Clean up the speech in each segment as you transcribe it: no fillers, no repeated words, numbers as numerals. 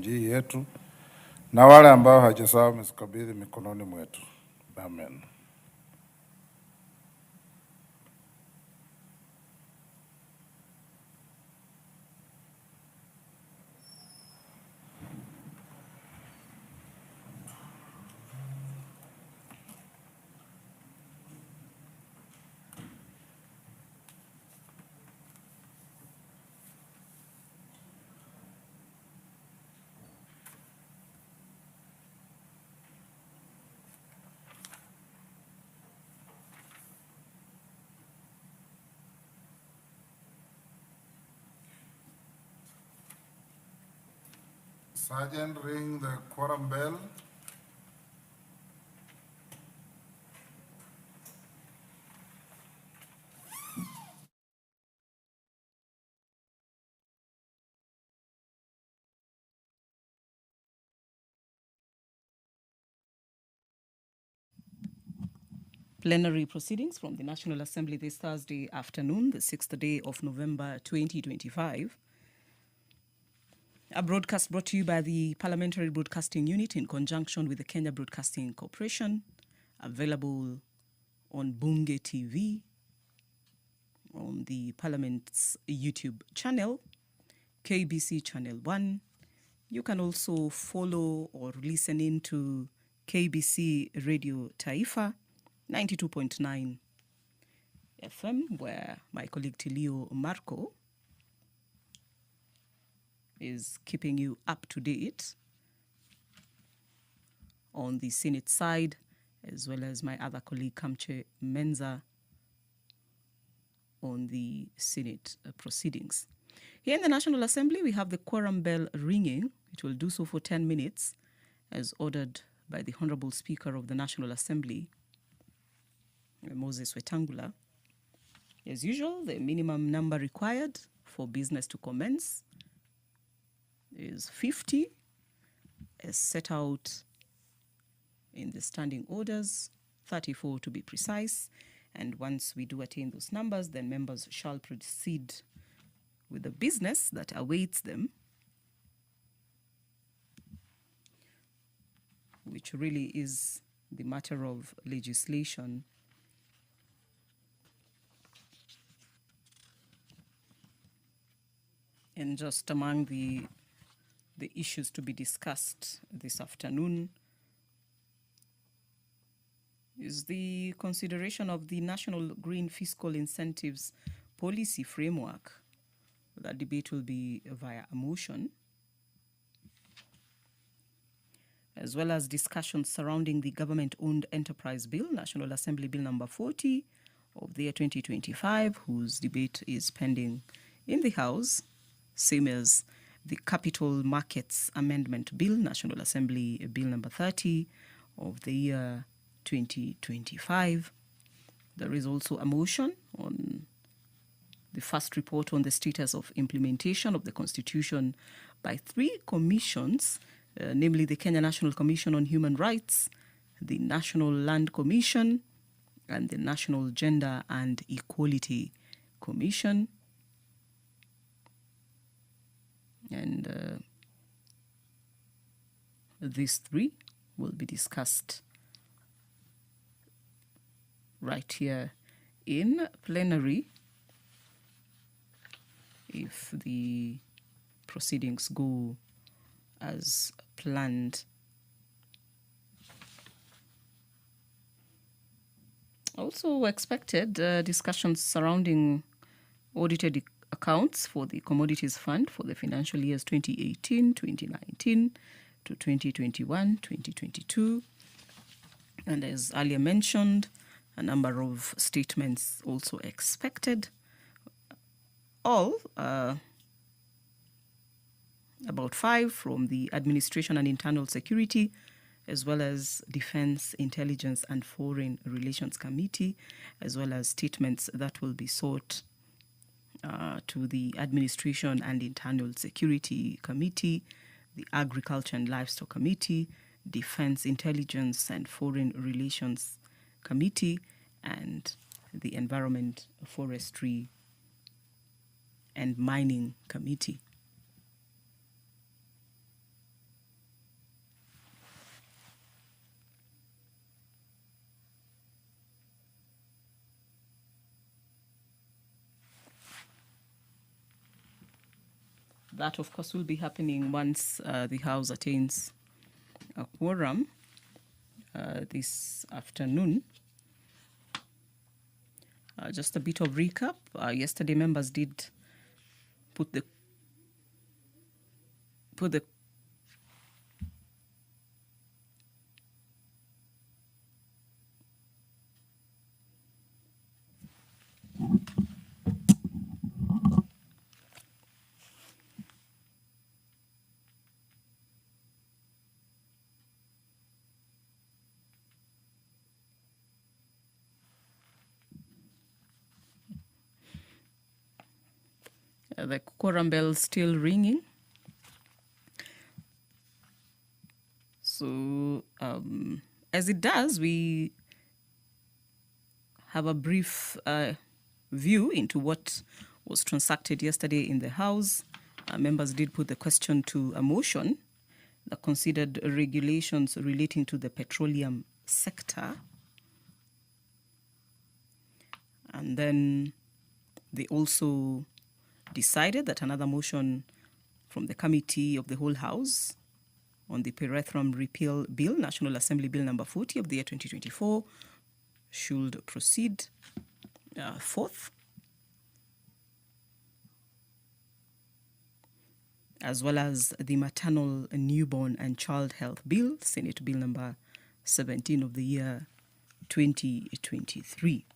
nchi yetu na wale ambao hajasahau wamezikabidhi mikononi mwetu. Amen. Sergeant, ring the quorum bell. Plenary proceedings from the National Assembly this Thursday afternoon, the 6th day of November 2025. A broadcast brought to you by the Parliamentary Broadcasting Unit in conjunction with the Kenya Broadcasting Corporation, available on Bunge TV, on the Parliament's YouTube channel, KBC Channel 1. You can also follow or listen in to KBC Radio Taifa, 92.9 FM, where my colleague Tilio Marco is keeping you up to date on the Senate side, as well as my other colleague Kamche Menza on the Senate proceedings. Here in the National Assembly, we have the quorum bell ringing. It will do so for 10 minutes, as ordered by the Honorable Speaker of the National Assembly, Moses Wetangula. As usual, the minimum number required for business to commence is 50, as set out in the standing orders, 34 to be precise. And once we do attain those numbers, then members shall proceed with the business that awaits them, which really is the matter of legislation. And just among the issues to be discussed this afternoon is the consideration of the National Green Fiscal Incentives Policy Framework. That debate will be via a motion, as well as discussions surrounding the Government-Owned Enterprise Bill, National Assembly Bill number 40 of the year 2025, whose debate is pending in the House, same as the Capital Markets Amendment Bill, National Assembly Bill number 30 of the year 2025. There is also a motion on the first report on the status of implementation of the Constitution by 3 commissions, namely the Kenya National Commission on Human Rights, the National Land Commission, and the National Gender and Equality Commission. And these 3 will be discussed right here in plenary if the proceedings go as planned. Also expected discussions surrounding audited accounts for the Commodities Fund for the financial years 2018, 2019 to 2021, 2022. And as earlier mentioned, a number of statements also expected. All about 5 from the Administration and Internal Security, as well as Defense, Intelligence and Foreign Relations Committee, as well as statements that will be sought to the Administration and Internal Security Committee, the Agriculture and Livestock Committee, Defense, Intelligence and Foreign Relations Committee, and the Environment, Forestry and Mining Committee. That, of course, will be happening once the House attains a quorum this afternoon. Just a bit of recap. Yesterday, members did put the quorum bell still ringing. So, as it does, we have a brief view into what was transacted yesterday in the House. Members did put the question to a motion that considered regulations relating to the petroleum sector. And then they also decided that another motion from the Committee of the Whole House on the Perethrum Repeal Bill, National Assembly Bill number 40 of the year 2024, should proceed forth, as well as the Maternal, Newborn and Child Health Bill, Senate Bill number 17 of the year 2023.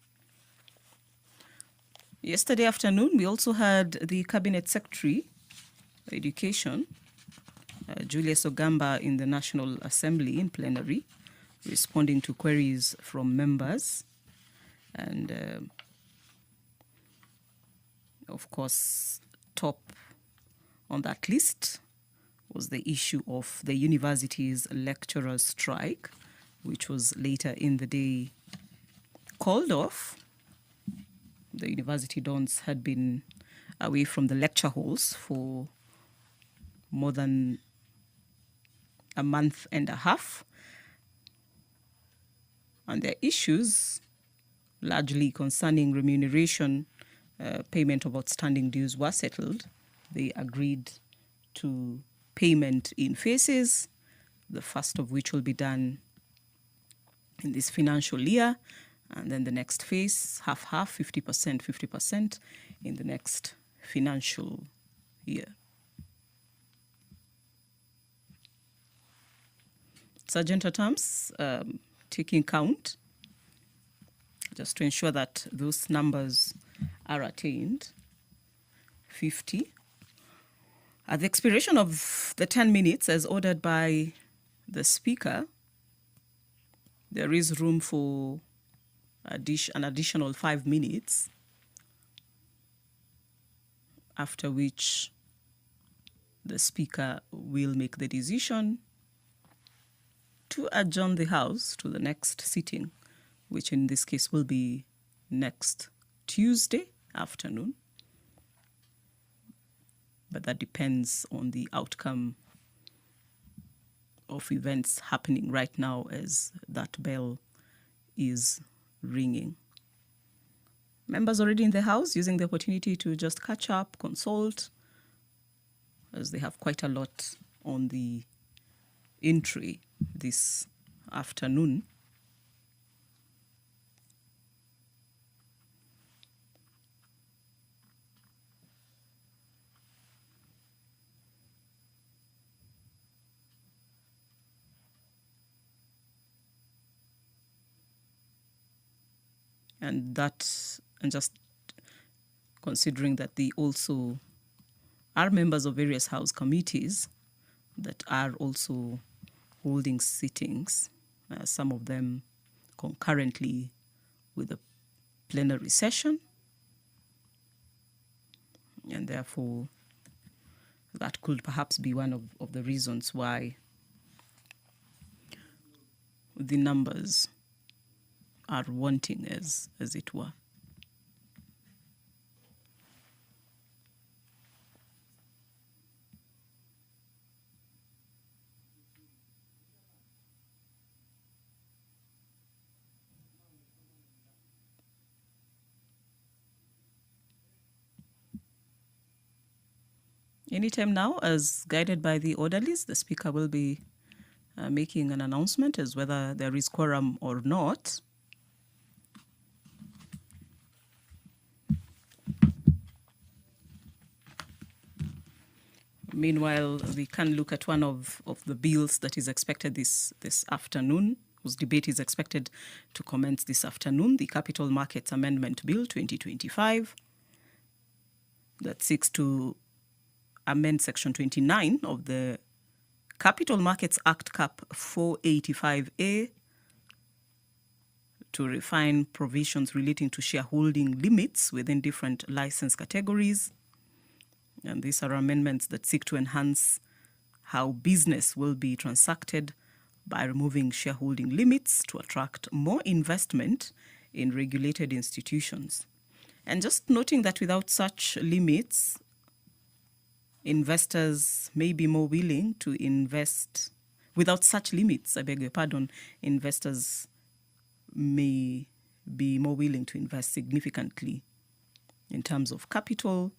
Yesterday afternoon, we also had the Cabinet Secretary, Education, Julius Ogamba, in the National Assembly in plenary, responding to queries from members. And, of course, top on that list was the issue of the university's lecturers' strike, which was later in the day called off. The university dons had been away from the lecture halls for more than a month and a half. And their issues, largely concerning remuneration, payment of outstanding dues, were settled. They agreed to payment in phases, the first of which will be done in this financial year, and then the next phase, half-half, 50%, 50% in the next financial year. Sergeant at Arms, taking count, just to ensure that those numbers are attained, 50. At the expiration of the 10 minutes, as ordered by the Speaker, there is room for an additional 5 minutes, after which the Speaker will make the decision to adjourn the House to the next sitting, which in this case will be next Tuesday afternoon. But that depends on the outcome of events happening right now as that bell is ringing. Members already in the House using the opportunity to just catch up, consult, as they have quite a lot on the entry this afternoon. And just considering that they also are members of various House committees that are also holding sittings, some of them concurrently with the plenary session. And therefore, that could perhaps be one of the reasons why the numbers are wanting, as it were. Anytime now, as guided by the orderlies, the Speaker will be making an announcement as whether there is quorum or not. Meanwhile, we can look at one of the bills that is expected this afternoon, whose debate is expected to commence this afternoon, the Capital Markets Amendment Bill 2025, that seeks to amend Section 29 of the Capital Markets Act Cap 485A to refine provisions relating to shareholding limits within different license categories. And these are amendments that seek to enhance how business will be transacted by removing shareholding limits to attract more investment in regulated institutions. And just noting that without such limits, investors may be more willing to invest. Without such limits, I beg your pardon, investors may be more willing to invest significantly in terms of capital,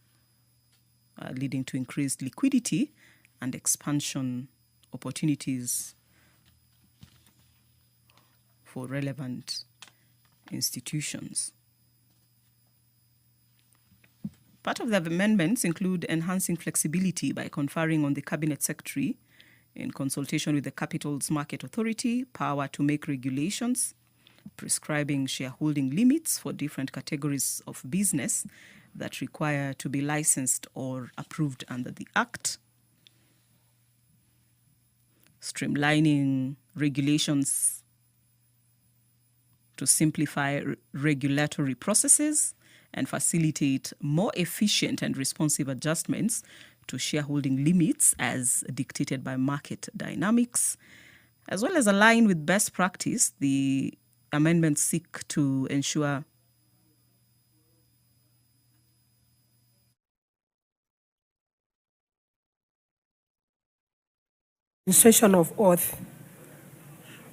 leading to increased liquidity and expansion opportunities for relevant institutions. Part of the amendments include enhancing flexibility by conferring on the Cabinet Secretary, in consultation with the Capital's Market Authority, power to make regulations, prescribing shareholding limits for different categories of business that require to be licensed or approved under the Act, streamlining regulations to simplify regulatory processes and facilitate more efficient and responsive adjustments to shareholding limits as dictated by market dynamics, as well as align with best practice. The amendments seek to ensure administration of oath.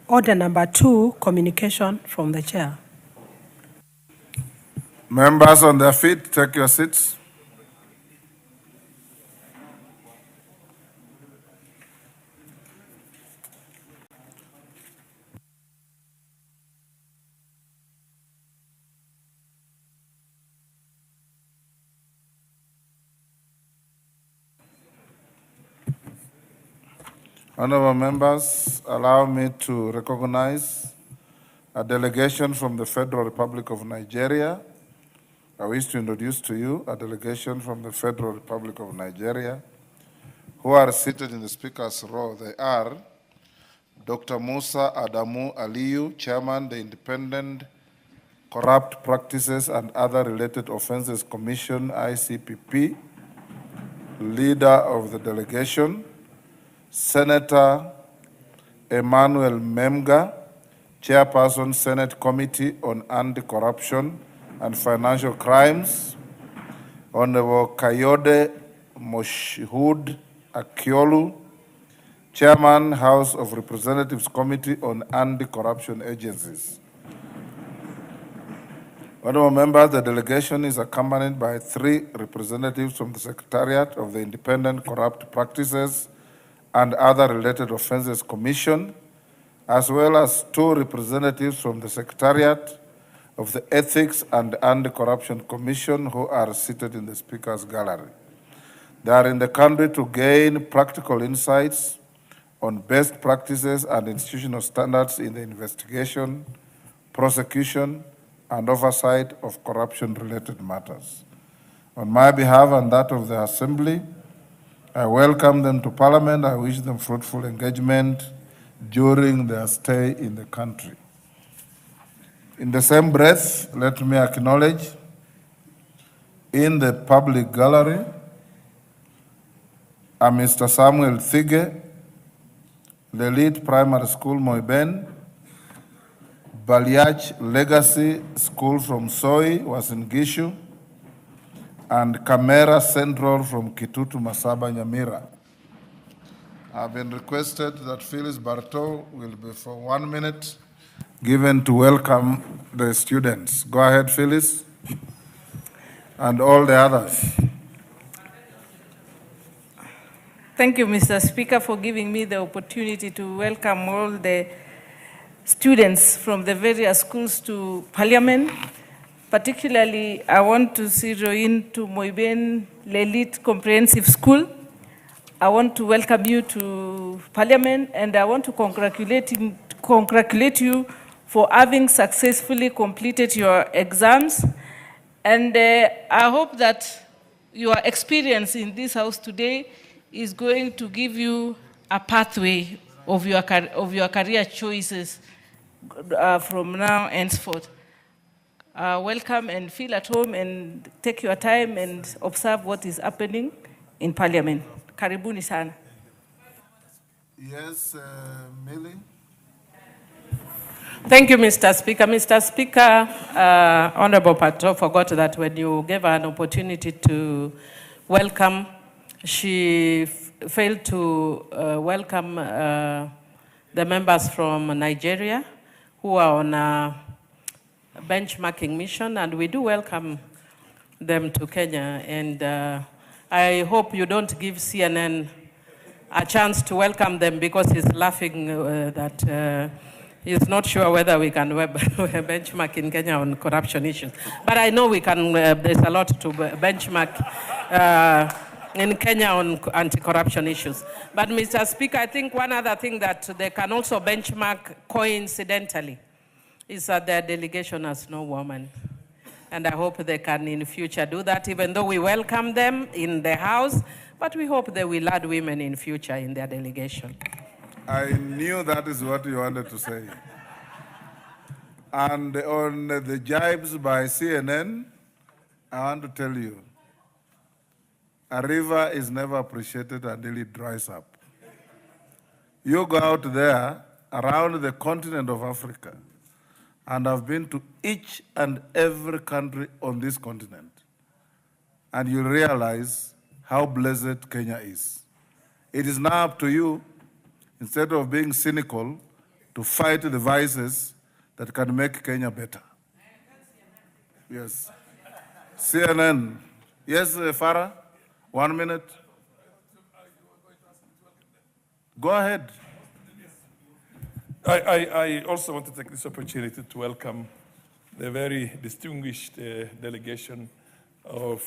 Order number 2, communication from the chair. Members on their feet, take your seats. Honorable members, allow me to recognize a delegation from the Federal Republic of Nigeria. I wish to introduce to you a delegation from the Federal Republic of Nigeria who are seated in the Speaker's row. They are Dr. Musa Adamu Aliyu, Chairman, the Independent Corrupt Practices and Other Related Offenses Commission, ICPP, leader of the delegation, Senator Emmanuel Memga, Chairperson, Senate Committee on Anti-Corruption and Financial Crimes, Honorable Kayode Moshihud Akiolu, Chairman, House of Representatives Committee on Anti-Corruption Agencies. Honorable members, the delegation is accompanied by 3 representatives from the Secretariat of the Independent Corrupt Practices and Other Related Offenses Commission, as well as 2 representatives from the Secretariat of the Ethics and Anti-Corruption Commission who are seated in the Speaker's gallery. They are in the country to gain practical insights on best practices and institutional standards in the investigation, prosecution, and oversight of corruption-related matters. On my behalf and that of the Assembly, I welcome them to Parliament. I wish them fruitful engagement during their stay in the country. In the same breath, let me acknowledge in the public gallery Mr. Samuel Thige, Lelit Primary School, Moiben, Baliach Legacy School from Soi, Uasin Gishu, and Camera Central from Kitutu, Masaba, Nyamira. I've been requested that Phyllis Bartow will be for 1 minute given to welcome the students. Go ahead, Phyllis, and all the others. Thank you, Mr. Speaker, for giving me the opportunity to welcome all the students from the various schools to Parliament. Particularly, I want to zero in to Moiben Lelit Comprehensive School. I want to welcome you to Parliament, and I want to congratulate you for having successfully completed your exams. And I hope that your experience in this house today is going to give you a pathway of your career choices from now henceforth. Welcome and feel at home and take your time and observe what is happening in Parliament. Karibuni sana. Yes, Millie? Thank you, Mr. Speaker. Mr. Speaker, Honorable Pato forgot that when you gave her an opportunity to welcome, she failed to welcome the members from Nigeria who are on a benchmarking mission, and we do welcome them to Kenya. And I hope you don't give CNN a chance to welcome them because he's laughing that he's not sure whether we can benchmark in Kenya on corruption issues. But I know we can, there's a lot to benchmark in Kenya on anti-corruption issues. But Mr. Speaker, I think one other thing that they can also benchmark coincidentally is that their delegation has no woman. And I hope they can in future do that, even though we welcome them in the House, but we hope they will add women in future in their delegation. I knew that is what you wanted to say. And on the jibes by CNN, I want to tell you, a river is never appreciated until it dries up. You go out there around the continent of Africa, and I've been to each and every country on this continent, and you realize how blessed Kenya is. It is now up to you, instead of being cynical, to fight the vices that can make Kenya better. Yes. CNN. Yes, Farah? 1 minute. Go ahead. I also want to take this opportunity to welcome the very distinguished delegation of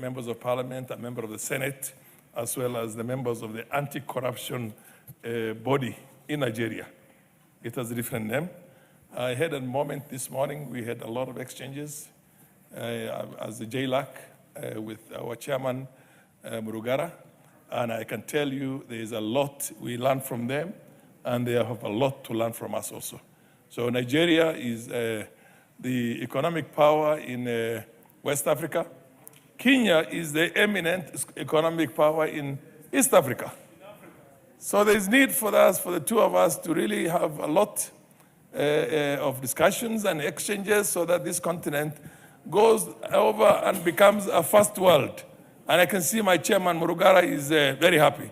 members of Parliament, a member of the Senate, as well as the members of the anti-corruption body in Nigeria. It has a different name. I had a moment this morning, we had a lot of exchanges as a JLAC with our chairman, Murugara, and I can tell you there is a lot we learned from them, and they have a lot to learn from us also. So Nigeria is the economic power in West Africa. Kenya is the eminent economic power in East Africa. So there's need for us, for the two of us, to really have a lot of discussions and exchanges so that this continent goes over and becomes a first world. And I can see my chairman, Murugara, is very happy.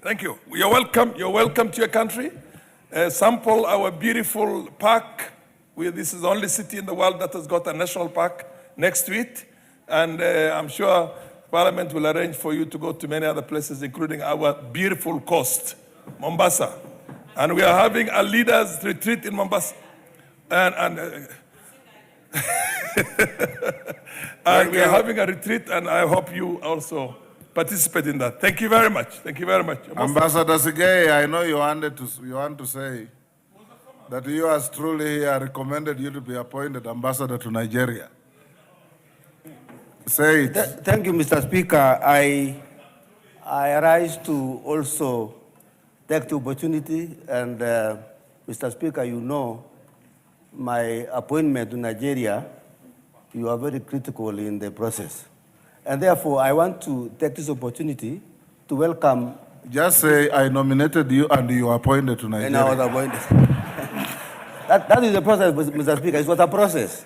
Thank you. You're welcome. You're welcome to your country. Sample our beautiful park. This is the only city in the world that has got a national park next to it. And I'm sure Parliament will arrange for you to go to many other places, including our beautiful coast, Mombasa. And we are having a leaders retreat in Mombasa. And we are having a retreat, and I hope you also participate in that. Thank you very much. Thank you very much. Ambassador Sigei, I know you want to say that you as truly here recommended you to be appointed ambassador to Nigeria. Say it. Thank you, Mr. Speaker. I rise to also take the opportunity, and Mr. Speaker, you know, my appointment to Nigeria, you are very critical in the process. And therefore, I want to take this opportunity to welcome. Just say, I nominated you and you were appointed to Nigeria. And I was appointed. that is the process, Mr. Speaker. It was a process.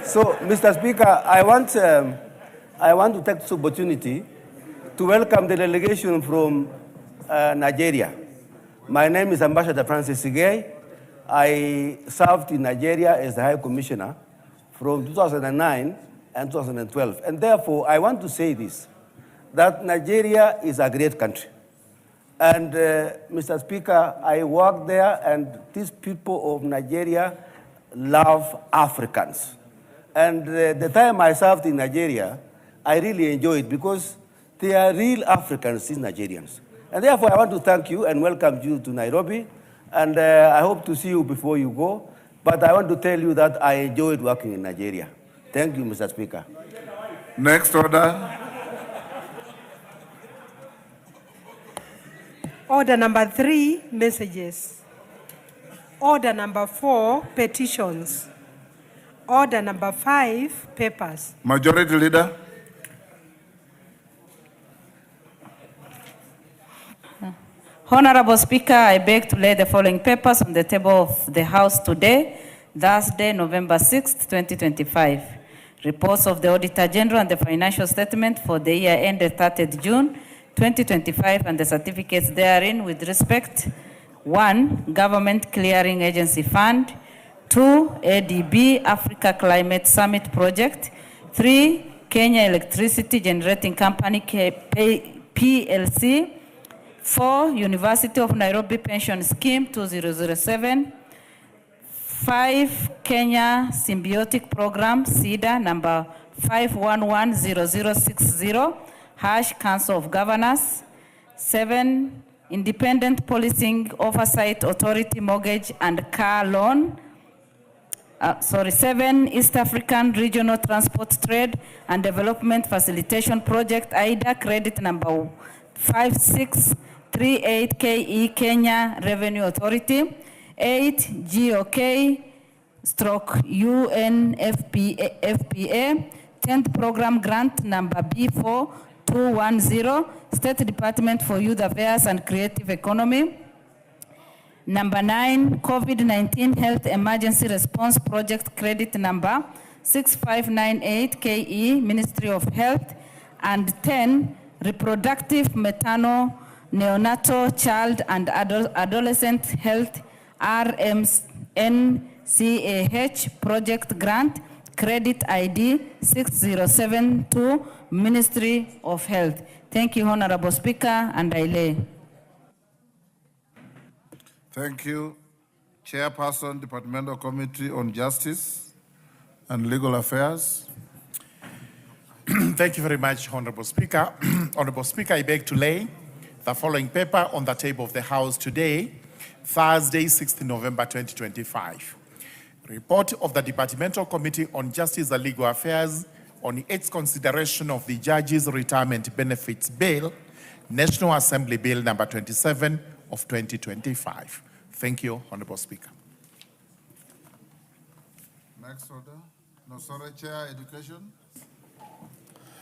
So, Mr. Speaker, I want to take this opportunity to welcome the delegation from Nigeria. My name is Ambassador Francis Sigei. I served in Nigeria as the High Commissioner from 2009 and 2012. And therefore, I want to say this, that Nigeria is a great country. And Mr. Speaker, I work there, and these people of Nigeria love Africans. And the time I served in Nigeria, I really enjoyed it because they are real Africans, these Nigerians. And therefore, I want to thank you and welcome you to Nairobi. And I hope to see you before you go. But I want to tell you that I enjoyed working in Nigeria. Thank you, Mr. Speaker. Next order. Order number 3, messages. Order number 4, petitions. Order number 5, papers. Majority Leader. Honorable Speaker, I beg to lay the following papers on the table of the House today, Thursday, November 6, 2025. Reports of the Auditor General and the financial statement for the year ended 30th June 2025 and the certificates therein with respect. 1. Government Clearing Agency Fund. 2. ADB Africa Climate Summit Project. 3. Kenya Electricity Generating Company PLC. 4. University of Nairobi Pension Scheme 2007. 5. Kenya Symbiotic Program CEDA number 5110060 # Council of Governors. 7. Independent Policing Oversight Authority Mortgage and Car Loan. 7. East African Regional Transport Trade and Development Facilitation Project IDA credit number 5638 KE Kenya Revenue Authority. 8. GOK/UNFPA 10th Program Grant number B4210 State Department for Youth Affairs and Creative Economy. Number 9, COVID-19 Health Emergency Response Project credit number 6598 KE Ministry of Health. And 10, Reproductive Maternal Neonatal Child and Adolescent Health RMNCAH Project Grant credit ID 6072 Ministry of Health. Thank you, Honorable Speaker, and I lay. Thank you. Chairperson, Departmental Committee on Justice and Legal Affairs. Thank you very much, Honorable Speaker. Honorable Speaker, I beg to lay the following paper on the table of the House today, Thursday, 16 November 2025. Report of the Departmental Committee on Justice and Legal Affairs on its consideration of the Judges' Retirement Benefits Bill, National Assembly Bill number 27 of 2025. Thank you, Honorable Speaker. Next order. No, sorry, Chair, Education.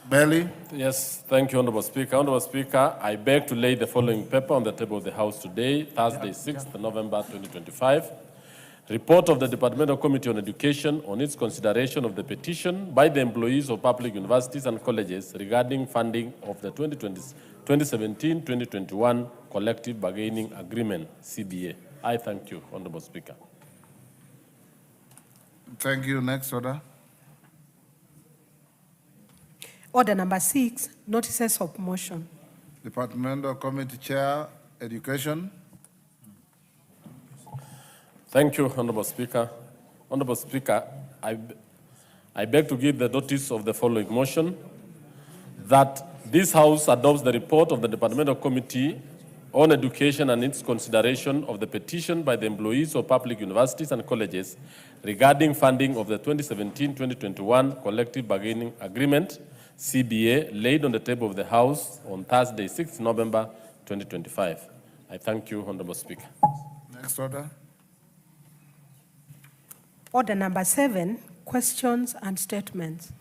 Bailey. Yes, thank you, Honorable Speaker. Honorable Speaker, I beg to lay the following paper on the table of the House today, Thursday, 6th November 2025. Report of the Departmental Committee on Education on its consideration of the petition by the employees of public universities and colleges regarding funding of the 2017-2021 Collective Bargaining Agreement, CBA. I thank you, Honorable Speaker. Thank you. Next order. Order number 6, notices of motion. Departmental Committee Chair, Education. Thank you, Honorable Speaker. Honorable Speaker, I beg to give the notice of the following motion, that this House adopts the report of the Departmental Committee on Education and its consideration of the petition by the employees of public universities and colleges regarding funding of the 2017-2021 Collective Bargaining Agreement, CBA, laid on the table of the House on Thursday, 6th November 2025. I thank you, Honorable Speaker. Next order. Order number 7, questions and statements.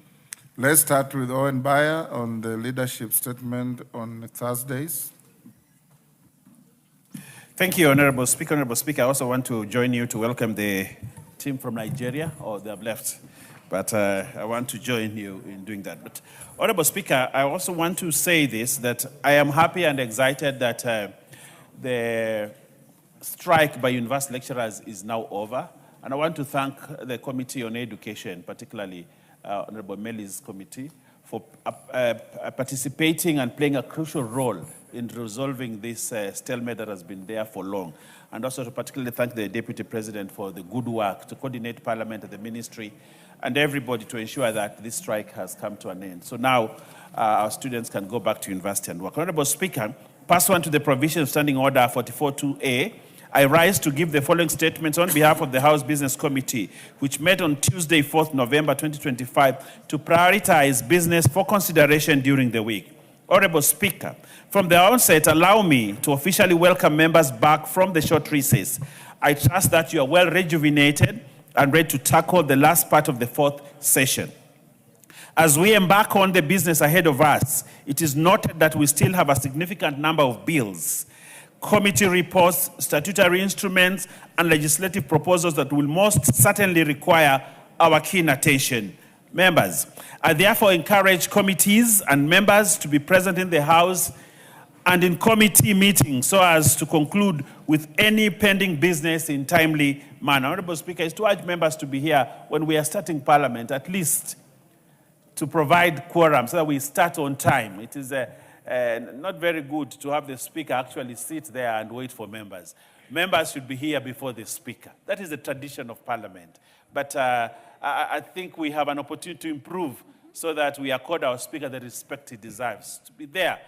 Let's start with Owen Bayer on the leadership statement on Thursdays. Thank you, Honorable Speaker. Honorable Speaker, I also want to join you to welcome the team from Nigeria, or they have left, but I want to join you in doing that. But Honorable Speaker, I also want to say this, that I am happy and excited that the strike by university lecturers is now over. And I want to thank the Committee on Education, particularly Honorable Meli's committee, for participating and playing a crucial role in resolving this stalemate that has been there for long. And also to particularly thank the Deputy President for the good work to coordinate Parliament and the Ministry and everybody to ensure that this strike has come to an end. So now our students can go back to university and work. Honorable Speaker, pursuant to the provision of Standing Order 44.2a, I rise to give the following statements on behalf of the House Business Committee, which met on Tuesday, 4th November 2025, to prioritize business for consideration during the week. Honorable Speaker, from the onset, allow me to officially welcome members back from the short recess. I trust that you are well rejuvenated and ready to tackle the last part of the fourth session. As we embark on the business ahead of us, it is noted that we still have a significant number of bills, committee reports, statutory instruments, and legislative proposals that will most certainly require our keen attention. Members, I therefore encourage committees and members to be present in the House and in committee meetings so as to conclude with any pending business in timely manner. Honorable Speaker, is to urge members to be here when we are starting Parliament, at least to provide quorum so that we start on time. It is not very good to have the Speaker actually sit there and wait for members. Members should be here before the Speaker. That is the tradition of Parliament. But I think we have an opportunity to improve so that we accord our Speaker the respect he deserves. To be there,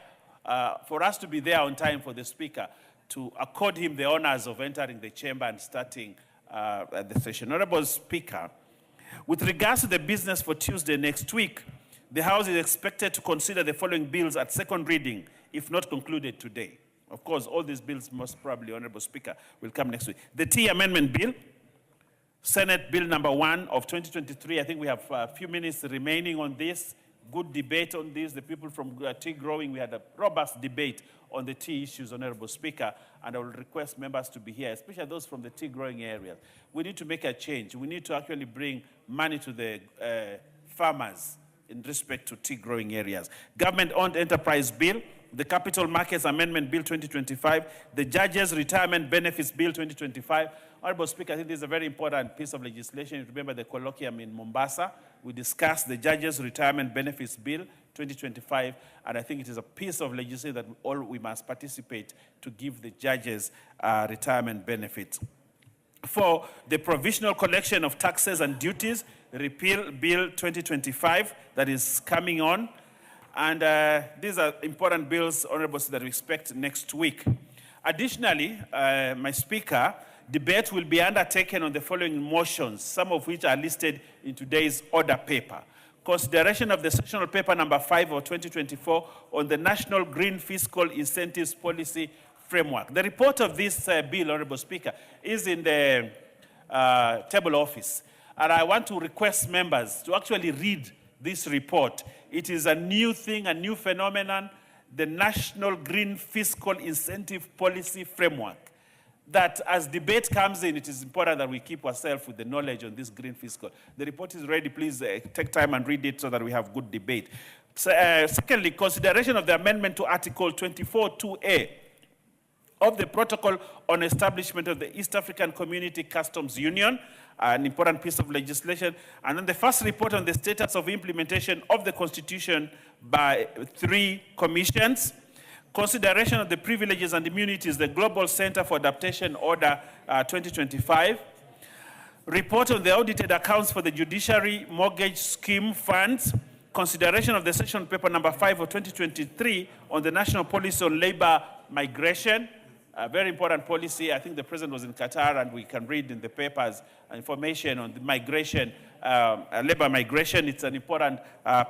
for us to be there on time for the Speaker, to accord him the honors of entering the chamber and starting the session. Honorable Speaker, with regards to the business for Tuesday next week, the House is expected to consider the following bills at second reading, if not concluded today. Of course, all these bills most probably, Honorable Speaker, will come next week. The Tea Amendment Bill, Senate Bill number 1 of 2023. I think we have a few minutes remaining on this. Good debate on this. The people from tea growing, we had a robust debate on the tea issues, Honorable Speaker, and I will request members to be here, especially those from the tea growing area. We need to make a change. We need to actually bring money to the farmers in respect to tea growing areas. Government-owned enterprise bill, the Capital Markets Amendment Bill 2025, the Judges Retirement Benefits Bill 2025. Honorable Speaker, I think this is a very important piece of legislation. You remember the colloquium in Mombasa. We discussed the Judges Retirement Benefits Bill 2025, and I think it is a piece of legislation that we must participate to give the judges retirement benefits. For the provisional collection of taxes and duties, Repeal Bill 2025 that is coming on. And these are important bills, Honorable, that we expect next week. Additionally, my Speaker, debate will be undertaken on the following motions, some of which are listed in today's order paper. Consideration of the sessional paper number 5 of 2024 on the National Green Fiscal Incentives Policy Framework. The report of this bill, Honorable Speaker, is in the table office. And I want to request members to actually read this report. It is a new thing, a new phenomenon, the National Green Fiscal Incentive Policy Framework. That as debate comes in, it is important that we keep ourselves with the knowledge on this green fiscal. The report is ready. Please take time and read it so that we have good debate. So, secondly, consideration of the amendment to Article 24.2a of the Protocol on Establishment of the East African Community Customs Union, an important piece of legislation. And then the first report on the status of implementation of the Constitution by 3 commissions. Consideration of the privileges and immunities, the Global Center for Adaptation Order 2025. Report on the audited accounts for the Judiciary Mortgage Scheme Funds. Consideration of the session paper number 5 of 2023 on the National Policy on Labor Migration. A very important policy. I think the President was in Qatar, and we can read in the papers information on the migration, labor migration. It's an important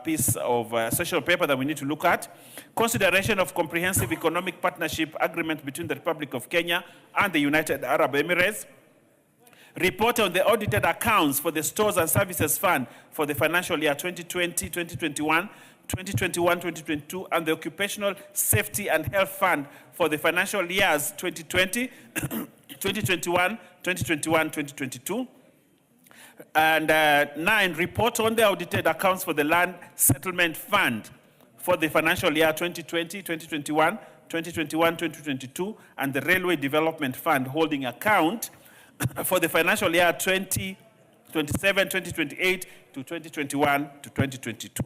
piece of sessional paper that we need to look at. Consideration of comprehensive economic partnership agreement between the Republic of Kenya and the United Arab Emirates. Report on the audited accounts for the Stores and Services Fund for the financial year 2020, 2021, 2021-2022, and the Occupational Safety and Health Fund for the financial years 2020, 2021, 2022. And 9, report on the audited accounts for the Land Settlement Fund for the financial year 2020, 2021, 2022, and the Railway Development Fund holding account for the financial year 2027, 2028 to 2021 to 2022.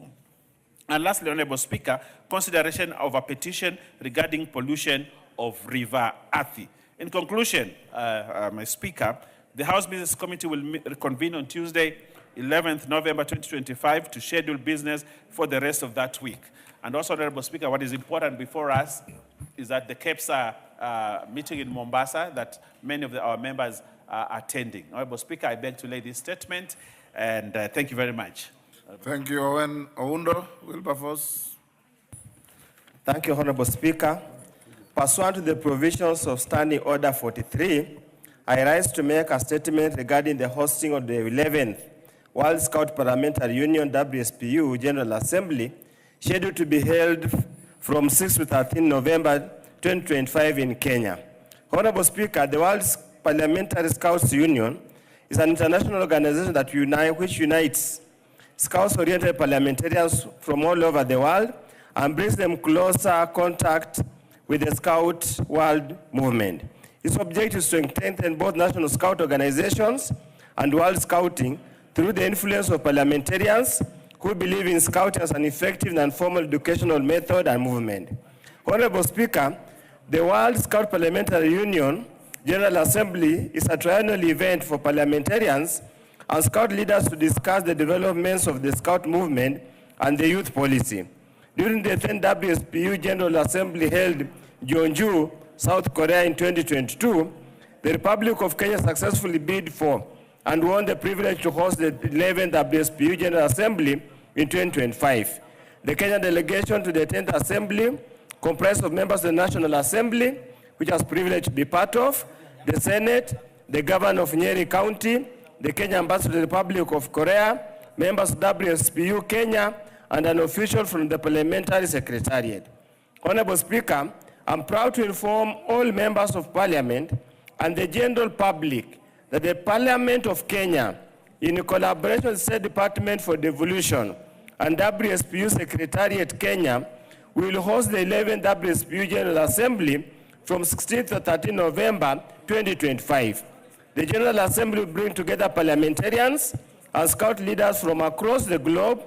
And lastly, Honorable Speaker, consideration of a petition regarding pollution of River Athi. In conclusion, my Speaker, the House Business Committee will reconvene on Tuesday, 11th November 2025 to schedule business for the rest of that week. And also, Honorable Speaker, what is important before us is that the KEPSA meeting in Mombasa that many of our members are attending. Honorable Speaker, I beg to lay this statement, and thank you very much. Thank you, Owen Oundo. Wilberforce. Thank you, Honorable Speaker. Pursuant to the provisions of Standing Order 43, I rise to make a statement regarding the hosting of the 11th World Scout Parliamentary Union WSPU General Assembly, scheduled to be held from 6 to 13 November 2025 in Kenya. Honorable Speaker, the World Parliamentary Scouts Union is an international organization that which unites Scouts-oriented parliamentarians from all over the world and brings them closer contact with the Scout world movement. Its objective is to strengthen both national Scout organizations and world Scouting through the influence of parliamentarians who believe in Scouting as an effective and formal educational method and movement. Honorable Speaker, the World Scout Parliamentary Union General Assembly is a triennial event for parliamentarians and Scout leaders to discuss the developments of the Scout movement and the youth policy. During the 10th WSPU General Assembly held in Jeonju, South Korea in 2022, the Republic of Kenya successfully bid for and won the privilege to host the 11th WSPU General Assembly in 2025. The Kenyan delegation to the 10th Assembly comprised of members of the National Assembly, which I was privileged to be part of, the Senate, the Governor of Nyeri County, the Kenya Ambassador to the Republic of Korea, members of WSPU Kenya, and an official from the Parliamentary Secretariat. Honorable Speaker, I'm proud to inform all members of Parliament and the general public that the Parliament of Kenya, in collaboration with the State Department for Devolution and WSPU Secretariat Kenya, will host the 11th WSPU General Assembly from 16th to 13 November 2025. The General Assembly will bring together parliamentarians and Scout leaders from across the globe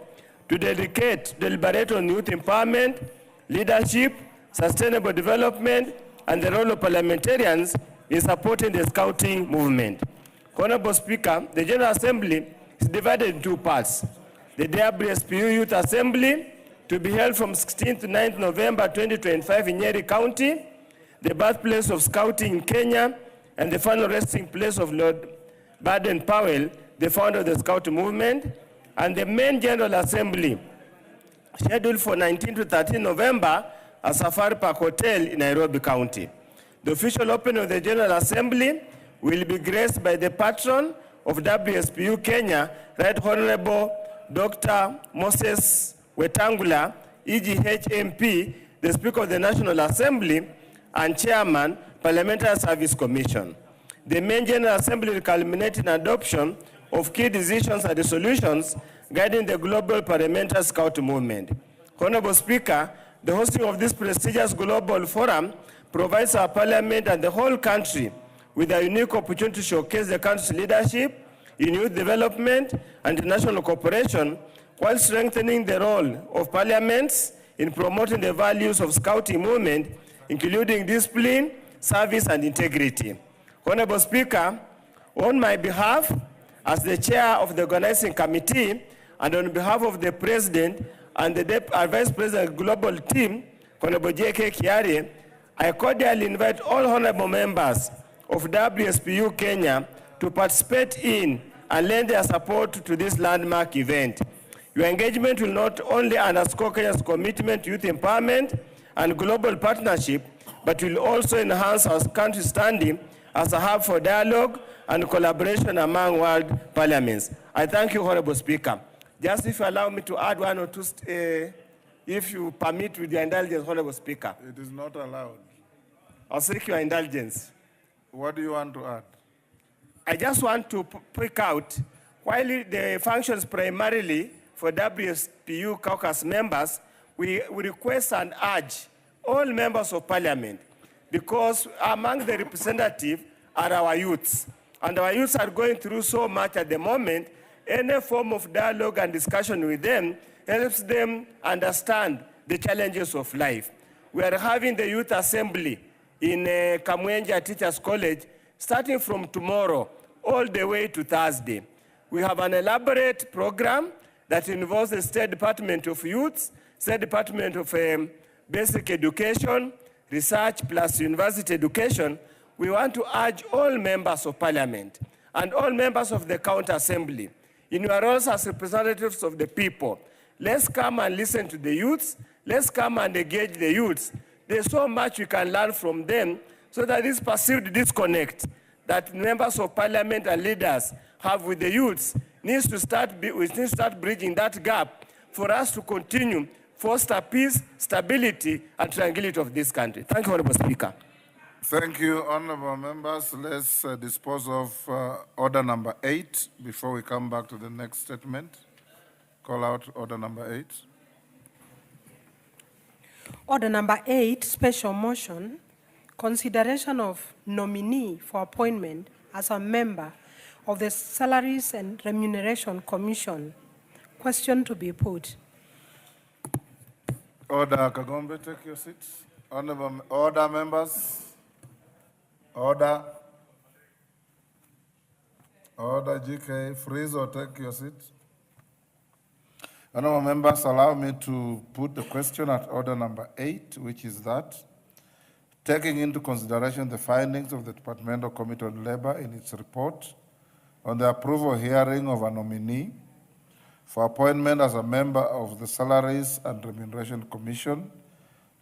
to deliberate on youth empowerment, leadership, sustainable development, and the role of parliamentarians in supporting the Scouting movement. Honorable Speaker, the General Assembly is divided in two parts. The WSPU Youth Assembly, to be held from 16th to 9th November 2025 in Nyeri County, the birthplace of Scouting in Kenya, and the final resting place of Lord Baden-Powell, the founder of the Scout movement, and the main General Assembly, scheduled for 19 to 13 November at Safari Park Hotel in Nairobi County. The official opening of the General Assembly will be graced by the patron of WSPU Kenya, Right Honorable Dr. Moses Wetangula, EGH MP, the Speaker of the National Assembly, and Chairman, Parliamentary Service Commission. The main General Assembly will culminate in adoption of key decisions and resolutions guiding the global parliamentary Scout movement. Honorable Speaker, the hosting of this prestigious global forum provides our Parliament and the whole country with a unique opportunity to showcase the country's leadership in youth development and international cooperation, while strengthening the role of parliaments in promoting the values of Scouting movement, including discipline, service, and integrity. Honorable Speaker, on my behalf, as the chair of the organizing committee, and on behalf of the President and the Vice President Global Team, Honorable J.K. Kiari, I cordially invite all honorable members of WSPU Kenya to participate in and lend their support to this landmark event. Your engagement will not only underscore Kenya's commitment to youth empowerment and global partnership, but will also enhance our country's standing as a hub for dialogue and collaboration among world parliaments. I thank you, Honorable Speaker. Just if you allow me to add one or two, if you permit with your indulgence, Honorable Speaker. It is not allowed. I'll seek your indulgence. What do you want to add? I just want to pick out, while the functions primarily for WSPU caucus members, we request and urge all members of Parliament, because among the representatives are our youths, and our youths are going through so much at the moment. Any form of dialogue and discussion with them helps them understand the challenges of life. We are having the youth assembly in Kamwenja Teachers College starting from tomorrow all the way to Thursday. We have an elaborate program that involves the State Department of Youth, State Department of Basic Education, Research plus University Education. We want to urge all members of Parliament and all members of the County Assembly, in your roles as representatives of the people, let's come and listen to the youths. Let's come and engage the youths. There's so much we can learn from them so that this perceived disconnect that members of Parliament and leaders have with the youths we need to start bridging that gap for us to continue foster peace, stability, and tranquility of this country. Thank you, Honorable Speaker. Thank you, honorable members. Let's dispose of order number 8 before we come back to the next statement. Call out order number 8. Order number 8, special motion, consideration of nominee for appointment as a member of the Salaries and Remuneration Commission. Question to be put. Order, Kagombe, take your seats. Honorable, order, members. Order. Order, GK, freeze or take your seat. Honorable members, allow me to put the question at order number 8, which is that, taking into consideration the findings of the Departmental Committee on Labor in its report on the approval hearing of a nominee for appointment as a member of the Salaries and Remuneration Commission,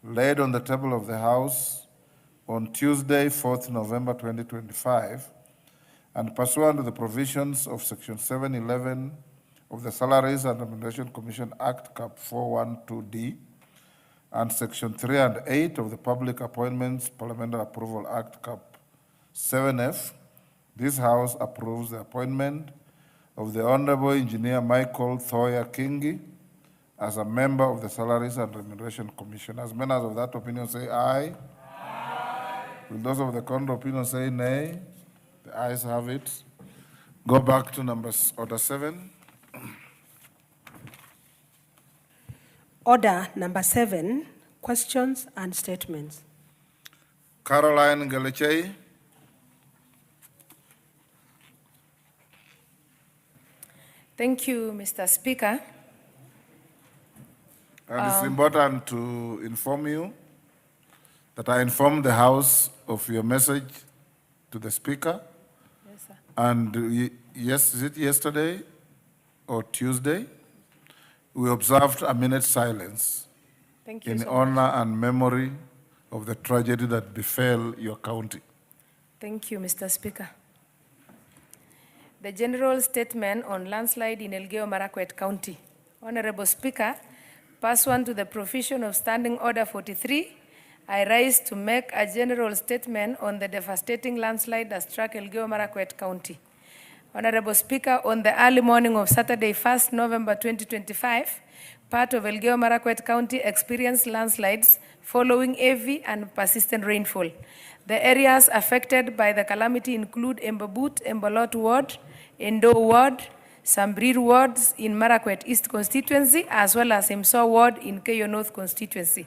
laid on the table of the House on Tuesday, 4th November 2025, and pursuant to the provisions of Section 711 of the Salaries and Remuneration Commission Act, Cap 412D, and Section 3 and 8 of the Public Appointments Parliamentary Approval Act, Cap 7F, this House approves the appointment of the Honorable Engineer Michael Thoya Kingi as a member of the Salaries and Remuneration Commission. As members of that opinion say aye. Aye. Will those of the contrary opinion say nay? The ayes have it. Go back to order 7. Order number 7, questions and statements. Caroline Ngelechei. Thank you, Mr. Speaker. And it's important to inform you that I informed the House of your message to the Speaker. Yes, sir. And yes, is it yesterday or Tuesday? We observed a minute's silence Thank you in so honor much. and memory of the tragedy that befell your county. Thank you, Mr. Speaker. The general statement on landslide in Elgeyo Marakwet County. Honorable Speaker, pursuant to the provision of Standing Order 43, I rise to make a general statement on the devastating landslide that struck Elgeyo Marakwet County. Honorable Speaker, on the early morning of Saturday, 1st November 2025, part of Elgeyo Marakwet County experienced landslides following heavy and persistent rainfall. The areas affected by the calamity include Embabut, Embolot Ward, Endo Ward, Sambrir Wards in Marakwet East constituency, as well as Imso Ward in Keyo North constituency.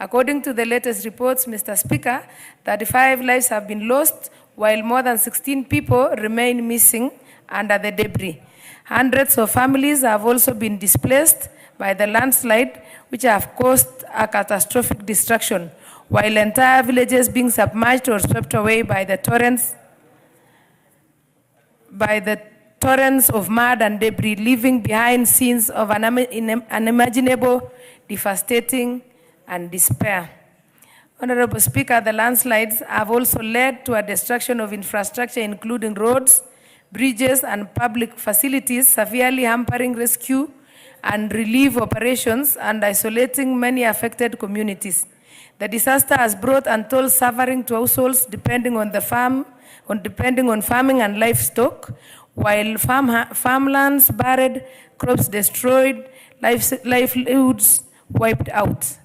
According to the latest reports, Mr. Speaker, 35 lives have been lost, while more than 16 people remain missing under the debris. Hundreds of families have also been displaced by the landslide, which have caused a catastrophic destruction, while entire villages being submerged or swept away by the torrents of mud and debris, leaving behind scenes of unimaginable, devastating, and despair. Honorable Speaker, the landslides have also led to a destruction of infrastructure, including roads, bridges, and public facilities, severely hampering rescue and relief operations and isolating many affected communities. The disaster has brought untold suffering to households depending on farming and livestock, while farmlands buried, crops destroyed, livelihoods wiped out.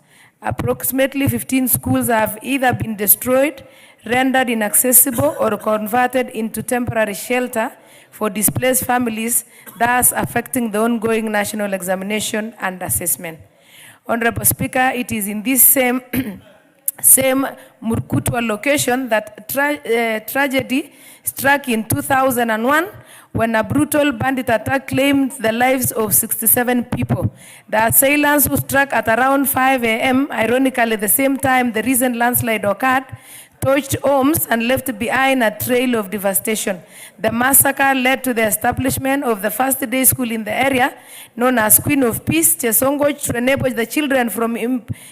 Approximately 15 schools have either been destroyed, rendered inaccessible or converted into temporary shelter for displaced families, thus affecting the ongoing national examination and assessment. Honorable Speaker, it is in this same Murkutwa location that tragedy struck in 2001 when a brutal bandit attack claimed the lives of 67 people. The assailants who struck at around 5 a.m., ironically the same time the recent landslide occurred, torched homes and left behind a trail of devastation. The massacre led to the establishment of the first day school in the area, known as Queen of Peace, Chesongoch, to enable the children from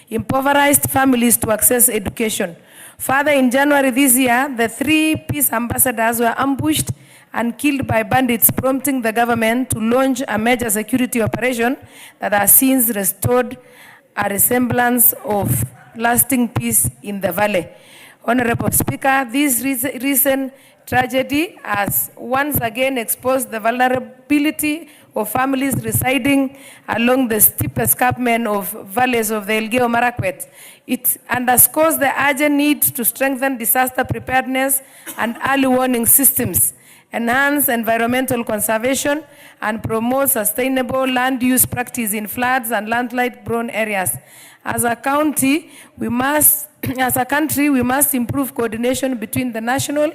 impoverished families to access education. Further, in January this year, the 3 peace ambassadors were ambushed and killed by bandits, prompting the government to launch a major security operation that has since restored a resemblance of lasting peace in the valley. Honorable Speaker, this recent tragedy has once again exposed the vulnerability of families residing along the steep escarpment of valleys of the Elgeyo Marakwet. It underscores the urgent need to strengthen disaster preparedness and early warning systems, enhance environmental conservation, and promote sustainable land use practice in floods and landslide-prone areas. As a country, we must improve coordination between the national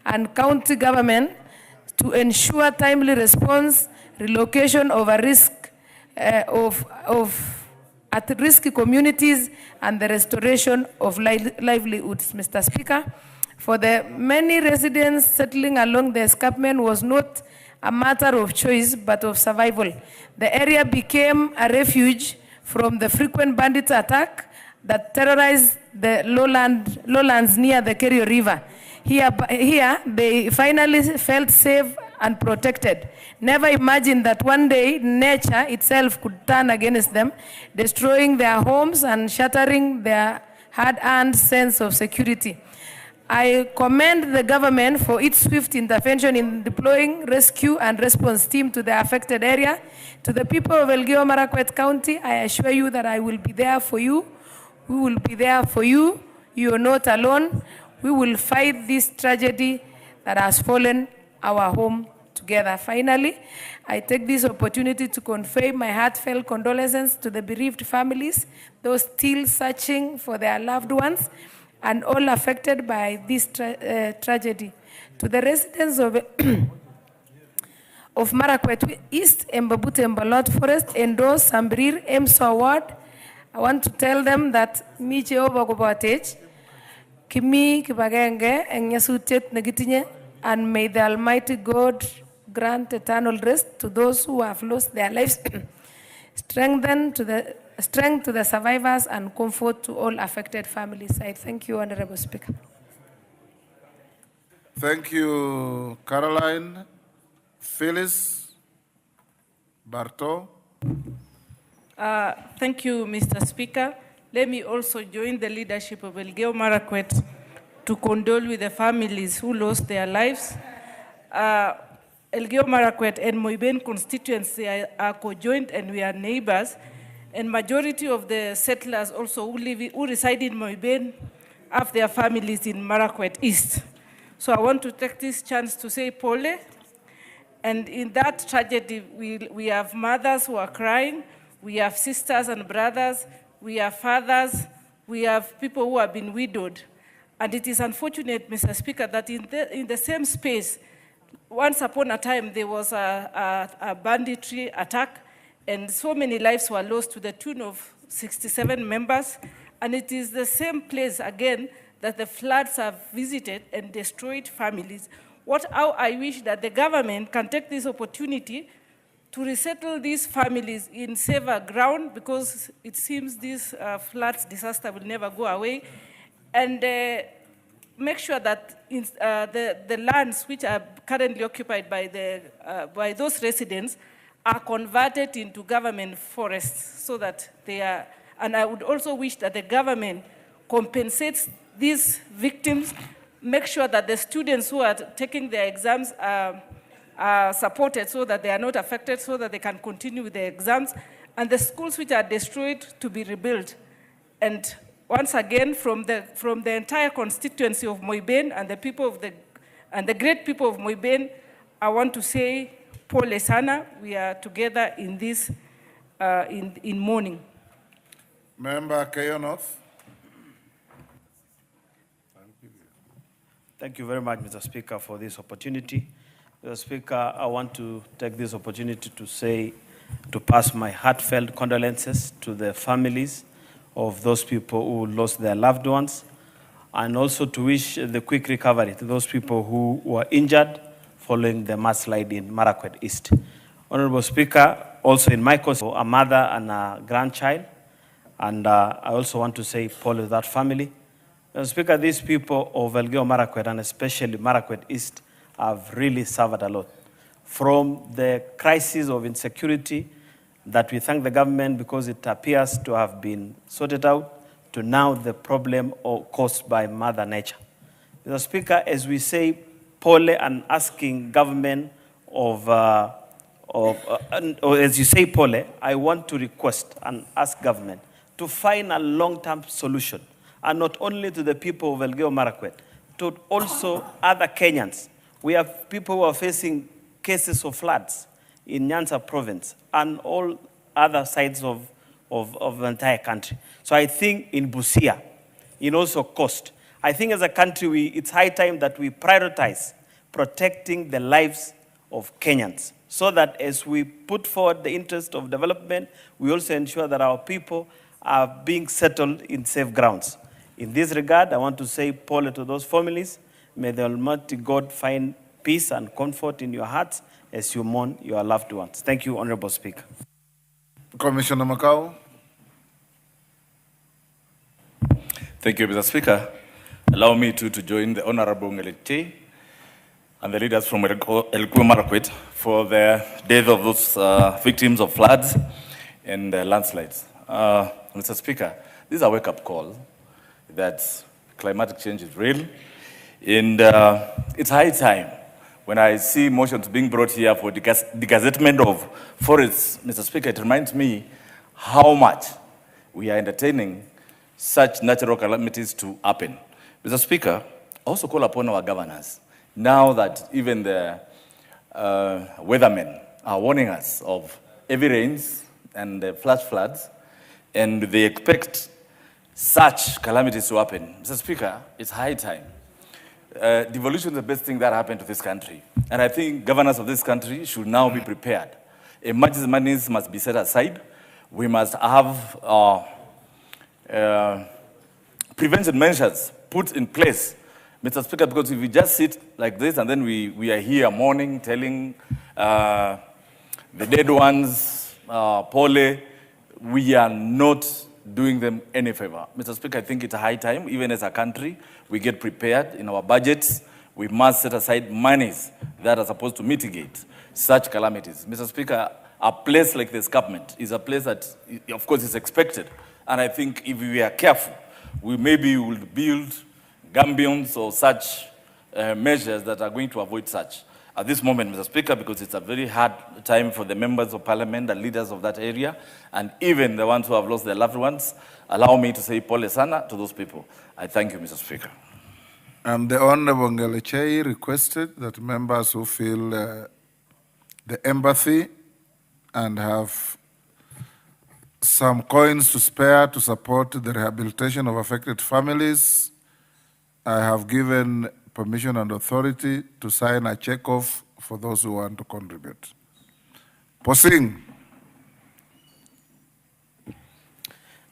and county government to ensure timely response, relocation of at-risk communities, and the restoration of livelihoods. Mr. Speaker, for the many residents settling along the escarpment was not a matter of choice but of survival. The area became a refuge from the frequent bandit attack that terrorized the lowlands near the Kerio River. Here, they finally felt safe and protected. Never imagined that one day nature itself could turn against them, destroying their homes and shattering their hard-earned sense of security. I commend the government for its swift intervention in deploying rescue and response team to the affected area. To the people of Elgeyo Marakwet County, I assure you that I will be there for you. We will be there for you. You are not alone. We will fight this tragedy that has fallen our home together. Finally, I take this opportunity to convey my heartfelt condolences to the bereaved families, those still searching for their loved ones, and all affected by this tragedy. To the residents of Marakwet East, Mbabute, Mbalot Forest, Endo, Sambrir, Emso Ward, I want to tell them that mi Jehova kobatech, kimi kibagenge eng nyasutiet negitinye, and may the Almighty God grant eternal rest to those who have lost their lives, strength to the survivors, and comfort to all affected families. I thank you, Honorable Speaker. Thank you, Caroline. Phyllis Barto. Thank you, Mr. Speaker. Let me also join the leadership of Elgeyo Marakwet to condole with the families who lost their lives. Elgeyo Marakwet and Moiben constituency are co-joined, and we are neighbors. And majority of the settlers also who reside in Moiben have their families in Marakwet East. So I want to take this chance to say pole. And in that tragedy, we have mothers who are crying, we have sisters and brothers, we have fathers, we have people who have been widowed. And it is unfortunate, Mr. Speaker, that in the same space, once upon a time, there was a banditry attack, and so many lives were lost to the tune of 67 members. And it is the same place again that the floods have visited and destroyed families. How I wish that the government can take this opportunity to resettle these families in safer ground, because it seems this floods disaster will never go away, and make sure that the lands which are currently occupied by those residents are converted into government forests, so that they are. And I would also wish that the government compensates these victims, make sure that the students who are taking their exams are supported so that they are not affected, so that they can continue with their exams, and the schools which are destroyed to be rebuilt. And once again, from the entire constituency of Moiben and the people of the great people of Moiben, I want to say, pole sana, we are together in this, in mourning. Member Keyo North. Thank you very much, Mr. Speaker, for this opportunity. Mr. Speaker, I want to take this opportunity to pass my heartfelt condolences to the families of those people who lost their loved ones, and also to wish the quick recovery to those people who were injured following the mudslide in Marakwet East. Honorable Speaker, also in my case, a mother and a grandchild, and I also want to say Paul to that family. Mr. Speaker, these people of Elgeyo Marakwet, and especially Marakwet East, have really suffered a lot. From the crisis of insecurity that we thank the government because it appears to have been sorted out, to now the problem caused by Mother Nature. Mr. Speaker, as we say, Pole, and asking government as you say, Pole, I want to request and ask government to find a long-term solution, and not only to the people of Elgeyo Marakwet, to also other Kenyans. We have people who are facing cases of floods in Nyanza province and all other sides of the entire country. So I think in Busia, in also Coast, I think as a country, it's high time that we prioritize protecting the lives of Kenyans, so that as we put forward the interest of development, we also ensure that our people are being settled in safe grounds. In this regard, I want to say, Paul, to those families, may the Almighty God find peace and comfort in your hearts as you mourn your loved ones. Thank you, Honorable Speaker. Commissioner Makau. Thank you, Mr. Speaker. Allow me to join the Honorable Ngelete and the leaders from Elgeyo Marakwet for the death of those victims of floods and landslides. Mr. Speaker, this is a wake-up call that climatic change is real, and it's high time. When I see motions being brought here for degazettement of forests, Mr. Speaker, it reminds me how much we are entertaining such natural calamities to happen. Mr. Speaker, I also call upon our governors, now that even the weathermen are warning us of heavy rains and flash floods, and they expect such calamities to happen. Mr. Speaker, it's high time. Devolution is the best thing that happened to this country. And I think governors of this country should now be prepared. Emergency monies must be set aside. We must have prevention measures put in place, Mr. Speaker, because if we just sit like this and then we are here mourning, telling the dead ones, Pole, we are not doing them any favor. Mr. Speaker, I think it's a high time, even as a country, we get prepared in our budgets. We must set aside monies that are supposed to mitigate such calamities. Mr. Speaker, a place like the escarpment is a place that, of course, is expected. And I think if we are careful, we maybe will build gambions or such measures that are going to avoid such. At this moment, Mr. Speaker, because it's a very hard time for the members of parliament and leaders of that area, and even the ones who have lost their loved ones, allow me to say pole sana to those people. I thank you, Mr. Speaker. And the Honorable Ngelechei requested that members who feel the empathy and have some coins to spare to support the rehabilitation of affected families, I have given permission and authority to sign a check-off for those who want to contribute. Posing.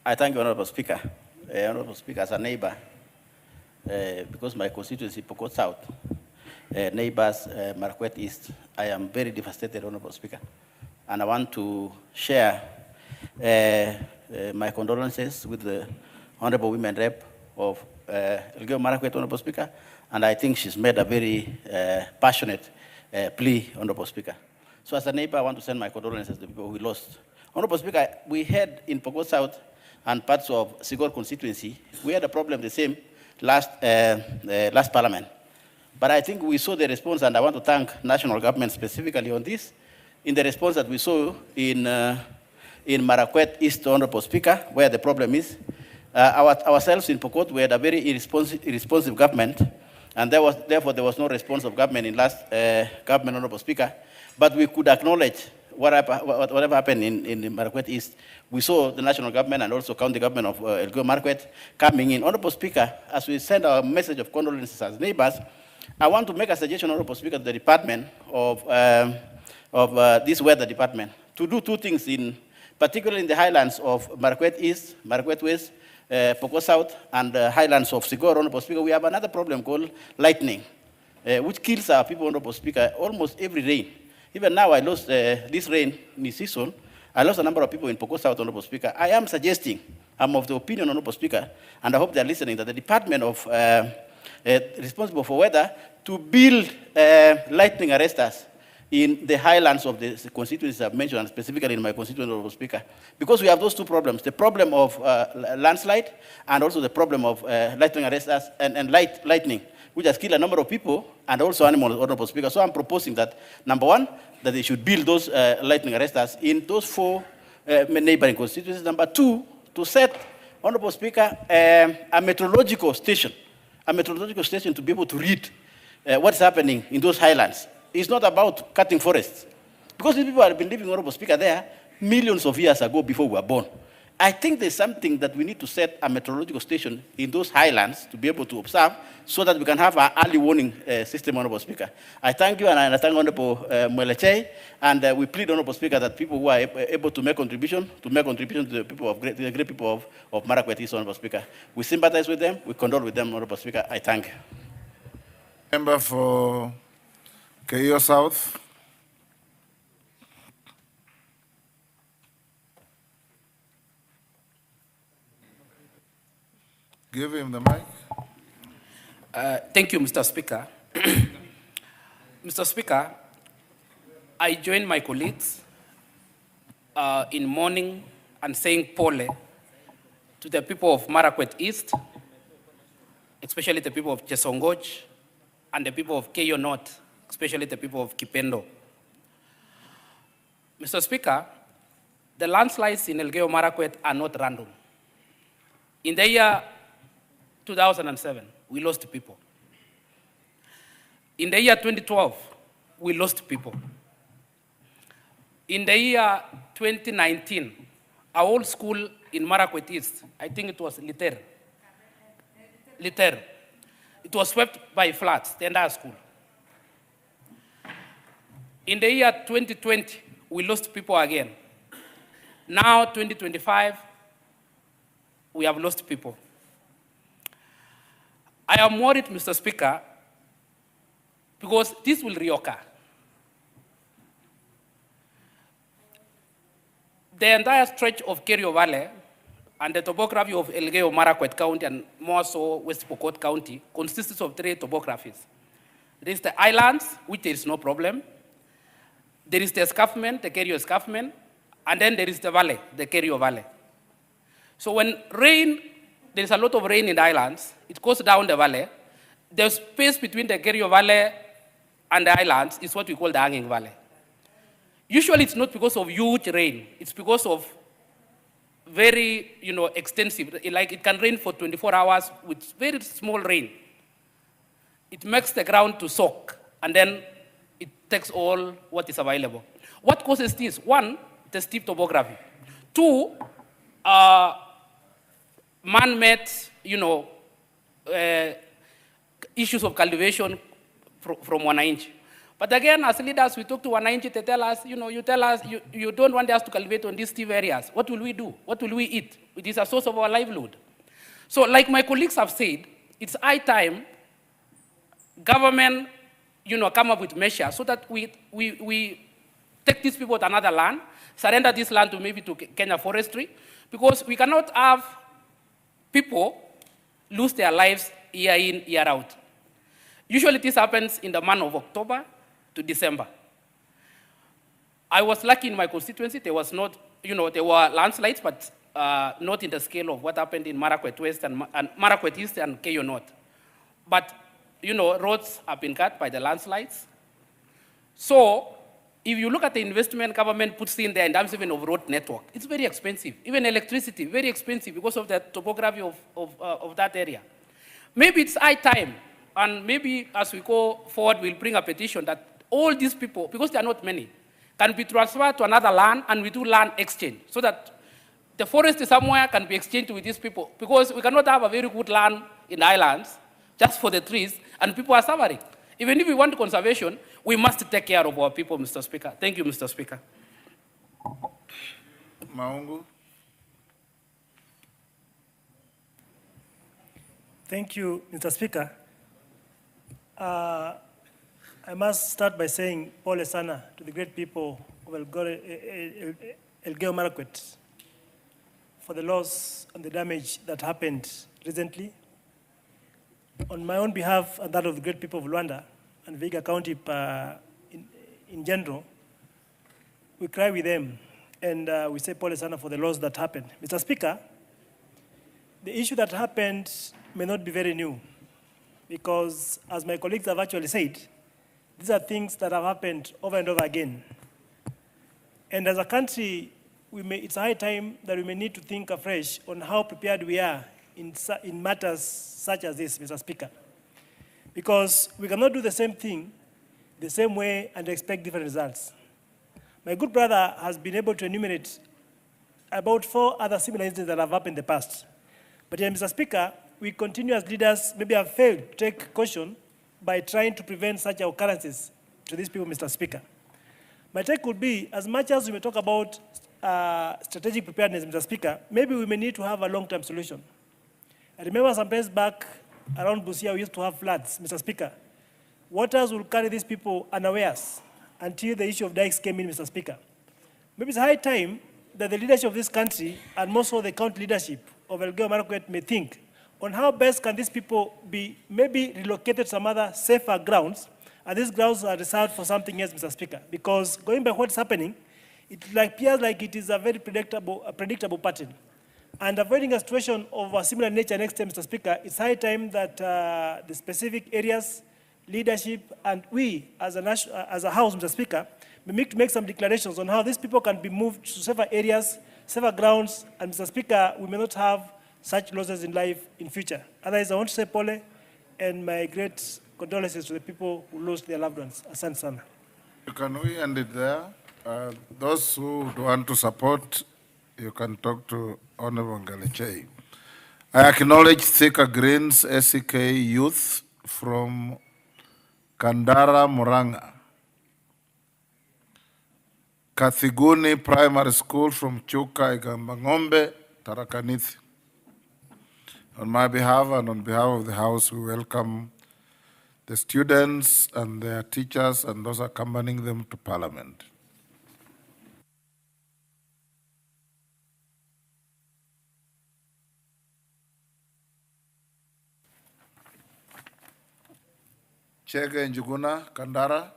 I thank you, Honorable Speaker. Honorable Speaker, as a neighbor, because my constituency, Pokot South, neighbors, Marakwet East, I am very devastated, Honorable Speaker. And I want to share my condolences with the Honorable Women Rep of Elgeyo Marakwet, Honorable Speaker, and I think she's made a very passionate plea, Honorable Speaker. So as a neighbor, I want to send my condolences to the people we lost. Honorable Speaker, we had in Pokot South and parts of Sigor constituency, we had a problem the same last parliament. But I think we saw the response, and I want to thank national government specifically on this, in the response that we saw in Marakwet East, Honorable Speaker, where the problem is. ourselves in Pokot, we had a very irresponsive government, and therefore there was no response of government in last government, Honorable Speaker. But we could acknowledge whatever happened in Marakwet East. We saw the national government and also county government of Elgeyo Marakwet coming in. Honorable Speaker, as we send our message of condolences as neighbors, I want to make a suggestion, Honorable Speaker, to the department of this weather department to do two things, particularly in the highlands of Marakwet East, Marakwet West, Pokot South, and the highlands of Sigor. Honorable Speaker, we have another problem called lightning, which kills our people, Honorable Speaker, almost every rain. Even now, I lost this rain in this season. I lost a number of people in Pokot South, Honorable Speaker. I am suggesting, I'm of the opinion, Honorable Speaker, and I hope they're listening, that the Department of responsible for weather to build lightning arresters in the highlands of the constituencies I've mentioned, and specifically in my constituency, Honorable Speaker, because we have those two problems, the problem of landslide and also the problem of lightning arresters and lightning, which has killed a number of people and also animals, Honorable Speaker. So I'm proposing that, number one, that they should build those lightning arresters in those 4 neighboring constituencies. Number two, to set, Honorable Speaker, a meteorological station to be able to read what's happening in those highlands. It's not about cutting forests. Because these people have been living, Honorable Speaker, there millions of years ago before we were born. I think there's something that we need to set a meteorological station in those highlands to be able to observe so that we can have an early warning system, Honorable Speaker. I thank you and I thank Honorable Mweleche, and we plead, Honorable Speaker, that people who are able to make contribution to the people of the great people of Marakwet East, Honorable Speaker. We sympathize with them, we condole with them, Honorable Speaker. I thank you. Member for Keyo South. Give him the mic. Thank you, Mr. Speaker. Mr. Speaker, I join my colleagues in mourning and saying pole to the people of Marakwet East, especially the people of Chesongoj, and the people of Keyo North, especially the people of Kipendo. Mr. Speaker, the landslides in Elgeyo Marakwet are not random. In the year 2007, we lost people. In the year 2012, we lost people. In the year 2019, our old school in Marakwet East, I think it was Liter. It was swept by floods, the entire school. In the year 2020, we lost people again. Now, 2025, we have lost people. I am worried, Mr. Speaker, because this will reoccur. The entire stretch of Kerio Valley and the topography of Elgeyo Marakwet County and more so West Pokot County consists of 3 topographies. There is the islands, which there is no problem. There is the escarpment, the Kerio escarpment, and then there is the valley, the Kerio Valley. So when rain, there is a lot of rain in the islands, it goes down the valley. The space between the Kerio Valley and the islands is what we call the hanging valley. Usually it's not because of huge rain, it's because of very, extensive, like it can rain for 24 hours with very small rain. It makes the ground to soak, and then it takes all what is available. What causes this? 1, the steep topography. 2, man-made, issues of cultivation from wananchi. But again, as leaders, we talk to wananchi, they tell us, you tell us you don't want us to cultivate on these steep areas. What will we do? What will we eat? It is a source of our livelihood. So like my colleagues have said, it's high time government, come up with measures so that we take these people to another land, surrender this land to maybe to Kenya Forestry, because we cannot have people lose their lives year in, year out. Usually this happens in the month of October to December. I was lucky in my constituency, there was not, there were landslides, but not in the scale of what happened in Marakwet West and Marakwet East and Keyo North. But, roads have been cut by the landslides. So if you look at the investment government puts in there in terms even of road network, it's very expensive. Even electricity, very expensive because of the topography of that area. Maybe it's high time, and maybe as we go forward, we'll bring a petition that all these people, because there are not many, can be transferred to another land, and we do land exchange, so that the forest somewhere can be exchanged with these people, because we cannot have a very good land in the islands just for the trees, and people are suffering. Even if we want conservation, we must take care of our people, Mr. Speaker. Thank you, Mr. Speaker. Maungu. Thank you, Mr. Speaker. I must start by saying pole sana to the great people of Elgeyo Marakwet for the loss and the damage that happened recently. On my own behalf and that of the great people of Luanda and Vihiga County in general, we cry with them and we say pole sana for the loss that happened. Mr. Speaker, the issue that happened may not be very new because, as my colleagues have actually said, these are things that have happened over and over again. And as a country, it's high time that we may need to think afresh on how prepared we are in matters such as this, Mr. Speaker. Because we cannot do the same thing the same way and expect different results. My good brother has been able to enumerate about 4 other similar incidents that have happened in the past. But here, Mr. Speaker, we continue as leaders, maybe have failed to take caution by trying to prevent such occurrences to these people, Mr. Speaker. My take would be, as much as we may talk about strategic preparedness, Mr. Speaker, maybe we may need to have a long-term solution. I remember some days back around Busia, we used to have floods, Mr. Speaker. Waters will carry these people unawares until the issue of dikes came in, Mr. Speaker. Maybe it's high time that the leadership of this country, and more so the county leadership of Elgeyo Marakwet, may think on how best can these people be maybe relocated to some other safer grounds, and these grounds are reserved for something else, Mr. Speaker. Because going by what's happening, it appears like it is a very predictable pattern. And avoiding a situation of a similar nature next time, Mr. Speaker, it's high time that the specific areas, leadership, and we as a House, Mr. Speaker, may make some declarations on how these people can be moved to safer areas, safer grounds, and Mr. Speaker, we may not have such losses in life in future. Otherwise, I want to say pole and my great condolences to the people who lost their loved ones. Asante sana. Can we end it there? Those who want to support, you can talk to Honorable Ngaleche. I acknowledge Thika Greens SEK youth from Kandara, Muranga. Kathiguni Primary School from Chuka, Igambangombe, Tarakanith. On my behalf and on behalf of the House, we welcome the students and their teachers and those accompanying them to Parliament. Chege Njuguna, Kandara.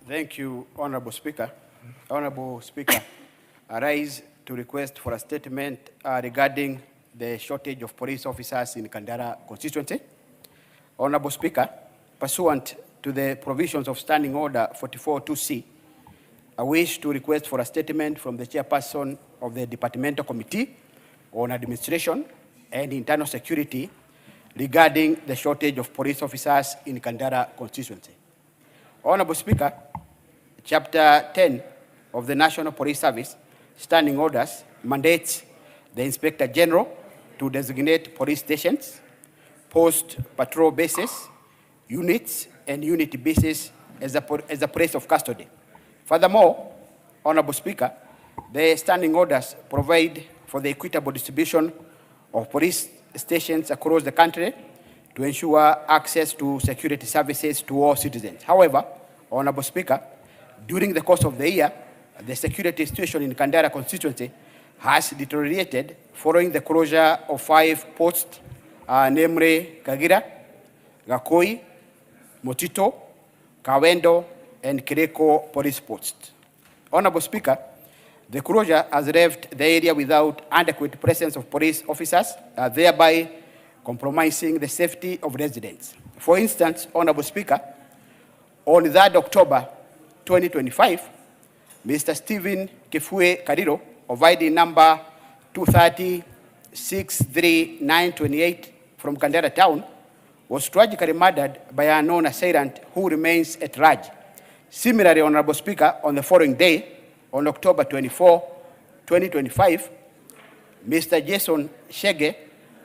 Thank you, Honorable Speaker. Honorable Speaker, I rise to request for a statement regarding the shortage of police officers in Kandara constituency. Honorable Speaker, pursuant to the provisions of Standing Order 44.2c, I wish to request for a statement from the chairperson of the Departmental Committee on Administration and Internal Security regarding the shortage of police officers in Kandara constituency. Honorable Speaker, Chapter 10 of the National Police Service Standing Orders mandates the Inspector General to designate police stations, post patrol bases, units, and unity bases as a place of custody. Furthermore, Honorable Speaker, the standing orders provide for the equitable distribution of police stations across the country to ensure access to security services to all citizens. However, Honorable Speaker, during the course of the year, the security situation in Kandara constituency has deteriorated following the closure of 5 posts, namely Kagira, Gakoi, Motito, Kawendo, and Kireko police posts. Honorable Speaker, the closure has left the area without adequate presence of police officers, thereby compromising the safety of residents. For instance, Honorable Speaker, on 3rd October 2025, Mr. Stephen Kifue Kariro of ID number 230-63928 from Kandera Town was tragically murdered by an unknown assailant who remains at large. Similarly, Honorable Speaker, on the following day, on October 24, 2025, Mr. Jason Shege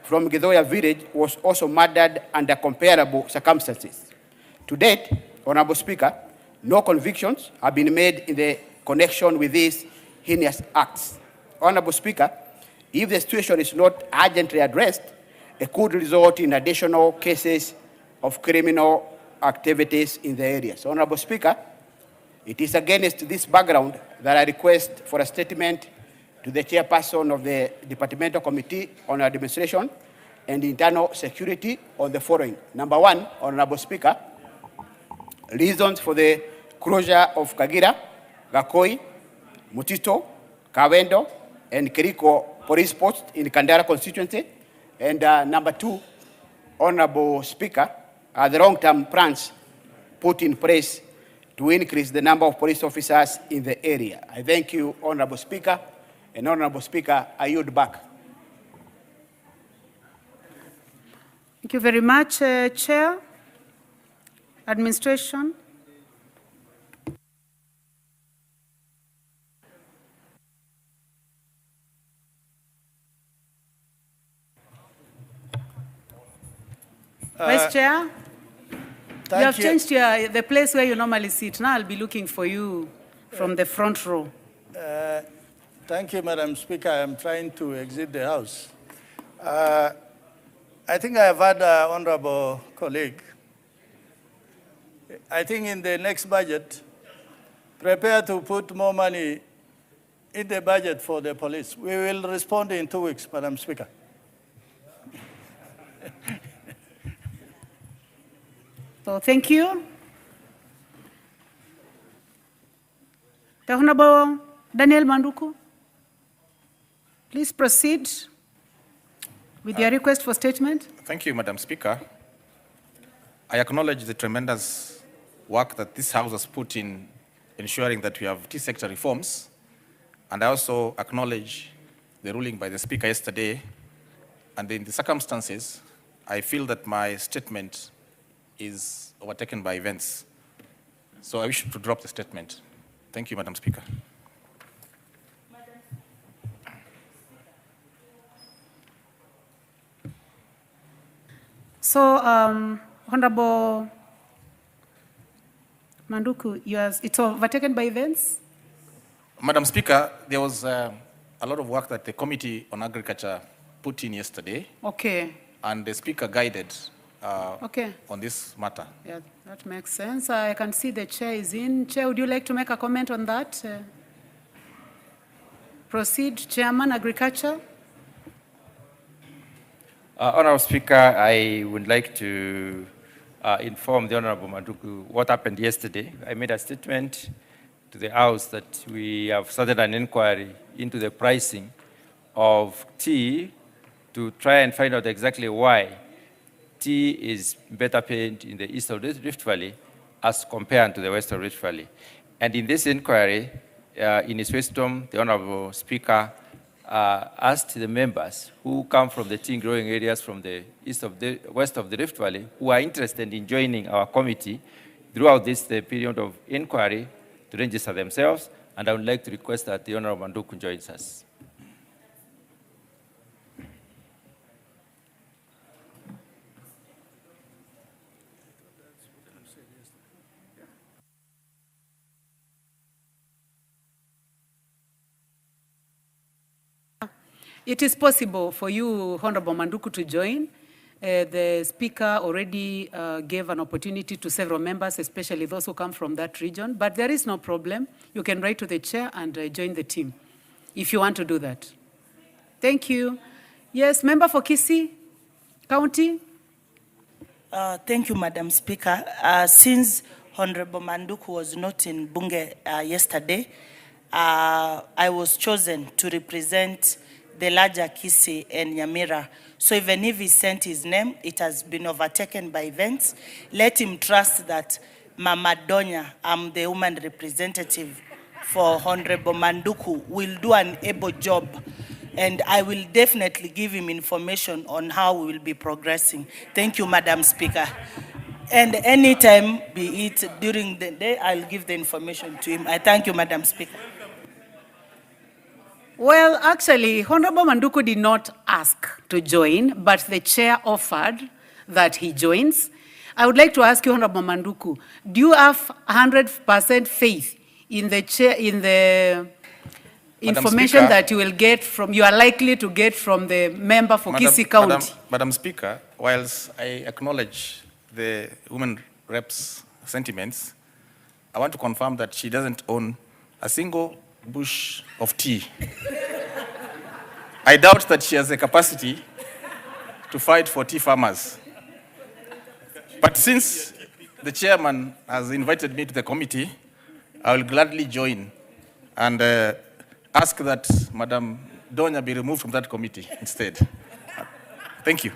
from Githoya village was also murdered under comparable circumstances. To date, Honorable Speaker, no convictions have been made in the connection with these heinous acts. Honorable Speaker, if the situation is not urgently addressed, it could result in additional cases of criminal activities in the area. So, Honorable Speaker, it is against this background that I request for a statement to the chairperson of the Departmental Committee on Administration and Internal Security on the following. Number one, Honorable Speaker, reasons for the closure of Kagira, Gakoi, Mutito, Kawendo, and Kiriko police posts in Kandara constituency. And number two, Honorable Speaker, the long-term plans put in place to increase the number of police officers in the area. I thank you, Honorable Speaker. And Honorable Speaker, I yield back. Thank you very much, Chair. Administration. Vice Chair. You have changed the place where you normally sit. Now I'll be looking for you from the front row. Thank you, Madam Speaker. I'm trying to exit the House. I think I have had an honorable colleague. I think in the next budget, prepare to put more money in the budget for the police. We will respond in 2 weeks, Madam Speaker. So thank you. The Honorable Daniel Manduku, please proceed with your request for statement. Thank you, Madam Speaker. I acknowledge the tremendous work that this House has put in ensuring that we have T-sector reforms, and I also acknowledge the ruling by the Speaker yesterday, and in the circumstances, I feel that my statement is overtaken by events. So I wish to drop the statement. Thank you, Madam Speaker. So, Honorable Manduku, it's overtaken by events? Madam Speaker, there was a lot of work that the Committee on Agriculture put in yesterday. Okay. And the Speaker guided okay. on this matter. Yeah, that makes sense. I can see the Chair is in. Chair, would you like to make a comment on that? Proceed, Chairman, Agriculture. Honorable Speaker, I would like to inform the Honorable Manduku what happened yesterday. I made a statement to the House that we have started an inquiry into the pricing of tea to try and find out exactly why tea is better paid in the east of the Rift Valley as compared to the west of Rift Valley. And in this inquiry, in his wisdom, the Honorable Speaker asked the members who come from the tea growing areas from the west of the Rift Valley who are interested in joining our committee throughout this period of inquiry to register themselves, and I would like to request that the Honorable Manduku joins us. It is possible for you, Honorable Manduku, to join. The Speaker already gave an opportunity to several members, especially those who come from that region, but there is no problem. You can write to the Chair and join the team, if you want to do that. Thank you. Yes, member for Kisii County. Thank you, Madam Speaker. Since Honorable Manduku was not in Bunge yesterday, I was chosen to represent the larger Kisii and Nyamira. So even if he sent his name, it has been overtaken by events. Let him trust that Mama Donya, I'm the woman representative for Honorable Manduku, will do an able job. And I will definitely give him information on how we will be progressing. Thank you, Madam Speaker. And anytime, be it during the day, I'll give the information to him. I thank you, Madam Speaker. Well, actually, Honorable Manduku did not ask to join, but the chair offered that he joins. I would like to ask you, Honorable Manduku, do you have 100% faith in the chair, in the information Speaker, that you will get from, you are likely to get from the member for Kisii County? Madam Speaker, whilst I acknowledge the women rep's sentiments, I want to confirm that she doesn't own a single bush of tea. I doubt that she has the capacity to fight for tea farmers. But since the chairman has invited me to the committee, I will gladly join and ask that Madam Donya be removed from that committee instead. Thank you.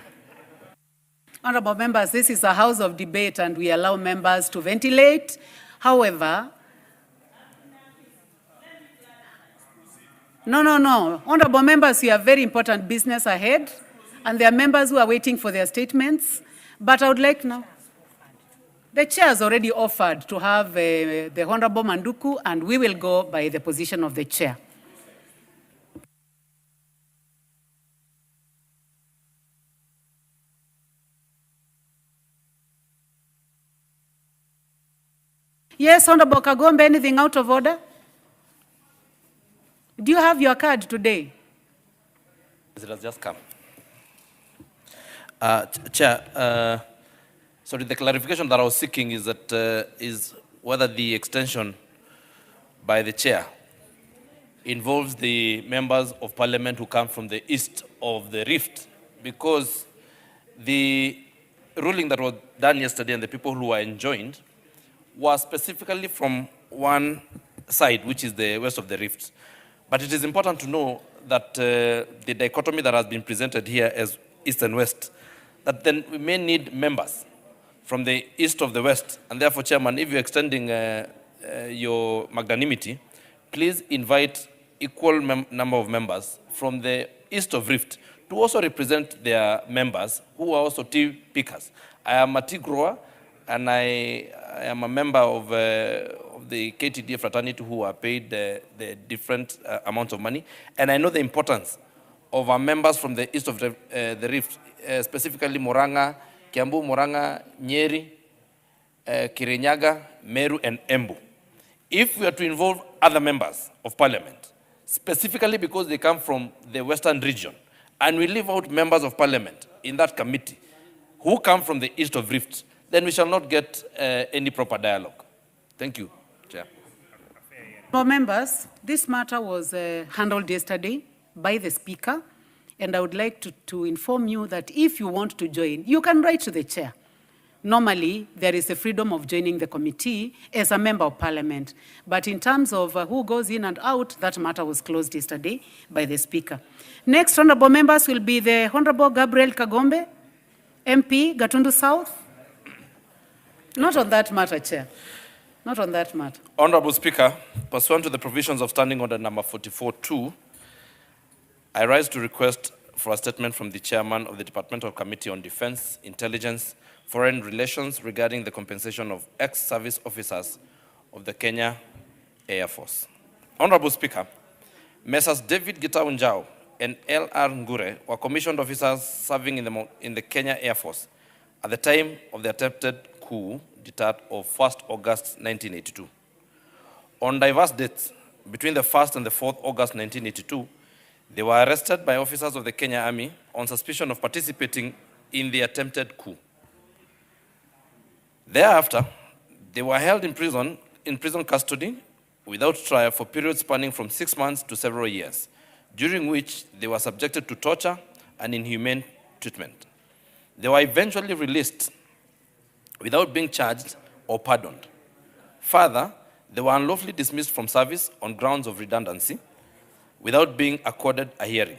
Honorable members, this is a house of debate and we allow members to ventilate. However, no. Honorable members, you have very important business ahead and there are members who are waiting for their statements. But I would like now, the chair has already offered to have the Honorable Manduku and we will go by the position of the chair. Yes, Honorable Kagombe, anything out of order? Do you have your card today? It has just come. Chair, sorry, the clarification that I was seeking is that is whether the extension by the chair involves the members of parliament who come from the east of the rift, because the ruling that was done yesterday and the people who were enjoined was specifically from one side, which is the west of the rift. But it is important to know that the dichotomy that has been presented here as east and west, that then we may need members from the east of the west. And therefore, Chairman, if you're extending your magnanimity, please invite equal number of members from the east of rift to also represent their members who are also tea pickers. I am a tea grower, and I am a member of the KTDA fraternity who are paid the different amounts of money. And I know the importance of our members from the east of the rift, specifically Murang'a, Kiambu, Murang'a, Nyeri, Kirinyaga, Meru, and Embu. If we are to involve other members of parliament, specifically because they come from the western region, and we leave out members of parliament in that committee who come from the east of rift, then we shall not get any proper dialogue. Thank you, Chair. For members, this matter was handled yesterday by the Speaker, and I would like to inform you that if you want to join, you can write to the chair. Normally, there is a freedom of joining the committee as a member of parliament. But in terms of who goes in and out, that matter was closed yesterday by the Speaker. Next, honorable members will be the Honorable Gabriel Kagombe, MP, Gatundu South. Not on that matter, Chair. Not on that matter. Honorable Speaker, pursuant to the provisions of Standing Order number 44-2, I rise to request for a statement from the Chairman of the Departmental Committee on Defense, Intelligence, Foreign Relations regarding the compensation of ex-service officers of the Kenya Air Force. Honorable Speaker, Messrs. David Gitaunjao and L.R. Ngure were commissioned officers serving in the Kenya Air Force at the time of the attempted coup d'etat of 1st August 1982. On diverse dates, between the 1st and the 4th August 1982, they were arrested by officers of the Kenya Army on suspicion of participating in the attempted coup. Thereafter, they were held in prison custody without trial for periods spanning from 6 months to several years, during which they were subjected to torture and inhumane treatment. They were eventually released without being charged or pardoned. Further, they were unlawfully dismissed from service on grounds of redundancy without being accorded a hearing.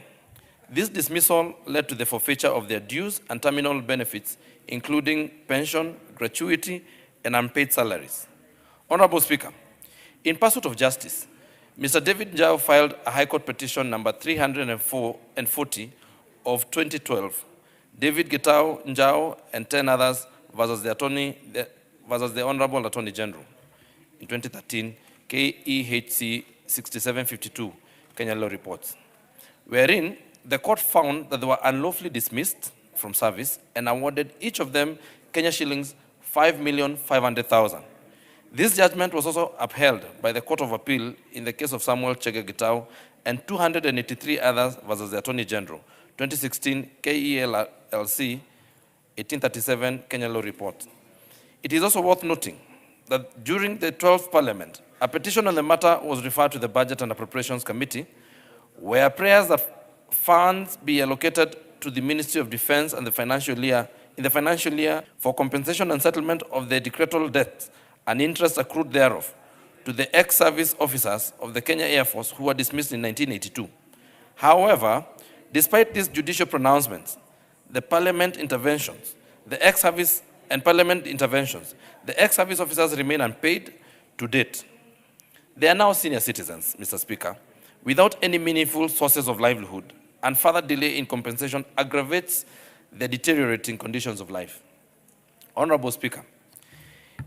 This dismissal led to the forfeiture of their dues and terminal benefits, including pension, gratuity, and unpaid salaries. Honorable Speaker, in pursuit of justice, Mr. David Njau filed a High Court petition number 340 of 2012, David Gitau Njau and 10 others versus the Honorable Attorney General. In 2013, KEHC 6752, Kenya Law Reports, wherein the court found that they were unlawfully dismissed from service and awarded each of them Kenya shillings 5,500,000. This judgment was also upheld by the Court of Appeal in the case of Samuel Chege Gitau and 283 others versus the Attorney General, 2016 KELLC 1837 Kenya Law Report. It is also worth noting that during the 12th Parliament, a petition on the matter was referred to the Budget and Appropriations Committee, where prayers that funds be allocated to the Ministry of Defense and the financial year for compensation and settlement of the decretal debts and interest accrued thereof to the ex-service officers of the Kenya Air Force who were dismissed in 1982. However, despite these judicial pronouncements, the Parliament interventions, the ex-service officers remain unpaid to date. They are now senior citizens, Mr. Speaker, without any meaningful sources of livelihood, and further delay in compensation aggravates the deteriorating conditions of life. Honorable Speaker,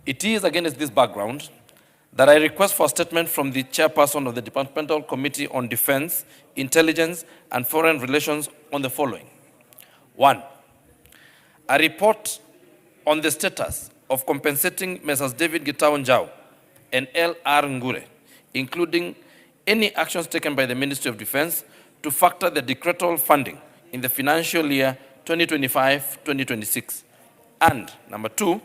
it is against this background that I request for a statement from the chairperson of the Departmental Committee on Defense, Intelligence, and Foreign Relations on the following. 1, a report on the status of compensating Messrs. David Gitau Njau and L.R. Ngure, including any actions taken by the Ministry of Defense to factor the decretal funding in the financial year 2025-2026. And number 2,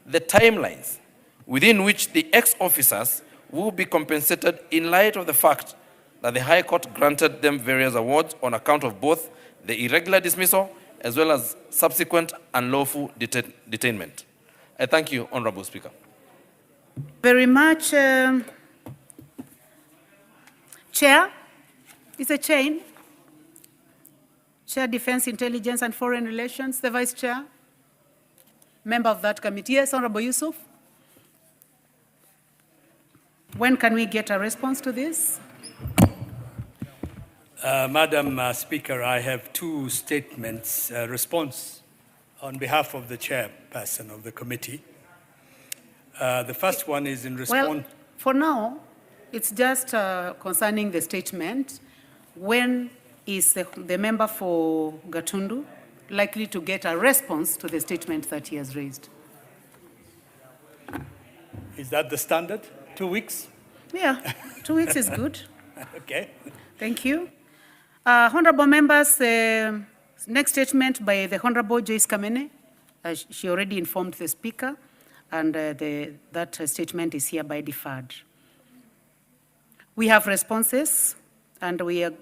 the timelines within which the ex-officers will be compensated in light of the fact that the High Court granted them various awards on account of both the irregular dismissal as well as subsequent unlawful detainment. I thank you, Honorable Speaker. Very much. Chair, it's a chain. Chair, Defense, Intelligence, and Foreign Relations, the Vice Chair, member of that committee. Yes, Honorable Yusuf. When can we get a response to this? Madam Speaker, I have two statements, response on behalf of the chairperson of the committee. The first one is in response. Well, for now, it's just concerning the statement. When is the member for Gatundu likely to get a response to the statement that he has raised? Is that the standard? 2 weeks? Yeah, 2 weeks is good. Okay. Thank you. Honorable members, next statement by the Honorable Joyce Kamene. She already informed the Speaker, and that statement is hereby deferred. We have responses, and we are...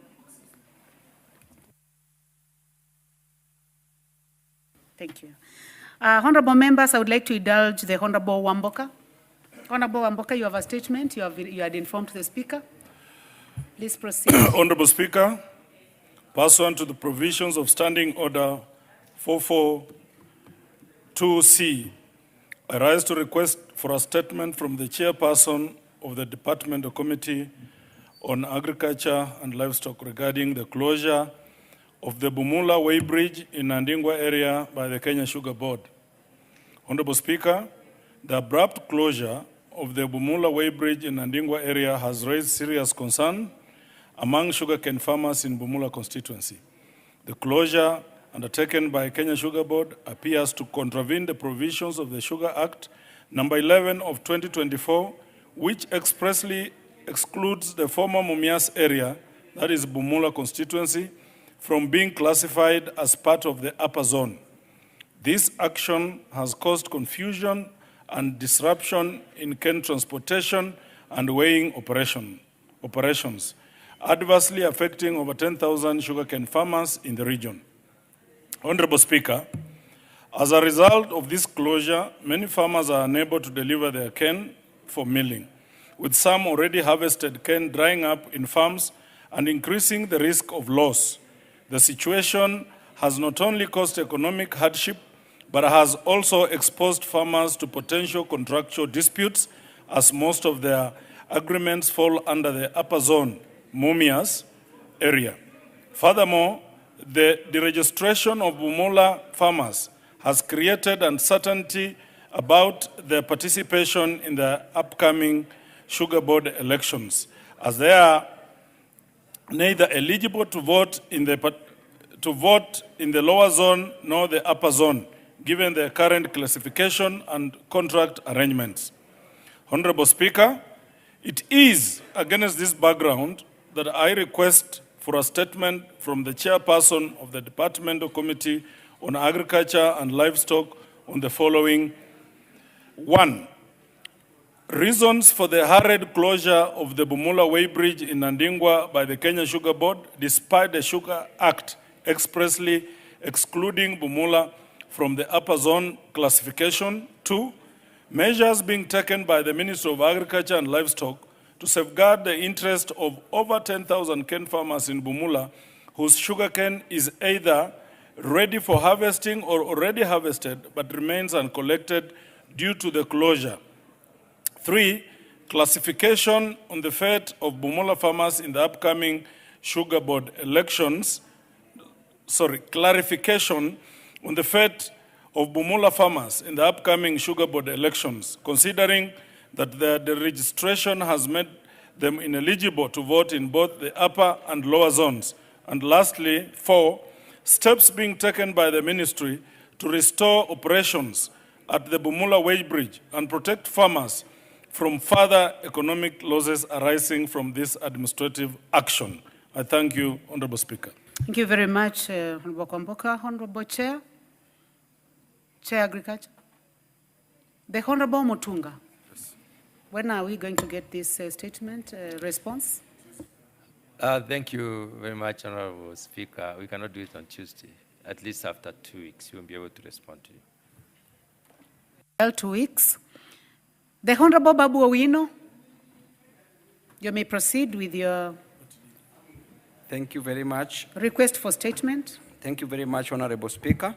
Thank you. Honorable members, I would like to indulge the Honorable Wamboka. Honorable Wamboka, you have a statement. You had informed the Speaker. Please proceed. Honorable Speaker, pursuant to the provisions of Standing Order 442C, I rise to request for a statement from the chairperson of the Departmental Committee on Agriculture and Livestock regarding the closure of the Bumula Way Bridge in Nandingwa area by the Kenya Sugar Board. Honorable Speaker, the abrupt closure of the Bumula Way Bridge in Nandingwa area has raised serious concern among sugarcane farmers in Bumula constituency. The closure undertaken by Kenya Sugar Board appears to contravene the provisions of the Sugar Act number 11 of 2024, which expressly excludes the former Mumias area, that is Bumula constituency, from being classified as part of the upper zone. This action has caused confusion and disruption in cane transportation and weighing operations, adversely affecting over 10,000 sugarcane farmers in the region. Honorable Speaker, as a result of this closure, many farmers are unable to deliver their cane for milling, with some already harvested cane drying up in farms and increasing the risk of loss. the situation has not only caused economic hardship, but has also exposed farmers to potential contractual disputes, as most of their agreements fall under the upper zone, Mumias area. Furthermore, the deregistration of Bumula farmers has created uncertainty about their participation in the upcoming sugar board elections, as they are neither eligible to vote in the lower zone nor the upper zone, given their current classification and contract arrangements. Honorable Speaker, it is against this background that I request for a statement from the chairperson of the Departmental Committee on Agriculture and Livestock on the following. 1. Reasons for the hurried closure of the Bumula Weighbridge in Nandingwa by the Kenya Sugar Board, despite the Sugar Act expressly excluding Bumula from the upper zone classification. 2. Measures being taken by the Ministry of Agriculture and Livestock to safeguard the interest of over 10,000 cane farmers in Bumula, whose sugarcane is either ready for harvesting or already harvested but remains uncollected due to the closure. 3. Classification on the fate of Bumula farmers in the upcoming sugar board elections. Clarification on the fate of Bumula farmers in the upcoming sugar board elections, considering that the registration has made them ineligible to vote in both the upper and lower zones. And lastly, 4. Steps being taken by the ministry to restore operations at the Bumula Weighbridge and protect farmers from further economic losses arising from this administrative action. I thank you, Honorable Speaker. Thank you very much, Honorable Kwamboka. Honorable Chair. Chair Agriculture. The Honorable Mutunga. Yes. When are we going to get this statement, response? Thank you very much, Honorable Speaker. We cannot do it on Tuesday. At least after 2 weeks, we won't be able to respond to you. Well, 2 weeks. The Honorable Babu Owino, you may proceed with your Thank you very much. request for statement. Thank you very much, Honorable Speaker.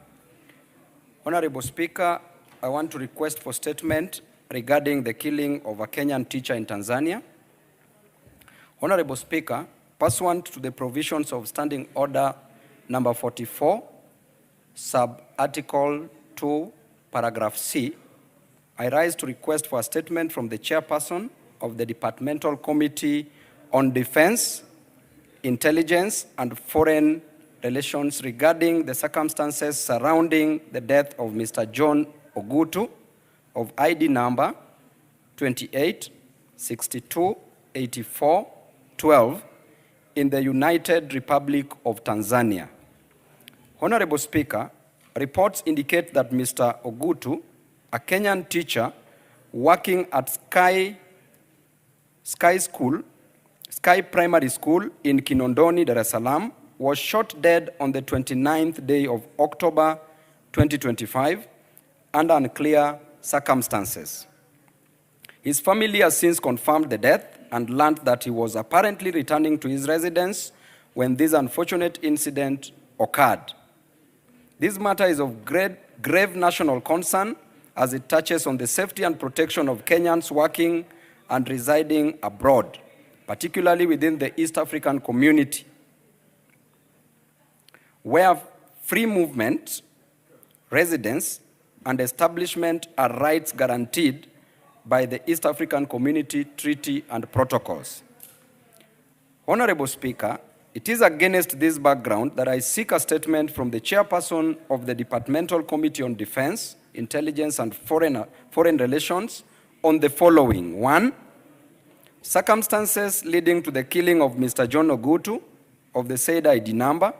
Honorable Speaker, I want to request for statement regarding the killing of a Kenyan teacher in Tanzania. Honorable Speaker, pursuant to the provisions of Standing Order number 44, sub-article 2, paragraph C, I rise to request for a statement from the chairperson of the Departmental Committee on Defense, Intelligence, and Foreign Relations regarding the circumstances surrounding the death of Mr. John Ogutu of ID number 28628412 in the United Republic of Tanzania. Honorable Speaker, reports indicate that Mr. Ogutu, a Kenyan teacher working at Sky Primary School in Kinondoni, Dar es Salaam, was shot dead on the 29th day of October 2025 under unclear circumstances. His family has since confirmed the death and learned that he was apparently returning to his residence when this unfortunate incident occurred. This matter is of grave national concern as it touches on the safety and protection of Kenyans working and residing abroad, particularly within the East African community, where free movement, residence, and establishment are rights guaranteed by the East African Community Treaty and protocols. Honorable Speaker, it is against this background that I seek a statement from the chairperson of the Departmental Committee on Defense, Intelligence, and Foreign Relations on the following. 1, circumstances leading to the killing of Mr. John Ogutu of the said ID number,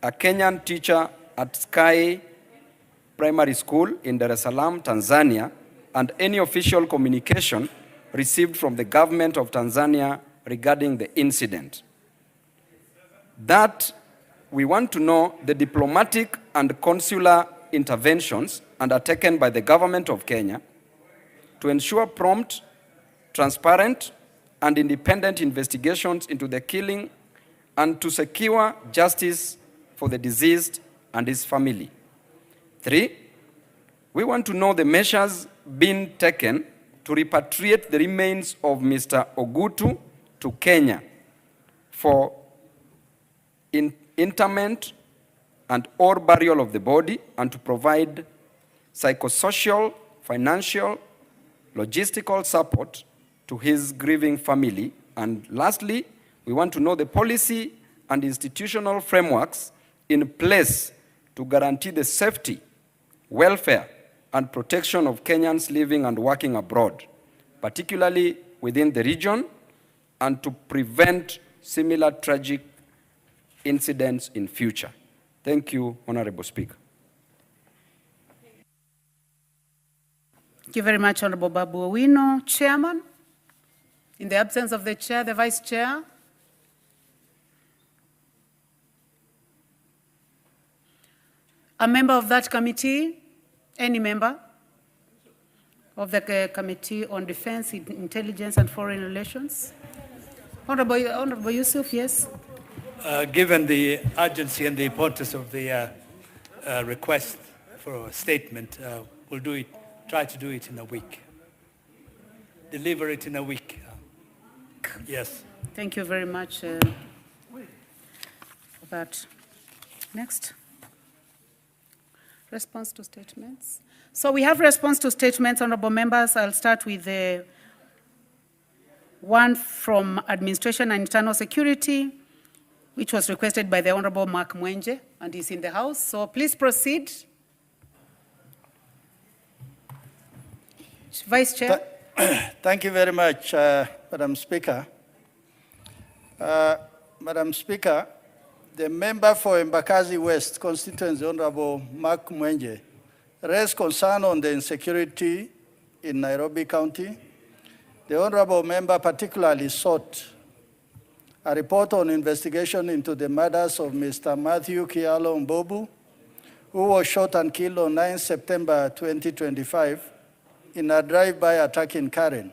a Kenyan teacher at Sky Primary School in Dar es Salaam, Tanzania, and any official communication received from the government of Tanzania regarding the incident. That we want to know the diplomatic and consular interventions undertaken by the government of Kenya to ensure prompt, transparent, and independent investigations into the killing and to secure justice for the deceased and his family. 3, we want to know the measures being taken to repatriate the remains of Mr. Ogutu to Kenya for interment and or burial of the body, and to provide psychosocial, financial, logistical support to his grieving family. And lastly, we want to know the policy and institutional frameworks in place to guarantee the safety, welfare, and protection of Kenyans living and working abroad, particularly within the region, and to prevent similar tragic incidents in future. Thank you, Honorable Speaker. Thank you very much, Honorable Babu Owino. Chairman, in the absence of the chair, the vice chair. A member of that committee, any member of the Committee on Defense, Intelligence and Foreign Relations? Honorable Yusuf, yes. Given the urgency and the importance of the request for a statement, we'll do it, try to do it in a week. Deliver it in a week. Yes. Thank you very much for that. Next. Response to statements. So we have response to statements, honorable members. I'll start with the one from Administration and Internal Security, which was requested by the Honorable Makwiny, and is in the House. So please proceed. Vice Chair. Thank you very much, Madam Speaker. Madam Speaker, the member for Embakasi West constituency, Honorable Makwiny, raised concern on the insecurity in Nairobi County. The Honorable member particularly sought a report on investigation into the murders of Mr. Matthew Kialo Mbobu, who was shot and killed on 9 September 2025 in a drive-by attack in Karen,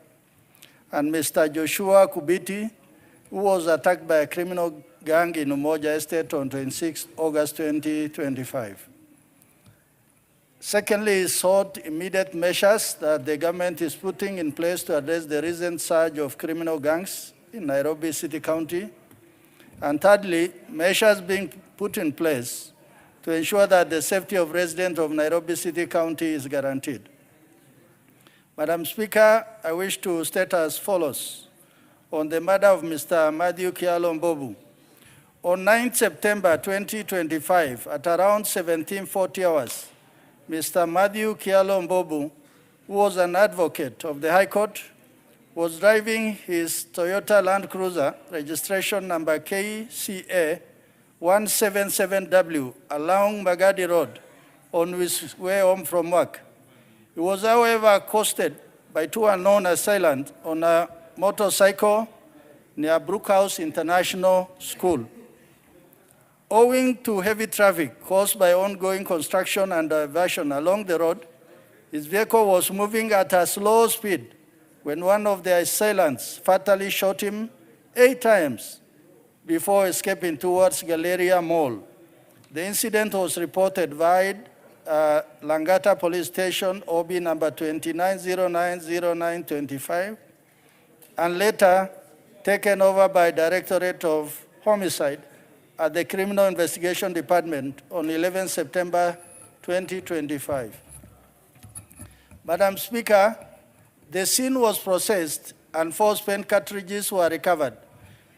and Mr. Joshua Kubiti, who was attacked by a criminal gang in Umoja Estate on 26 August 2025. Secondly, he sought immediate measures that the government is putting in place to address the recent surge of criminal gangs in Nairobi City County. And thirdly, measures being put in place to ensure that the safety of residents of Nairobi City County is guaranteed. Madam Speaker, I wish to state as follows on the murder of Mr. Matthew Kialo Mbobu. On 9 September 2025, at around 1740 hours, Mr. Matthew Kialo Mbobu, who was an advocate of the High Court, was driving his Toyota Land Cruiser, registration number KCA 177W, along Magadi Road on his way home from work. He was, however, accosted by two unknown assailants on a motorcycle near Brookhouse International School. Owing to heavy traffic caused by ongoing construction and diversion along the road, his vehicle was moving at a slow speed when one of the assailants fatally shot him 8 times before escaping towards Galleria Mall. The incident was reported via Langata Police Station, OB number 29090925, and later taken over by Directorate of Homicide at the Criminal Investigation Department on 11 September 2025. Madam Speaker, the scene was processed and 4 spent cartridges were recovered.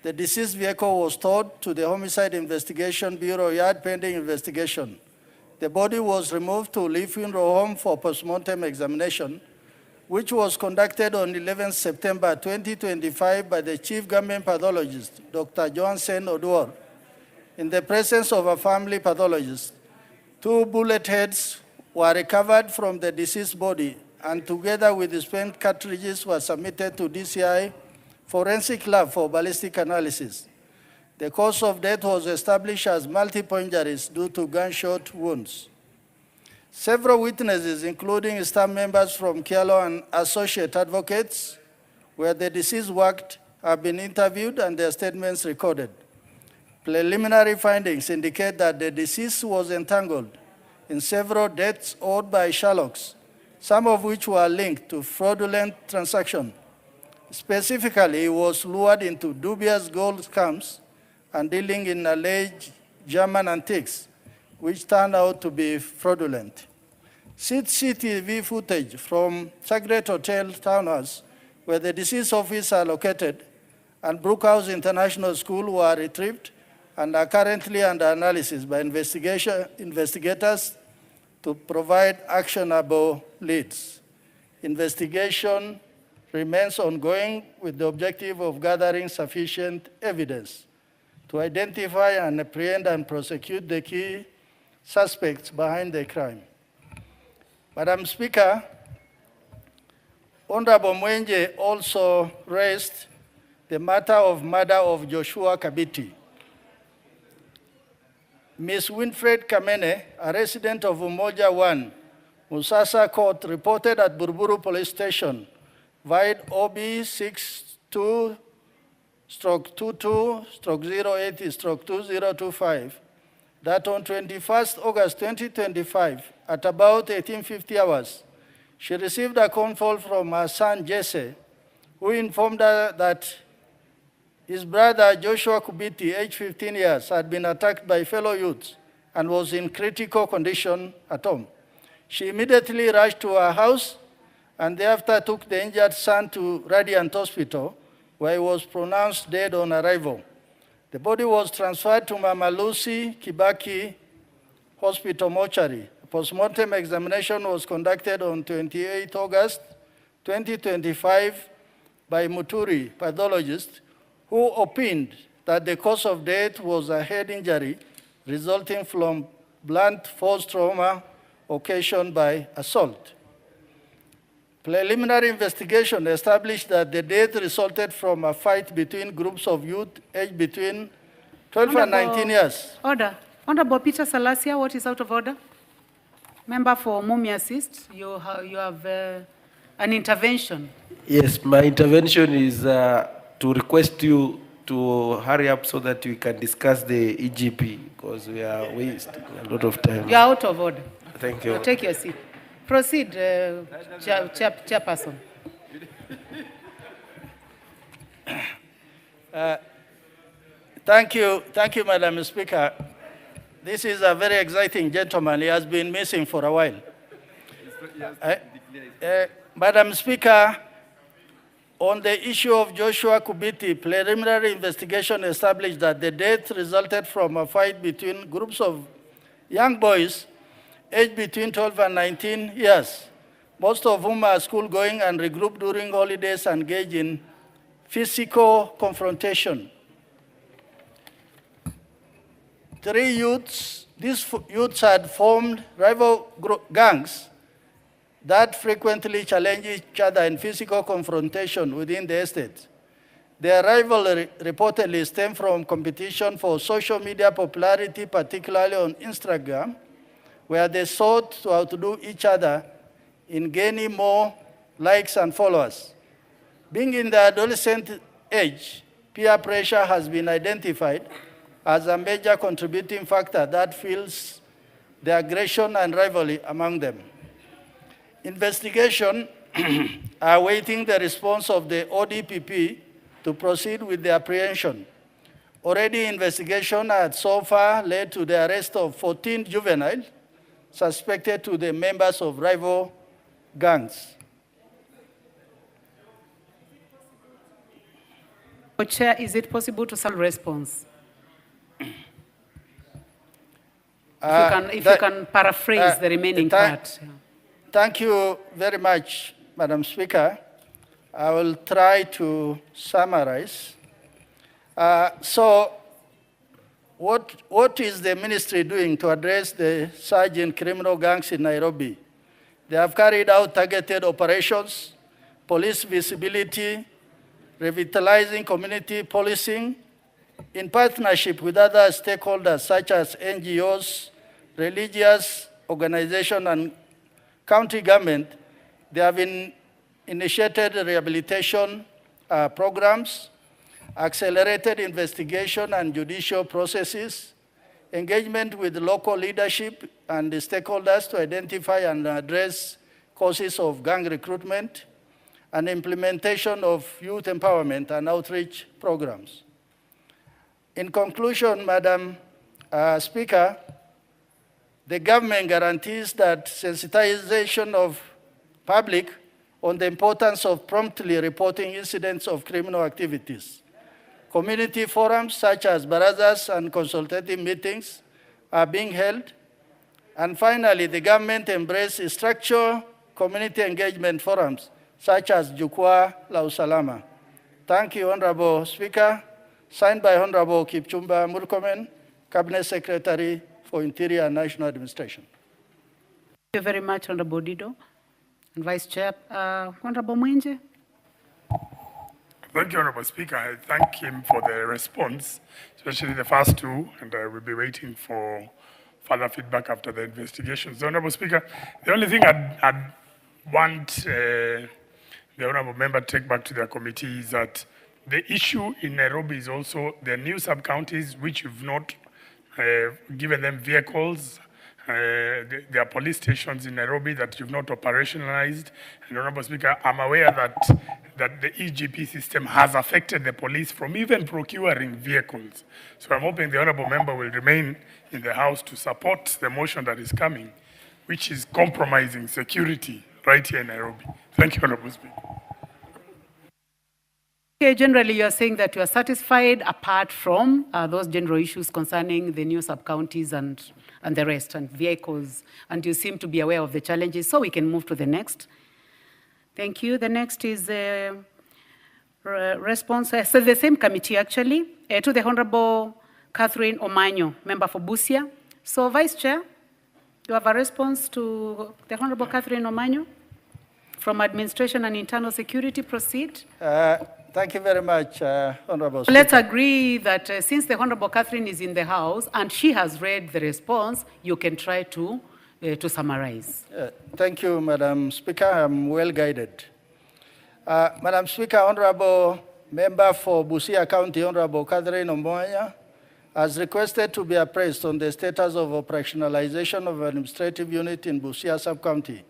The deceased vehicle was towed to the Homicide Investigation Bureau yard pending investigation. The body was removed to Lee Funeral Home for postmortem examination, which was conducted on 11 September 2025 by the Chief Government Pathologist, Dr. Johnson Oduor, in the presence of a family pathologist. 2 bullet heads were recovered from the deceased body and together with the spent cartridges were submitted to DCI Forensic Lab for ballistic analysis. The cause of death was established as multiple injuries due to gunshot wounds. Several witnesses, including staff members from Kialo and associate advocates, where the deceased worked, have been interviewed and their statements recorded. Preliminary findings indicate that the deceased was entangled in several debts owed by Sherlocks, some of which were linked to fraudulent transactions. Specifically, he was lured into dubious gold scams and dealing in alleged German antiques, which turned out to be fraudulent. CCTV footage from Sagret Hotel Townhouse, where the deceased office are located, and Brookhouse International School were retrieved and are currently under analysis by investigators to provide actionable leads. Investigation remains ongoing with the objective of gathering sufficient evidence to identify and apprehend and prosecute the key suspects behind the crime. Madam Speaker, Honorable Mwenje also raised the matter of murder of Joshua Kabiti. Ms. Winfred Kamene, a resident of Umoja 1, Musasa Court, reported at Buruburu Police Station, vide OB 62/22/08/2025, that on 21st August 2025, at about 1850 hours, she received a phone call from her son Jesse, who informed her that his brother Joshua Kubiti, aged 15 years, had been attacked by fellow youths and was in critical condition at home. She immediately rushed to her house and thereafter took the injured son to Radiant Hospital, where he was pronounced dead on arrival. The body was transferred to Mama Lucy Kibaki Hospital mortuary. A postmortem examination was conducted on 28 August 2025 by Muturi, pathologist, who opined that the cause of death was a head injury resulting from blunt force trauma occasioned by assault. Preliminary investigation established that the death resulted from a fight between groups of youth aged between 12 and 19 years. Order. Honorable Peter Salasia, what is out of order? Member for Mumi Assist, you have an intervention. Yes, my intervention is to request you to hurry up so that we can discuss the EGP, because we are wasting a lot of time. You are out of order. Thank you. Take your seat. Proceed, Chairperson. Thank you, Madam Speaker. This is a very exciting gentleman. He has been missing for a while. Madam Speaker, on the issue of Joshua Kubiti, preliminary investigation established that the death resulted from a fight between groups of young boys aged between 12 and 19 years, most of whom are school-going and regrouped during holidays and engaged in physical confrontation. These youths had formed rival gangs that frequently challenge each other in physical confrontation within the estate. Their rivalry reportedly stemmed from competition for social media popularity, particularly on Instagram, where they sought to outdo each other in gaining more likes and followers. Being in the adolescent age, peer pressure has been identified as a major contributing factor that fuels the aggression and rivalry among them. Investigation are awaiting the response of the ODPP to proceed with the apprehension. Already investigation had so far led to the arrest of 14 juveniles suspected to the members of rival gangs. Chair, is it possible to some response? If you can paraphrase the remaining part. Thank you very much, Madam Speaker. I will try to summarize. What is the ministry doing to address the surge in criminal gangs in Nairobi? They have carried out targeted operations, police visibility, revitalizing community policing, in partnership with other stakeholders such as NGOs, religious organizations, and county government. They have initiated rehabilitation programs accelerated investigation and judicial processes, engagement with local leadership and the stakeholders to identify and address causes of gang recruitment, and implementation of youth empowerment and outreach programs. In conclusion, Madam Speaker, the government guarantees that sensitization of public on the importance of promptly reporting incidents of criminal activities. Community forums such as barazas and consultative meetings are being held. And finally, the government embraces structured community engagement forums such as Jukwaa la Usalama. Thank you, Honorable Speaker. Signed by Honorable Kipchumba Murkomen, Cabinet Secretary for Interior and National Administration. Thank you very much, Honorable Dido. And Vice Chair, Honorable Mwenje. Thank you, Honorable Speaker. I thank him for the response, especially the first two, and I will be waiting for further feedback after the investigation. So, Honorable Speaker, the only thing I'd want the Honorable Member to take back to the committee is that the issue in Nairobi is also the new sub-counties which you've not given them vehicles. There are police stations in Nairobi that you've not operationalized. And Honorable Speaker, I'm aware that the EGP system has affected the police from even procuring vehicles. So I'm hoping the Honorable Member will remain in the House to support the motion that is coming, which is compromising security right here in Nairobi. Thank you, Honorable Speaker. Okay, generally, you are saying that you are satisfied apart from those general issues concerning the new sub-counties and the rest, and vehicles, and you seem to be aware of the challenges, so we can move to the next. Thank you. The next is response, so the same committee actually, to the Honorable Catherine Omanyo, member for Busia. So, Vice Chair, you have a response to the Honorable Catherine Omanyo from Administration and Internal Security. Proceed. Thank you very much, Honorable Speaker. Let's agree that since the Honorable Catherine is in the House and she has read the response, you can try to summarize. Thank you, Madam Speaker. I'm well guided. Madam Speaker, Honorable Member for Busia County, Honorable Catherine Omoya, has requested to be appraised on the status of operationalization of an administrative unit in Busia Sub-County.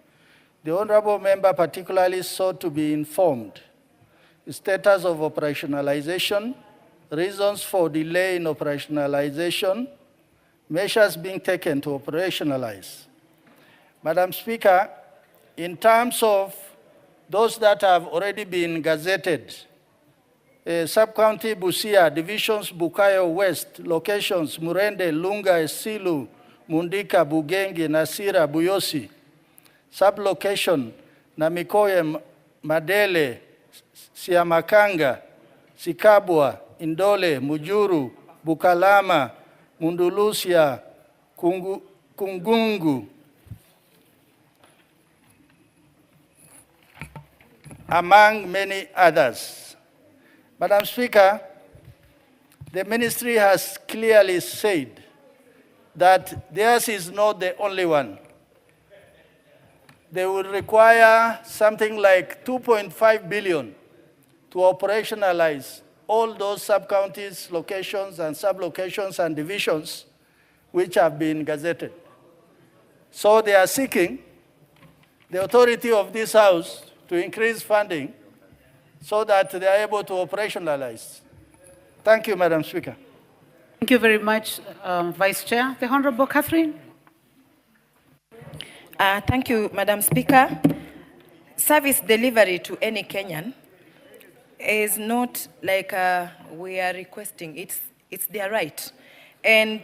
The Honorable Member particularly sought to be informed status of operationalization, reasons for delay in operationalization, measures being taken to operationalize. Madam Speaker, in terms of those that have already been gazetted, Sub-County Busia, Divisions Bukayo West, locations Murende, Lunga, Esilu, Mundika, Bugenge, Nasira, Buyosi, sub-location Namikoye, Madele, Siamakanga, Sikabwa, Indole, Mujuru, Bukalama, Mundulusia, Kungungu, among many others. Madam Speaker, the ministry has clearly said that theirs is not the only one. They will require something like 2.5 billion to operationalize all those sub-counties, locations, and sub-locations and divisions which have been gazetted. So they are seeking the authority of this House to increase funding so that they are able to operationalize. Thank you, Madam Speaker. Thank you very much, Vice Chair. The Honorable Catherine. Thank you, Madam Speaker. Service delivery to any Kenyan is not like we are requesting. It's their right. And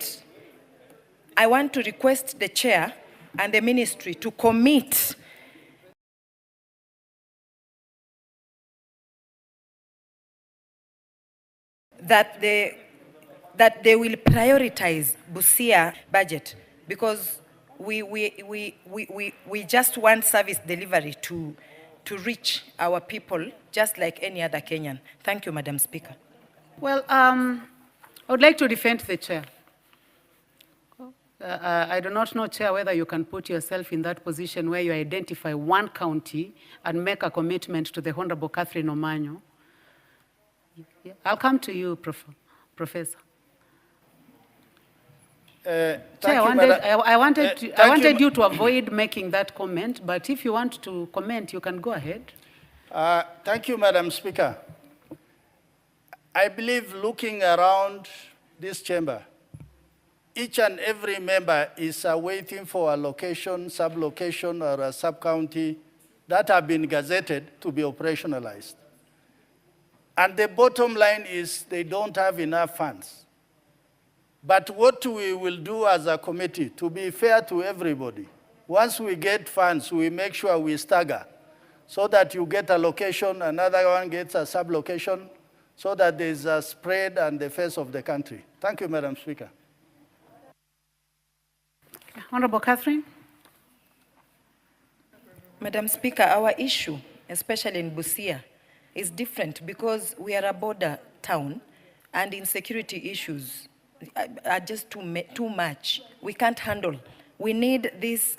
I want to request the chair and the ministry to commit that they will prioritize Busia budget, because we just want service delivery to reach our people just like any other Kenyan. Thank you, Madam Speaker. Well, I would like to defend the chair. I do not know, Chair, whether you can put yourself in that position where you identify one county and make a commitment to the Honorable Catherine Omanyo. Yeah, I'll come to you, Professor. Chair, I wanted you to avoid making that comment, but if you want to comment, you can go ahead. Thank you, Madam Speaker. I believe looking around this chamber, each and every member is waiting for a location, sub-location, or a sub-county that have been gazetted to be operationalized. And the bottom line is they don't have enough funds. But what we will do as a committee, to be fair to everybody, once we get funds, we make sure we stagger so that you get a location, another one gets a sub-location, so that there's a spread on the face of the country. Thank you, Madam Speaker. Honorable Catherine. Madam Speaker, our issue, especially in Busia, is different because we are a border town and insecurity issues are just too much. We can't handle. We need these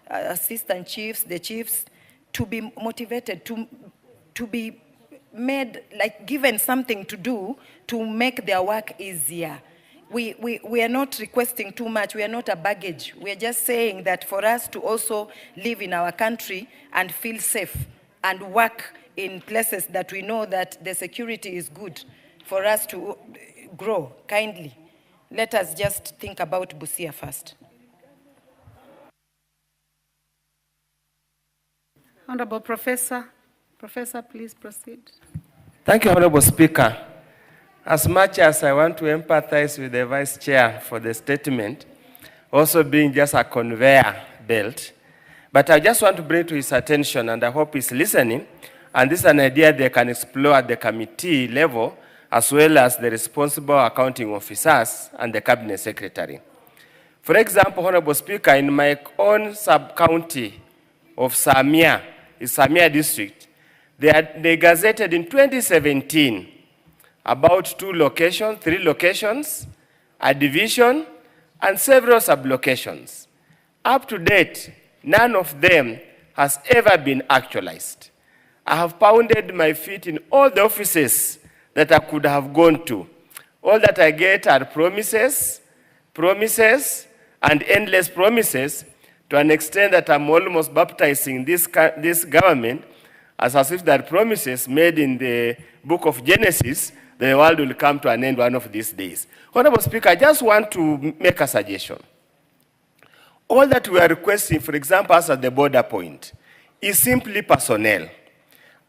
assistant chiefs, the chiefs, to be motivated, to be made, like given something to do to make their work easier. We are not requesting too much. We are not a baggage. We are just saying that for us to also live in our country and feel safe and work in places that we know that the security is good, for us to grow kindly. Let us just think about Busia first. Honorable Professor. Professor, please proceed. Thank you, Honorable Speaker. As much as I want to empathize with the Vice Chair for the statement, also being just a conveyor belt, but I just want to bring to his attention, and I hope he's listening, and this is an idea they can explore at the committee level, as well as the responsible accounting officers and the cabinet secretary. For example, Honorable Speaker, in my own sub-county of Samia, in Samia district, they gazetted in 2017 about 3 locations, a division, and several sub-locations. Up to date, none of them has ever been actualized. I have pounded my feet in all the offices that I could have gone to. All that I get are promises, and endless promises, to an extent that I'm almost baptizing this government as if there are promises made in the book of Genesis, the world will come to an end one of these days. Honorable Speaker, I just want to make a suggestion. All that we are requesting, for example, as at the border point, is simply personnel.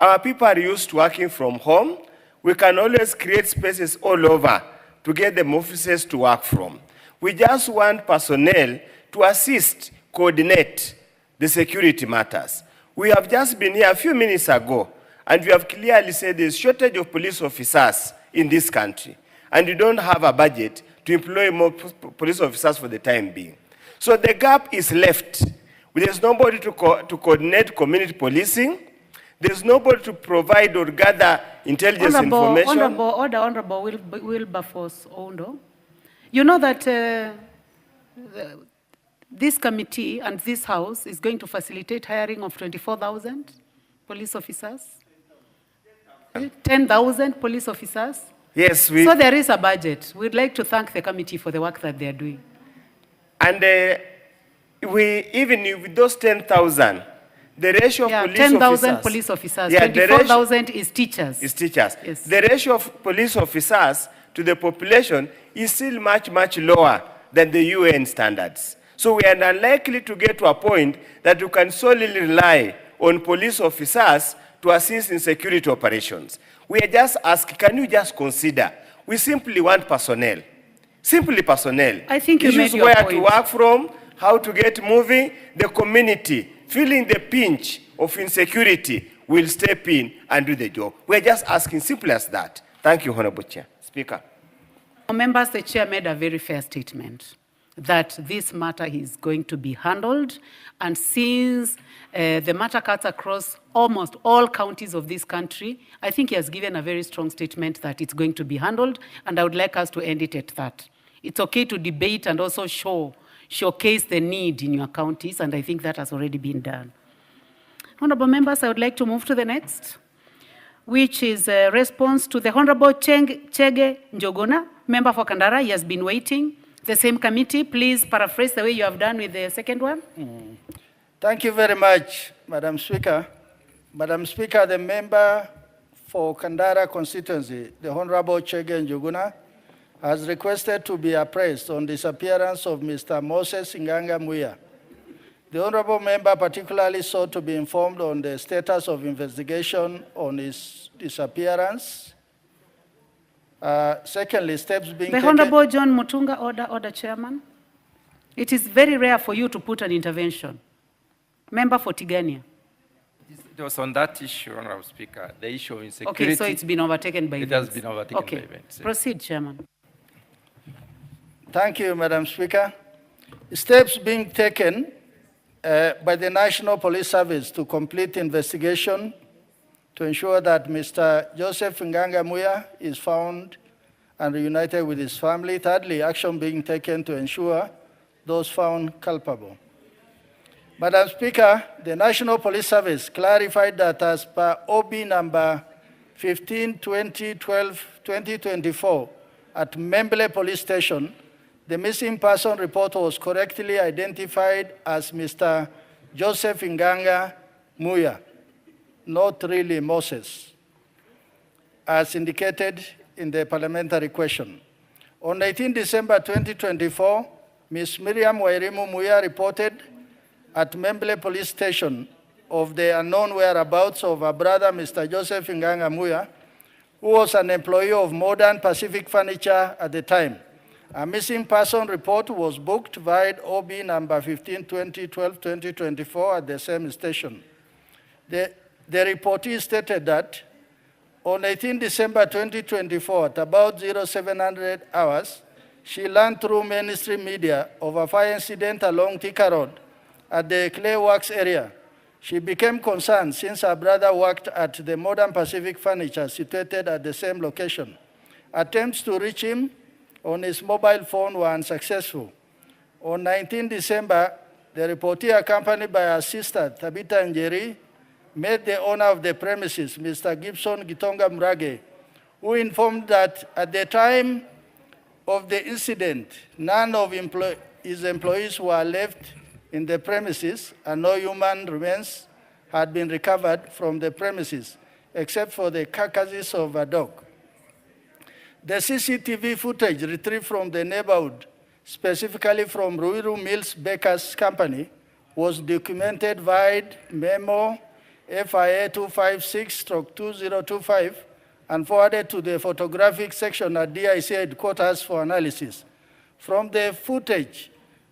Our people are used to working from home. We can always create spaces all over to get them offices to work from. We just want personnel to assist, coordinate the security matters. We have just been here a few minutes ago, and we have clearly said there's shortage of police officers in this country, and you don't have a budget to employ more police officers for the time being. So the gap is left. There's nobody to coordinate community policing. There's nobody to provide or gather intelligence information. Honorable Wilberforce Ondo. You know that this committee and this house is going to facilitate hiring of 24,000 police officers. 10,000 police officers. Yes, so there is a budget. We'd like to thank the committee for the work that they are doing. And even with those 10,000, the ratio of police 10,000 police officers. 24,000 is teachers. Is teachers. Yes. The ratio of police officers to the population is still much, much lower than the UN standards. So we are unlikely to get to a point that you can solely rely on police officers to assist in security operations. We are just asking, can you just consider? We simply want personnel. Simply personnel. I think you made your where point. to work from, how to get moving, the community, feeling the pinch of insecurity, will step in and do the job. We're just asking, simple as that. Thank you, Honorable Chair. Speaker. Members, the chair made a very fair statement that this matter is going to be handled, and since the matter cuts across almost all counties of this country, I think he has given a very strong statement that it's going to be handled, and I would like us to end it at that. It's okay to debate and also showcase the need in your counties, and I think that has already been done. Honorable members, I would like to move to the next. which is a response to the Honorable Chege Njogona, member for Kandara. He has been waiting. The same committee, please paraphrase the way you have done with the second one. Thank you very much, Madam Speaker. Madam Speaker, the member for Kandara constituency, the Honorable Chege Njoguna, has requested to be appraised on disappearance of Mr. Moses Inganga Muya. The honorable member particularly sought to be informed on the status of investigation on his disappearance. Secondly, steps being taken. The Honorable John Mutunga, order, Chairman. It is very rare for you to put an intervention. Member for Tigania. It was on that issue, Honorable Speaker, the issue of insecurity. Okay, so it's been overtaken by events. It has been overtaken by events. Proceed, Chairman. Thank you, Madam Speaker. Steps being taken by the National Police Service to complete investigation to ensure that Mr. Joseph Nganga Muya is found and reunited with his family. Thirdly, action being taken to ensure those found culpable. Madam Speaker, the National Police Service clarified that as per OB number 15/2012/2024 at Memble Police Station, the missing person report was correctly identified as Mr. Joseph Nganga Muya, not really Moses, as indicated in the parliamentary question. On 19 December 2024, Ms. Miriam Wairimu Muya reported at Memble Police Station of the unknown whereabouts of her brother, Mr. Joseph Nganga Muya, who was an employee of Modern Pacific Furniture at the time. A missing person report was booked via OB number 15/2012/2024 at the same station. The reportee stated that on 18 December 2024, at about 0700 hours, she learned through mainstream media of a fire incident along Thika Road at the Clay Works area. She became concerned since her brother worked at the Modern Pacific Furniture situated at the same location. Attempts to reach him on his mobile phone were unsuccessful. On 19 December, the reportee, accompanied by her sister, Tabitha Njeri, met the owner of the premises, Mr. Gibson Gitonga Mrage, who informed that at the time of the incident, none of his employees were left in the premises and no human remains had been recovered from the premises, except for the carcasses of a dog. The CCTV footage retrieved from the neighborhood, specifically from Ruiru Mills Bakers Company, was documented via memo FIA 256/2025 and forwarded to the photographic section at DIC headquarters for analysis. From the footage,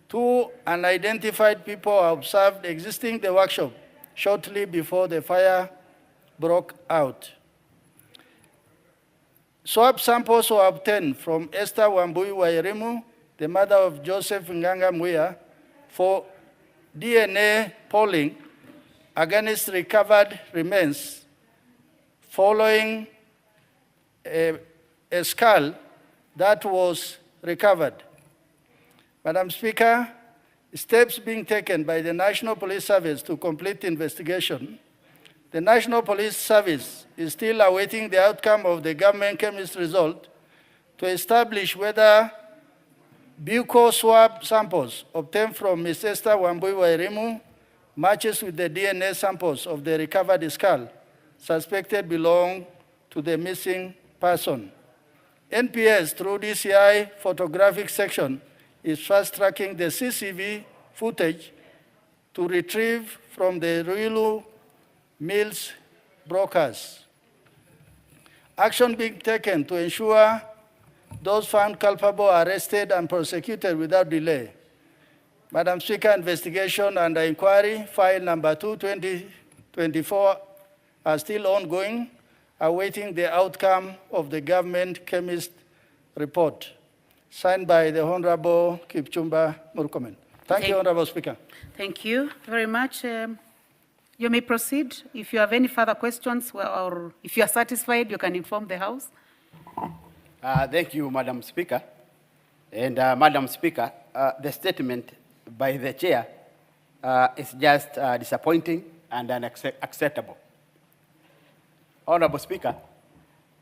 two unidentified people are observed exiting the workshop shortly before the fire broke out. Swab samples were obtained from Esther Wambui Wairimu, the mother of Joseph Nganga Muya, for DNA polling against recovered remains following a skull that was recovered. Madam Speaker, steps being taken by the National Police Service to complete investigation. The National Police Service is still awaiting the outcome of the government chemist result to establish whether buccal swab samples obtained from Ms. Esther Wambui Wairimu matches with the DNA samples of the recovered skull suspected belong to the missing person. NPS, through DCI photographic section, is fast-tracking the CCTV footage to retrieve from the Ruiru Mills brokers. Action being taken to ensure those found culpable are arrested and prosecuted without delay. Madam Speaker, investigation and inquiry, file number 2/2024, are still ongoing, awaiting the outcome of the government chemist report, signed by the Honorable Kipchumba Murkomen. Thank you, Honorable Speaker. Thank you very much. You may proceed. If you have any further questions or if you are satisfied, you can inform the House. Thank you, Madam Speaker. And Madam Speaker, the statement by the chair is just disappointing and unacceptable. Honorable Speaker,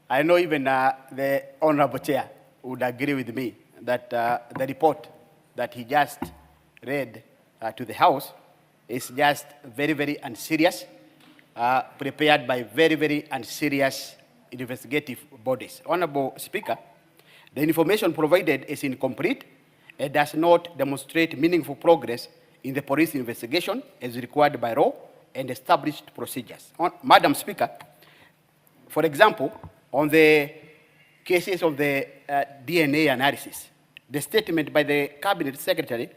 I know even the Honorable Chair would agree with me that the report that he just read to the House is just very, very unserious, prepared by very, very unserious investigative bodies. Honorable Speaker, the information provided is incomplete and does not demonstrate meaningful progress in the police investigation as required by law and established procedures. Madam Speaker, for example, on the cases of the DNA analysis, the statement by the Cabinet Secretary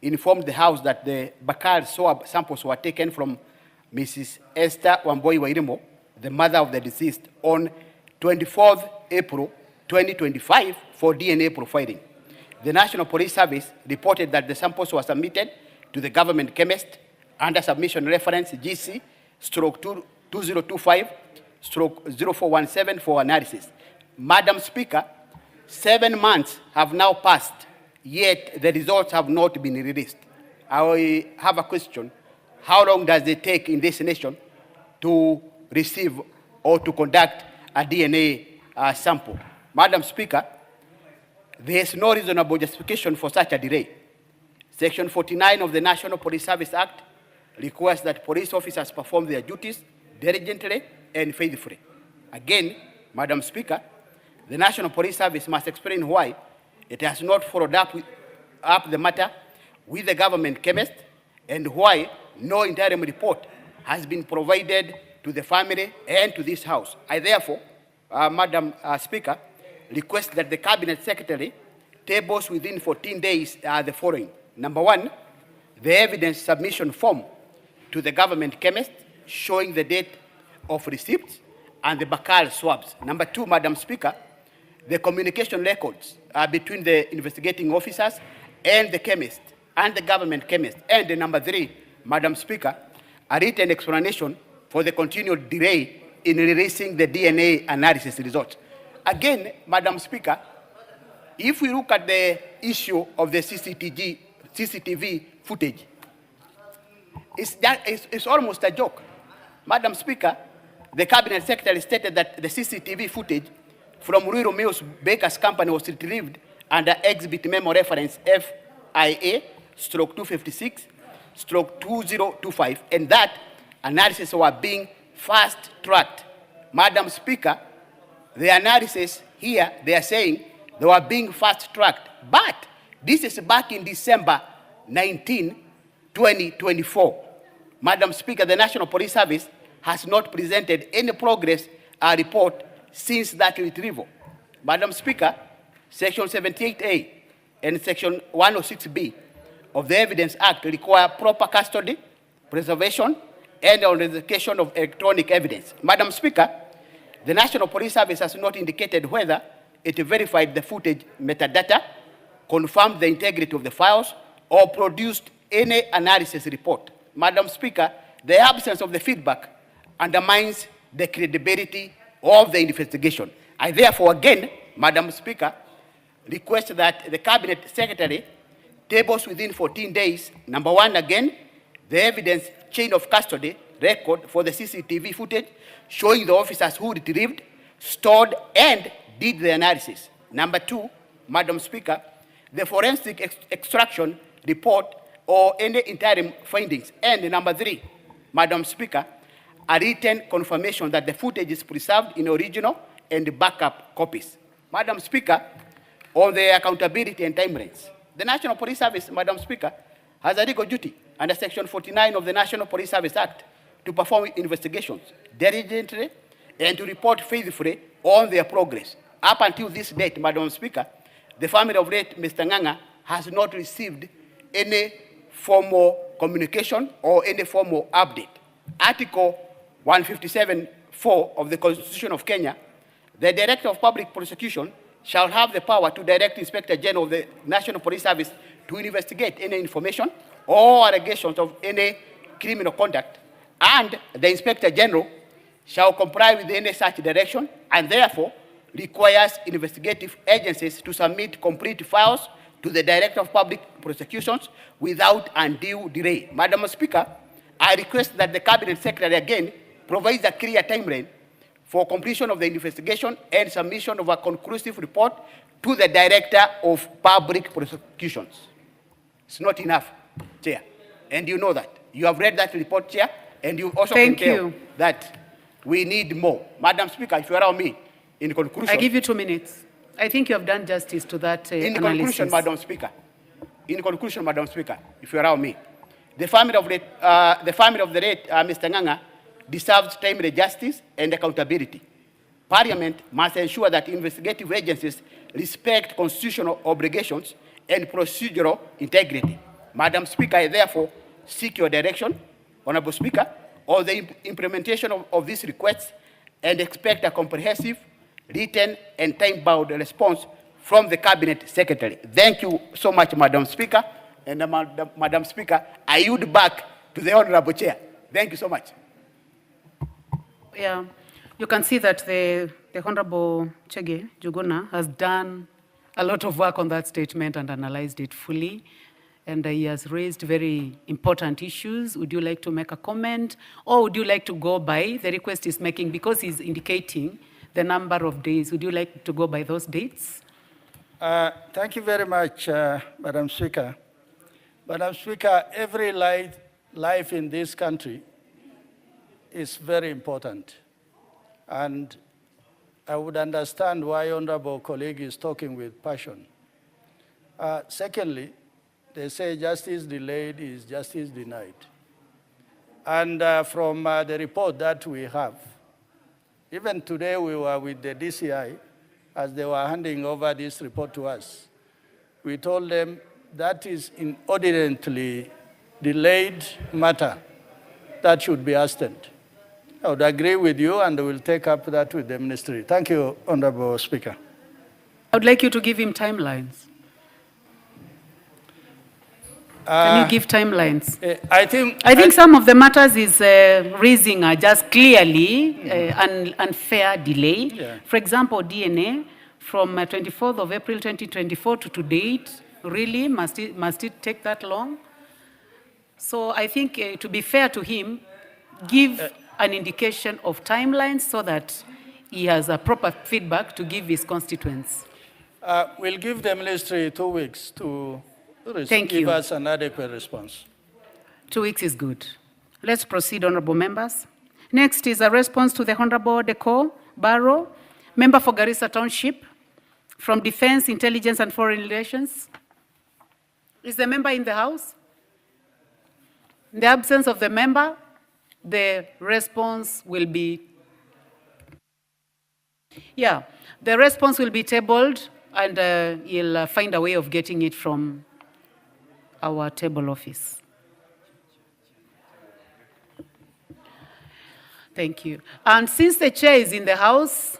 informed the House that the Bakal swab samples were taken from Mrs. Esther Wamboi Wairimo, the mother of the deceased, on 24th April 2025 for DNA profiling. The National Police Service reported that the samples were submitted to the government chemist under submission reference GC/2025/0417 for analysis. Madam Speaker, 7 months have now passed, yet the results have not been released. I have a question. How long does it take in this nation to receive or to conduct a DNA sample? Madam Speaker, there is no reasonable justification for such a delay. Section 49 of the National Police Service Act requires that police officers perform their duties diligently and faithfully. Again, Madam Speaker, the National Police Service must explain why it has not followed up the matter with the government chemist and why no interim report has been provided to the family and to this House. I therefore, Madam Speaker, request that the Cabinet Secretary tables within 14 days the following. Number one, the evidence submission form to the government chemist showing the date of receipts and the Bakal swabs. Number two, Madam Speaker, the communication records between the investigating officers and the chemist and the government chemist. And number three, Madam Speaker, a written explanation for the continued delay in releasing the DNA analysis results. Again, Madam Speaker, if we look at the issue of the CCTV footage, it's almost a joke. Madam Speaker, the Cabinet Secretary stated that the CCTV footage from Rural Mills Bakers Company was retrieved under Exhibit Memo Reference FIA/256/2025, and that analysis were being fast-tracked. Madam Speaker, the analysis here, they are saying they were being fast-tracked, but this is back in December 19, 2024. Madam Speaker, the National Police Service has not presented any progress report since that retrieval. Madam Speaker, Section 78A and Section 106B of the Evidence Act require proper custody, preservation, and authentication of electronic evidence. Madam Speaker, the National Police Service has not indicated whether it verified the footage metadata, confirmed the integrity of the files, or produced any analysis report. Madam Speaker, the absence of the feedback undermines the credibility of the investigation. I therefore again, Madam Speaker, request that the Cabinet Secretary tables within 14 days, number one, again, the evidence chain of custody record for the CCTV footage showing the officers who retrieved, stored, and did the analysis. Number two, Madam Speaker, the forensic extraction report or any interim findings. And number three, Madam Speaker, a written confirmation that the footage is preserved in original and backup copies. Madam Speaker, on the accountability and timelines, the National Police Service, Madam Speaker, has a legal duty under Section 49 of the National Police Service Act to perform investigations diligently and to report faithfully on their progress. Up until this date, Madam Speaker, the family of late Mr. Nganga has not received any formal communication or any formal update. Article 157(4) of the Constitution of Kenya, the Director of Public Prosecution shall have the power to direct Inspector General of the National Police Service to investigate any information or allegations of any criminal conduct, and the Inspector General shall comply with any such direction and therefore requires investigative agencies to submit complete files to the Director of Public Prosecutions without undue delay. Madam Speaker, I request that the Cabinet Secretary again provides a clear timeline for completion of the investigation and submission of a conclusive report to the Director of Public Prosecutions. It's not enough, Chair. And you know that. You have read that report, Chair, and you also can tell that we need more. Madam Speaker, if you allow me, in conclusion... I give you 2 minutes. I think you have done justice to that In analysis. conclusion, Madam Speaker, if you allow me, the family of the late Mr. Nganga deserves timely justice and accountability. Parliament must ensure that investigative agencies respect constitutional obligations and procedural integrity. Madam Speaker, I therefore seek your direction, Honorable Speaker, on the implementation of these requests and expect a comprehensive, written and time-bound response from the Cabinet Secretary. Thank you so much, Madam Speaker. And Madam Speaker, I yield back to the Honorable Chair. Thank you so much. Yeah, you can see that the Honorable Chege Juguna has done a lot of work on that statement and analyzed it fully. And he has raised very important issues. Would you like to make a comment? Or would you like to go by the request he's making because he's indicating the number of days? Would you like to go by those dates? Thank you very much, Madam Speaker. Madam Speaker, every life in this country is very important. And I would understand why honorable colleague is talking with passion. Secondly, they say justice delayed is justice denied. And from the report that we have, even today we were with the DCI as they were handing over this report to us. We told them that is inordinately delayed matter that should be hastened. I would agree with you and we'll take up that with the ministry. Thank you, Honorable Speaker. I would like you to give him timelines. Can you give timelines? I think some of the matters he's raising are just clearly unfair delay. Yeah. For example, DNA from 24th of April 2024 to date, really, must it take that long? So I think to be fair to him, give an indication of timelines so that he has a proper feedback to give his constituents. We'll give the ministry 2 weeks to Thank give you. us an adequate response. 2 weeks is good. Let's proceed, honorable members. Next is a response to the Honorable Deco Barrow, member for Garissa Township, from Defense, Intelligence and Foreign Relations. Is the member in the House? In the absence of the member, the response will be, the response will be tabled and he'll find a way of getting it from our table office. Thank you. And since the chair is in the House,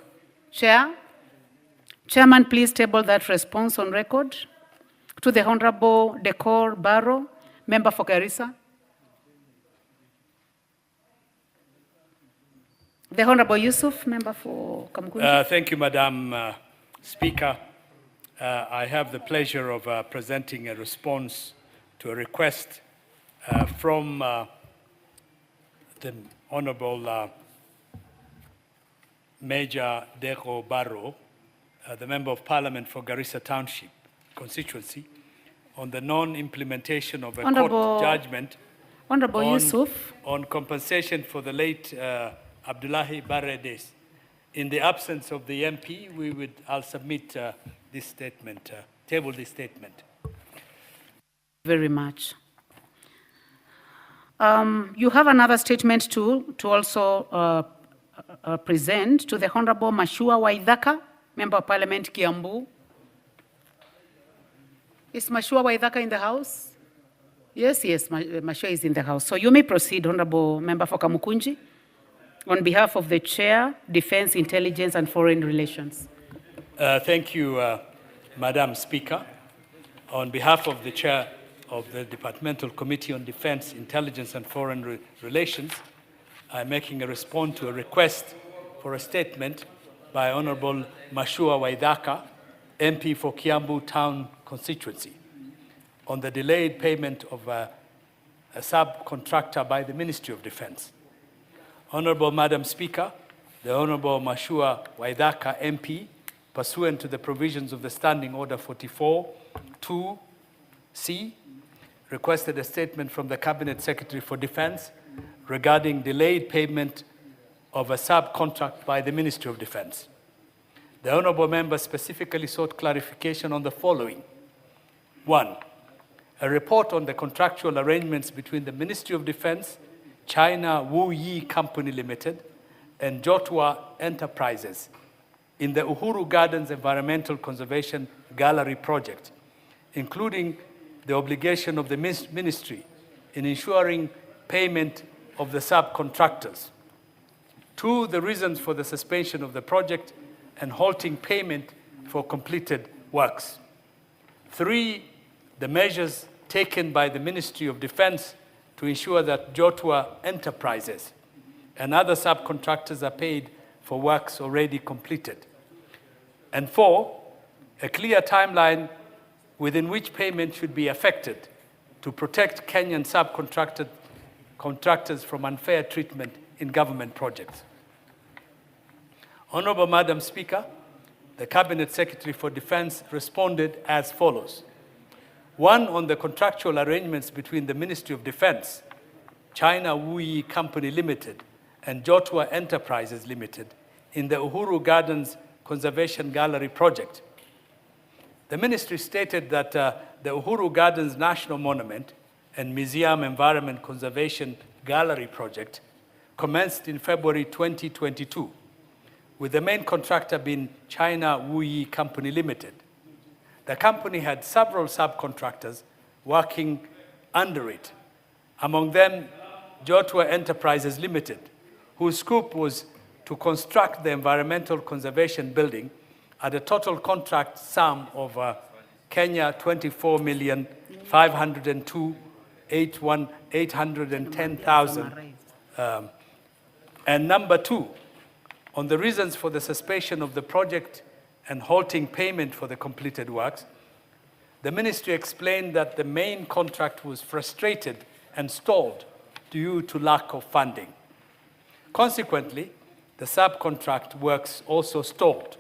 Chairman, please table that response on record to the Honorable Decor Barrow, member for Garissa. The Honorable Yusuf, member for Kumekucha. Thank you, Madam Speaker. I have the pleasure of presenting a response to a request from the Honorable Major Deco Barrow, the Member of Parliament for Garissa Township constituency, on the non-implementation of a court judgment on compensation for the late Abdullahi Barredes. In the absence of the MP, I'll submit this statement, table this statement. Very much. You have another statement to also present to the Honorable Mashua Waithaka, Member of Parliament, Kiambu. Is Mashua Waithaka in the House? Yes, Mashua is in the House. So you may proceed, Honorable Member for Kamukunji, on behalf of the Chair, Defense, Intelligence and Foreign Relations. Thank you, Madam Speaker. On behalf of the Chair of the Departmental Committee on Defense, Intelligence and Foreign Relations, I'm making a response to a request for a statement by Honorable Mashua Waithaka, MP for Kiambu Town constituency, on the delayed payment of a subcontractor by the Ministry of Defense. Honorable Madam Speaker, the Honorable Mashua Waithaka MP, pursuant to the provisions of the Standing Order 44-2C, requested a statement from the Cabinet Secretary for Defense regarding delayed payment of a subcontract by the Ministry of Defense. The Honorable Member specifically sought clarification on the following. 1. A report on the contractual arrangements between the Ministry of Defense, China Wuyi Company Limited, and Jotua Enterprises in the Uhuru Gardens Environmental Conservation Gallery project, including the obligation of the ministry in ensuring payment of the subcontractors. 2, the reasons for the suspension of the project and halting payment for completed works. 3, the measures taken by the Ministry of Defense to ensure that Jotua Enterprises and other subcontractors are paid for works already completed. And 4, a clear timeline within which payment should be effected to protect Kenyan contractors from unfair treatment in government projects. Honorable Madam Speaker, the Cabinet Secretary for Defense responded as follows. 1, on the contractual arrangements between the Ministry of Defense, China Wuyi Company Limited, and Jotua Enterprises Limited in the Uhuru Gardens Conservation Gallery project. The ministry stated that the Uhuru Gardens National Monument and Museum Environment Conservation Gallery project commenced in February 2022, with the main contractor being China Wuyi Company Limited. The company had several subcontractors working under it, among them Jotua Enterprises Limited, whose scope was to construct the environmental conservation building at a total contract sum of Kenya 24,502,810,000. And number 2, on the reasons for the suspension of the project and halting payment for the completed works, the ministry explained that the main contract was frustrated and stalled due to lack of funding. Consequently, the subcontract works also stalled.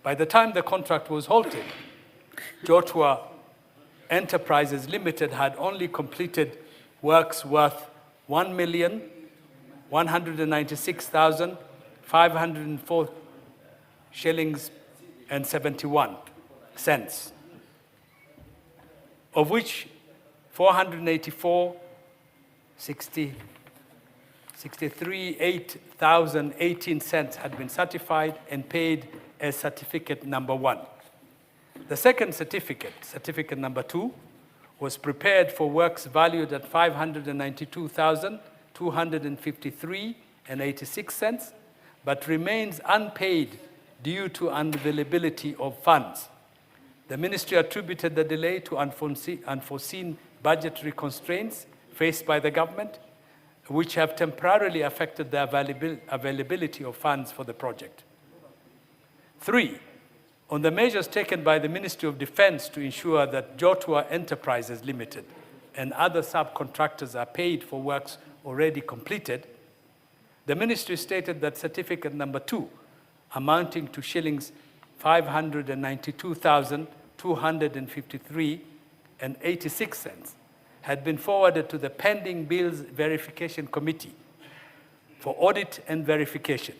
By the time the contract was halted, Jotua Enterprises Limited had only completed works worth 1,196,504 shillings and 71 cents, of which 483,818 cents had been certified and paid as certificate number 1. The second certificate, certificate number 2, was prepared for works valued at 592,253.86 cents, but remains unpaid due to unavailability of funds. The ministry attributed the delay to unforeseen budgetary constraints faced by the government, which have temporarily affected the availability of funds for the project. 3, on the measures taken by the Ministry of Defense to ensure that Jotua Enterprises Limited and other subcontractors are paid for works already completed, the ministry stated that certificate number 2, amounting to shillings 592,253.86 cents, had been forwarded to the Pending Bills Verification Committee for audit and verification.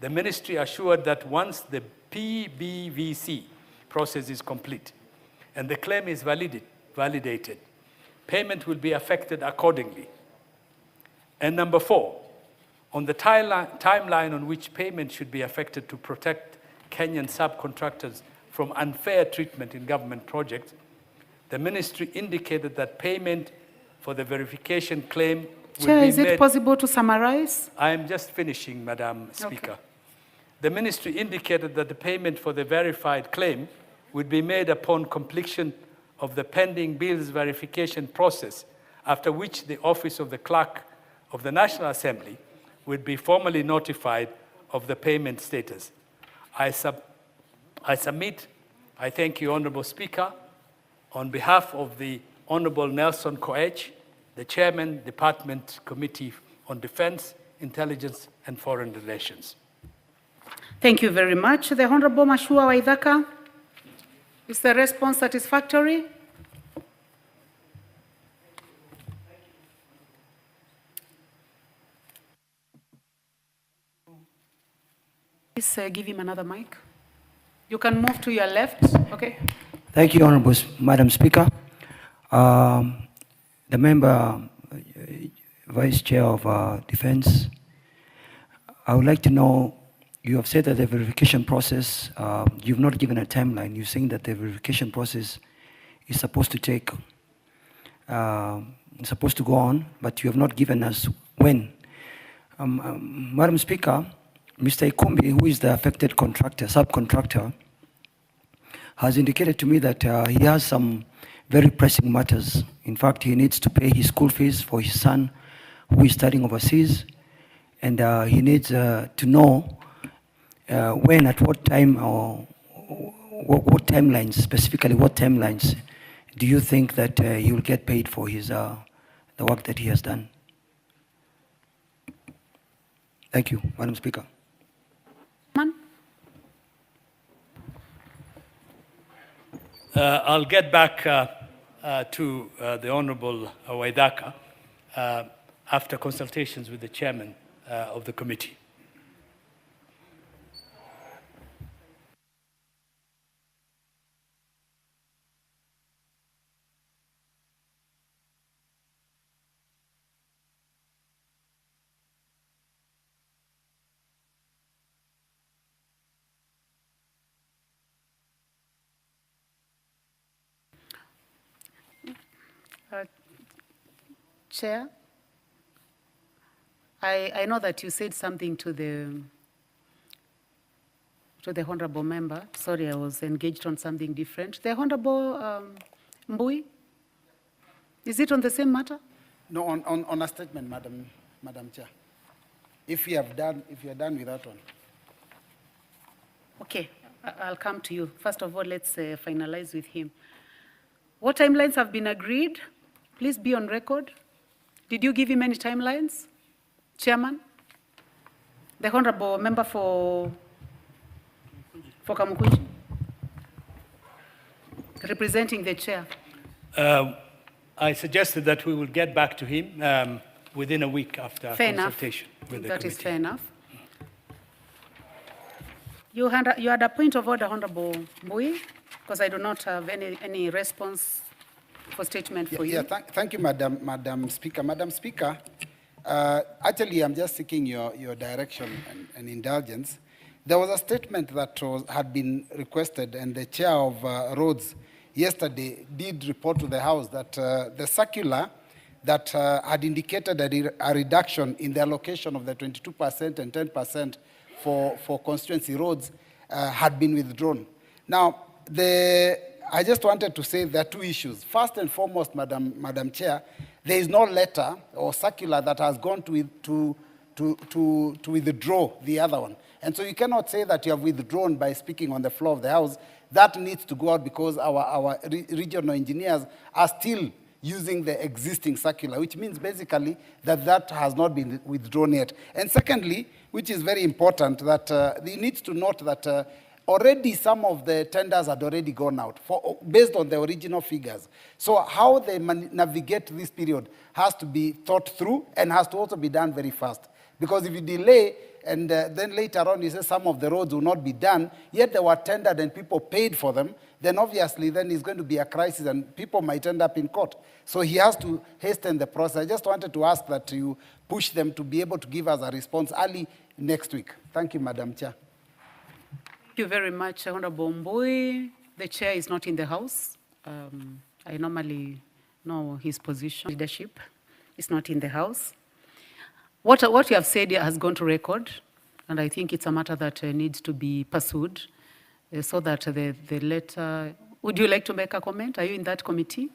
The ministry assured that once the PBVC process is complete and the claim is validated, payment will be affected accordingly. And number 4, on the timeline on which payment should be affected to protect Kenyan subcontractors from unfair treatment in government projects, the ministry indicated that payment for the verification claim will Chair, be is it made. possible to summarize? I am just finishing, Madam Speaker. Okay. The ministry indicated that the payment for the verified claim would be made upon completion of the pending bills verification process, after which the Office of the Clerk of the National Assembly would be formally notified of the payment status. I thank you, Honorable Speaker, on behalf of the Honorable Nelson Koech, the Chairman, Department Committee on Defense, Intelligence and Foreign Relations. Thank you very much. The Honorable Mashua Waithaka, is the response satisfactory? Please give him another mic. You can move to your left, okay? Thank you, Honorable Madam Speaker. The member, Vice Chair of Defense, I would like to know, you have said that the verification process, you've not given a timeline. You're saying that the verification process is supposed to take, supposed to go on, but you have not given us when. Madam Speaker, Mr. Ikumbi, who is the affected contractor, subcontractor, has indicated to me that he has some very pressing matters. In fact, he needs to pay his school fees for his son who is studying overseas, and he needs to know when, at what time, or what timelines, specifically what timelines do you think that he will get paid for his, the work that he has done? Thank you, Madam Speaker. I'll get back to the Honorable Waithaka after consultations with the chairman of the committee. Chair, I know that you said something to the honorable member. Sorry, I was engaged on something different. The honorable Mbui, is it on the same matter? No, on a statement, Madam Chair. If you are done with that one. Okay, I'll come to you. First of all, let's finalize with him. What timelines have been agreed? Please be on record. Did you give him any timelines, Chairman? The honorable member for Kamukunji, representing the chair. I suggested that we will get back to him within a week after Fair consultation enough. with the That committee. is fair enough. You had a point of order, Honorable Mbui, because I do not have any response for statement for you. Thank you, Madam Speaker. Madam Speaker, actually, I'm just seeking your direction and indulgence. There was a statement that had been requested, and the chair of Roads yesterday did report to the House that the circular that had indicated a reduction in the allocation of the 22% and 10% for constituency roads had been withdrawn. Now, I just wanted to say there are two issues. First and foremost, Madam Chair, there is no letter or circular that has gone to withdraw the other one. And so you cannot say that you have withdrawn by speaking on the floor of the House. That needs to go out because our regional engineers are still using the existing circular, which means basically that has not been withdrawn yet. And secondly, which is very important, that he needs to note that already some of the tenders had already gone out based on the original figures. So how they navigate this period has to be thought through and has to also be done very fast. Because if you delay and then later on you say some of the roads will not be done, yet they were tendered and people paid for them, then obviously then it's going to be a crisis and people might end up in court. So he has to hasten the process. I just wanted to ask that you push them to be able to give us a response early next week. Thank you, Madam Chair. Thank you very much, Honorable Mbui. The chair is not in the House. I normally know his position. Leadership is not in the House. What you have said has gone to record, and I think it's a matter that needs to be pursued so that the letter... Would you like to make a comment? Are you in that committee?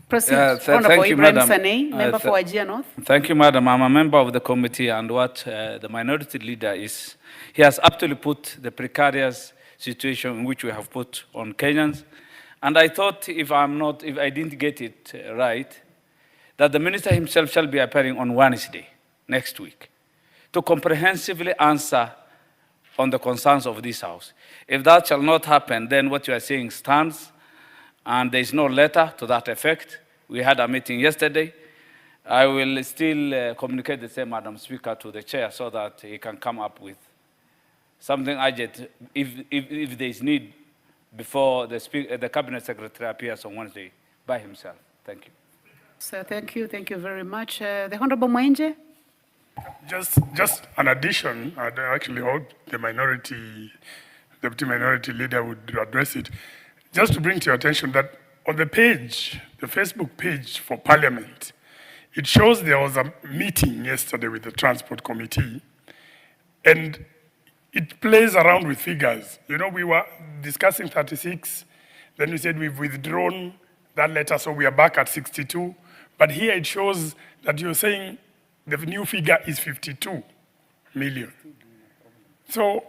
Proceed. Honorable Ibrahim Sanei, member for Wajir North. Thank you, Madam. I'm a member of the committee, and what the minority leader is, he has aptly put the precarious situation in which we have put on Kenyans. And I thought, if I didn't get it right, that the minister himself shall be appearing on Wednesday, next week, to comprehensively answer on the concerns of this House. If that shall not happen, then what you are saying stands, and there is no letter to that effect. We had a meeting yesterday. I will still communicate the same, Madam Speaker, to the chair so that he can come up with something urgent if there is need before the Cabinet Secretary appears on Wednesday by himself. Thank you. So thank you very much. The Honorable Mwenje. Just an addition, I actually hope the Deputy Minority Leader would address it. Just to bring to your attention that on the page, the Facebook page for Parliament, it shows there was a meeting yesterday with the Transport Committee, and it plays around with figures. You know, we were discussing 36, then we said we've withdrawn that letter, so we are back at 62. But here it shows that you're saying the new figure is 52 million. So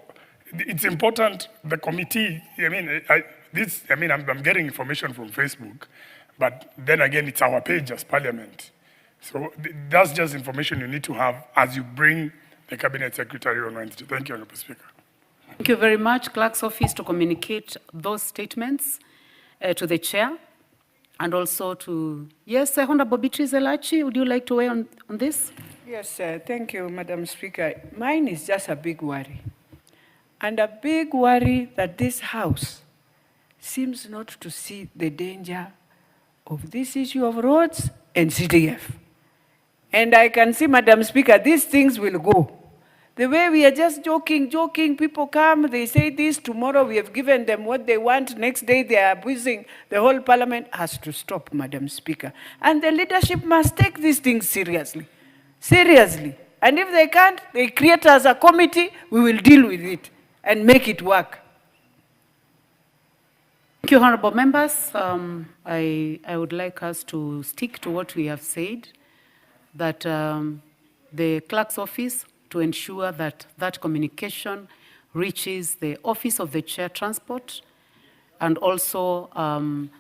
it's important, the committee, I'm getting information from Facebook, but then again, it's our page as Parliament. So that's just information you need to have as you bring the Cabinet Secretary on Wednesday. Thank you, Honourable Speaker. Thank you very much. Clerk's office to communicate those statements to the chair and also to, yes, Honourable Beatrice Elachi, would you like to weigh on this? Yes, thank you, Madam Speaker. Mine is just a big worry. And a big worry that this House seems not to see the danger of this issue of roads and CDF. And I can see, Madam Speaker, these things will go. The way we are just joking, people come, they say this, tomorrow we have given them what they want, next day they are abusing. The whole Parliament has to stop, Madam Speaker. And the leadership must take these things seriously. Seriously. And if they can't, they create as a committee, we will deal with it and make it work. Thank you, honorable members. I would like us to stick to what we have said, that the clerk's office to ensure that that communication reaches the office of the chair transport, and also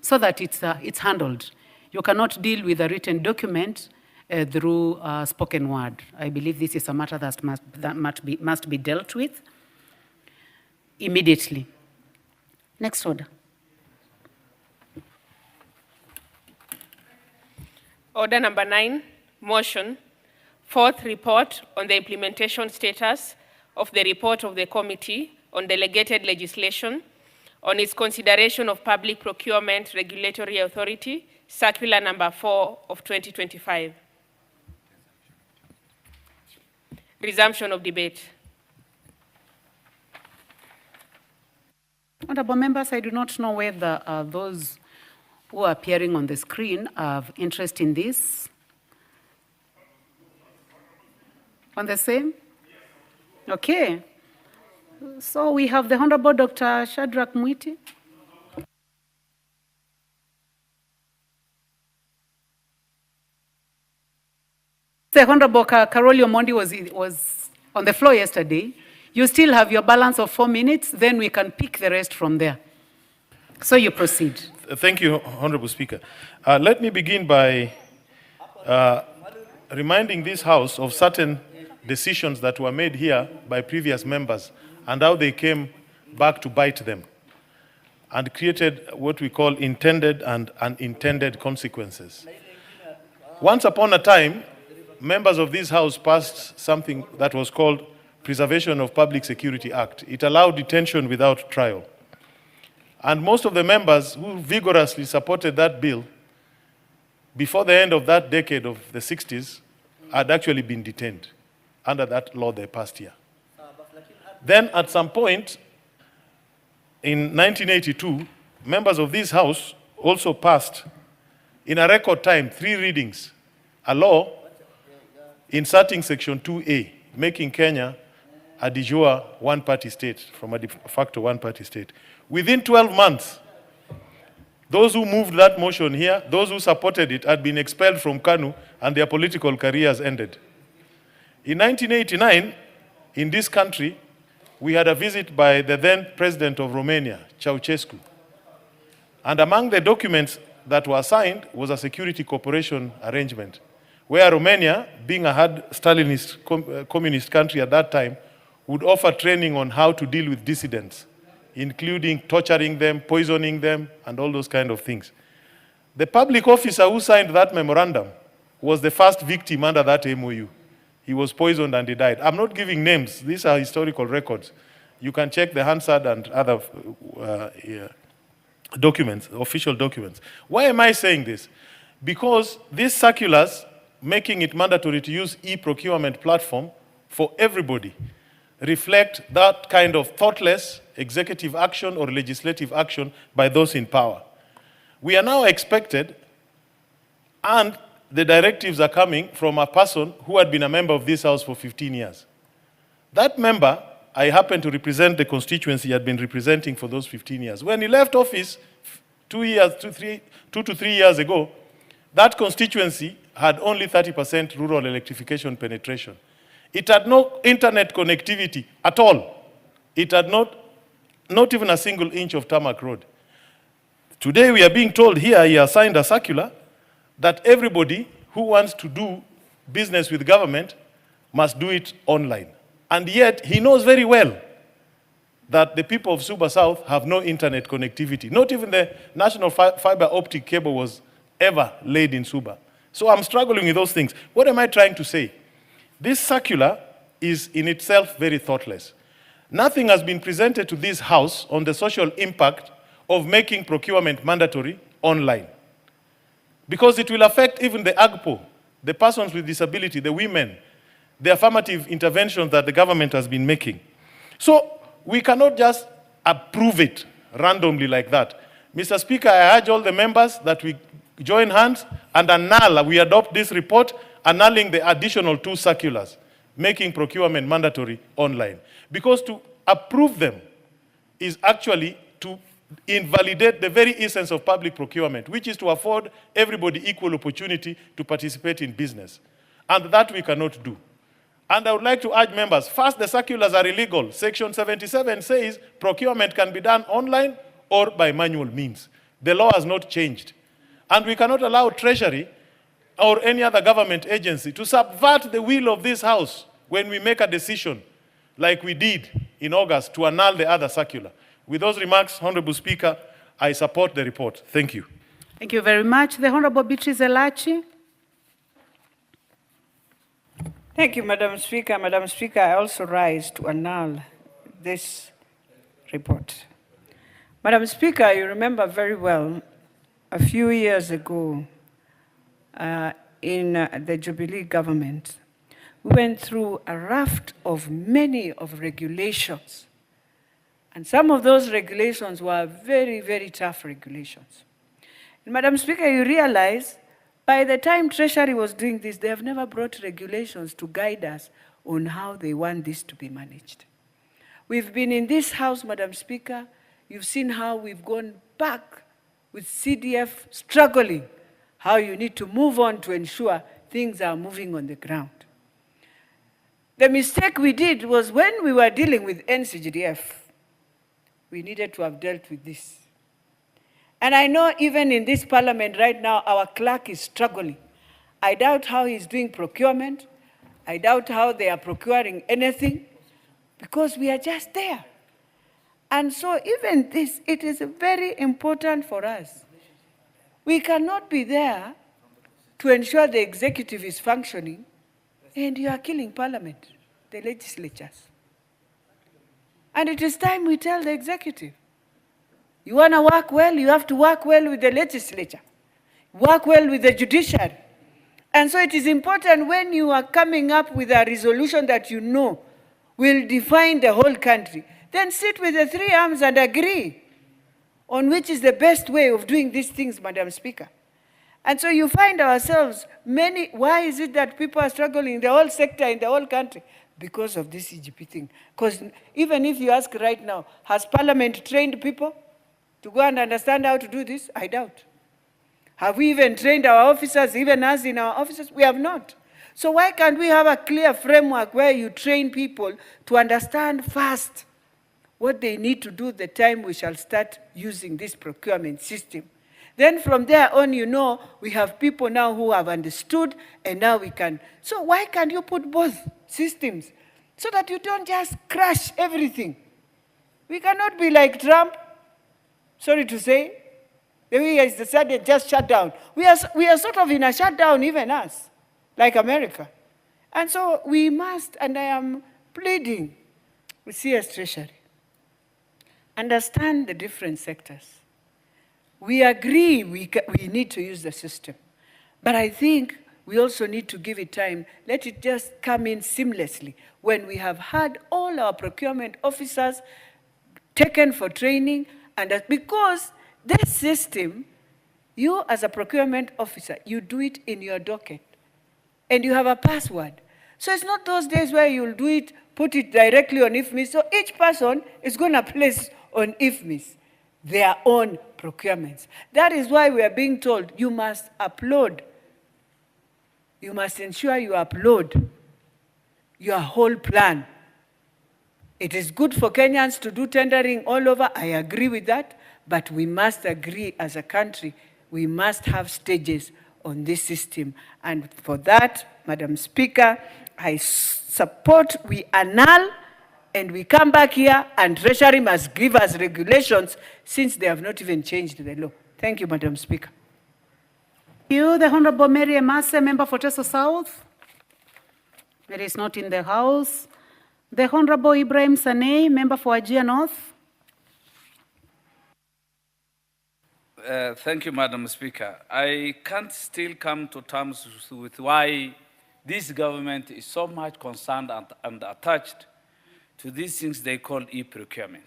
so that it's handled. You cannot deal with a written document through spoken word. I believe this is a matter that must be dealt with immediately. Next order. Order number 9, motion. Fourth report on the implementation status of the report of the Committee on Delegated Legislation on its consideration of Public Procurement Regulatory Authority, Circular number 4 of 2025. Resumption of debate. Honorable members, I do not know whether those who are appearing on the screen have interest in this. On the same? Okay. So we have the Honorable Dr. Shadrach Mwiti. The Honorable Karoli Omondi was on the floor yesterday. You still have your balance of 4 minutes, then we can pick the rest from there. So you proceed. Thank you, Honorable Speaker. Let me begin by reminding this House of certain decisions that were made here by previous members and how they came back to bite them and created what we call intended and unintended consequences. Once upon a time, members of this House passed something that was called Preservation of Public Security Act. It allowed detention without trial. And most of the members who vigorously supported that bill before the end of that decade of the 60s had actually been detained under that law they passed here. Then at some point in 1982, members of this House also passed in a record time, 3 readings, a law inserting Section 2A, making Kenya a de jure one-party state from a de facto one-party state. Within 12 months, those who moved that motion here, those who supported it, had been expelled from KANU and their political careers ended. In 1989, in this country, we had a visit by the then president of Romania, Ceausescu. And among the documents that were signed was a security cooperation arrangement, where Romania, being a hard Stalinist communist country at that time, would offer training on how to deal with dissidents, including torturing them, poisoning them, and all those kind of things. The public officer who signed that memorandum was the first victim under that MOU. He was poisoned and he died. I'm not giving names. These are historical records. You can check the Hansard and other documents, official documents. Why am I saying this? Because these circulars, making it mandatory to use e-procurement platform for everybody, reflect that kind of thoughtless executive action or legislative action by those in power. We are now expected, and the directives are coming from a person who had been a member of this house for 15 years. That member, I happen to represent the constituency he had been representing for those 15 years. When he left office 2 to 3 years ago, that constituency had only 30% rural electrification penetration. It had no internet connectivity at all. It had not even a single inch of tarmac road. Today we are being told here, he has signed a circular that everybody who wants to do business with government must do it online. And yet he knows very well that the people of Suba South have no internet connectivity. Not even the national fiber optic cable was ever laid in Suba. So I'm struggling with those things. What am I trying to say? This circular is in itself very thoughtless. Nothing has been presented to this House on the social impact of making procurement mandatory online. Because it will affect even the AGPO, the persons with disability, the women, the affirmative interventions that the government has been making. So we cannot just approve it randomly like that. Mr. Speaker, I urge all the members that we join hands and annul, we adopt this report, annulling the additional 2 circulars, making procurement mandatory online. Because to approve them is actually to invalidate the very essence of public procurement, which is to afford everybody equal opportunity to participate in business. And that we cannot do. And I would like to urge members, first, the circulars are illegal. Section 77 says procurement can be done online or by manual means. The law has not changed. And we cannot allow Treasury or any other government agency to subvert the will of this House when we make a decision like we did in August to annul the other circular. With those remarks, Honorable Speaker, I support the report. Thank you. Thank you very much. The Honorable Beatrice Elachi. Thank you, Madam Speaker. Madam Speaker, I also rise to annul this report. Madam Speaker, you remember very well, a few years ago, in the Jubilee government, we went through a raft of many of regulations. And some of those regulations were very, very tough regulations. And Madam Speaker, you realize by the time Treasury was doing this, they have never brought regulations to guide us on how they want this to be managed. We've been in this House, Madam Speaker, you've seen how we've gone back with CDF struggling, how you need to move on to ensure things are moving on the ground. The mistake we did was when we were dealing with NCGDF, we needed to have dealt with this. And I know even in this parliament right now, our clerk is struggling. I doubt how he's doing procurement. I doubt how they are procuring anything, because we are just there. And so even this, it is very important for us. We cannot be there to ensure the executive is functioning, and you are killing parliament, the legislatures. And it is time we tell the executive, you want to work well, you have to work well with the legislature, work well with the judiciary. And so it is important when you are coming up with a resolution that you know will define the whole country, then sit with the 3 arms and agree on which is the best way of doing these things, Madam Speaker. And so you find ourselves, why is it that people are struggling in the whole sector, in the whole country? Because of this EGP thing. Because even if you ask right now, has Parliament trained people to go and understand how to do this? I doubt. Have we even trained our officers, even us in our offices? We have not. So why can't we have a clear framework where you train people to understand first what they need to do the time we shall start using this procurement system? Then from there on, you know, we have people now who have understood, and now we can. So why can't you put both systems so that you don't just crash everything? We cannot be like Trump, sorry to say. The way he decided just shut down. We are sort of in a shutdown, even us, like America. And so we must, and I am pleading with CS Treasury, understand the different sectors. We agree we need to use the system. But I think we also need to give it time. Let it just come in seamlessly when we have had all our procurement officers taken for training. And because this system, you as a procurement officer, you do it in your docket. And you have a password. So it's not those days where you'll do it, put it directly on IFMIS. So each person is going to place on IFMIS their own procurements. That is why we are being told you must upload. You must ensure you upload your whole plan. It is good for Kenyans to do tendering all over. I agree with that. But we must agree as a country, we must have stages on this system. And for that, Madam Speaker, I support we annul and we come back here and Treasury must give us regulations since they have not even changed the law. Thank you, Madam Speaker. You, the Honorable Mary Emase, member for Teso South. Mary is not in the House. The Honorable Ibrahim Sanei, member for Wajir North. Thank you, Madam Speaker. I can't still come to terms with why this government is so much concerned and attached to these things they call e-procurement.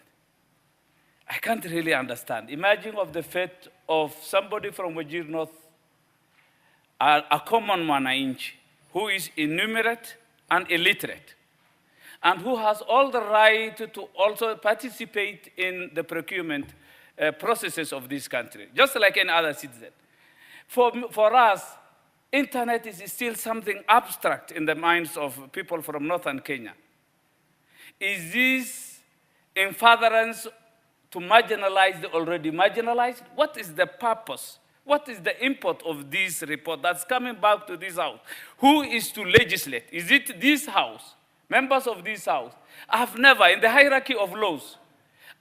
I can't really understand. Imagine of the fate of somebody from Wajir North, a common mwananchi, who is illiterate and illiterate, and who has all the right to also participate in the procurement processes of this country, just like any other citizen. For us, internet is still something abstract in the minds of people from northern Kenya. Is this in furtherance to marginalize the already marginalized? What is the purpose? What is the import of this report that's coming back to this House? Who is to legislate? Is it this House? Members of this House? I have never, in the hierarchy of laws,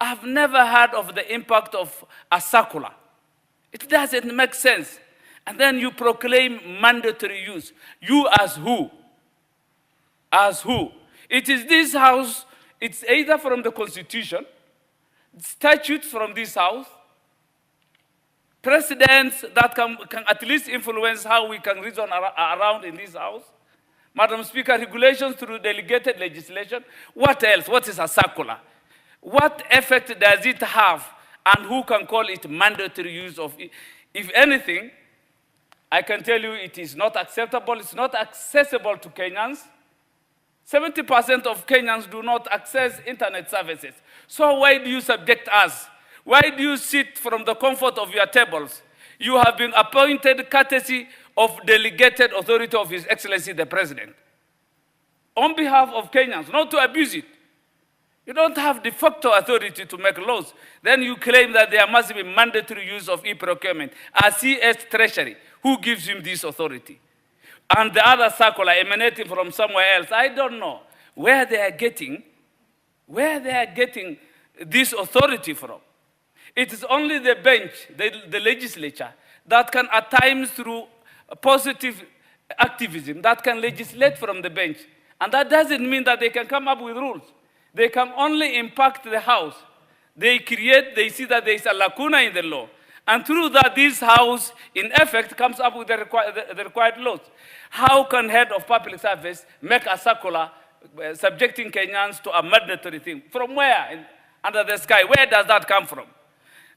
I have never heard of the impact of a circular. It doesn't make sense. And then you proclaim mandatory use. You as who? As who? It is this House, it's either from the Constitution, statutes from this House, precedents that can at least influence how we can reason around in this House. Madam Speaker, regulations through delegated legislation. What else? What is a circular? What effect does it have, and who can call it mandatory use of it? If anything, I can tell you it is not acceptable. It's not accessible to Kenyans. 70% of Kenyans do not access internet services. So why do you subject us? Why do you sit from the comfort of your tables? You have been appointed courtesy of delegated authority of His Excellency the President. On behalf of Kenyans, not to abuse it. You don't have de facto authority to make laws. Then you claim that there must be mandatory use of e-procurement. As CS Treasury, who gives him this authority? And the other circular emanating from somewhere else, I don't know where they are getting this authority from. It is only the bench, the legislature, that can at times through positive activism, that can legislate from the bench. And that doesn't mean that they can come up with rules. They can only impact the House. They see that there is a lacuna in the law. And through that, this House, in effect, comes up with the required laws. How can head of public service make a circular subjecting Kenyans to a mandatory thing? From where? Under the sky. Where does that come from?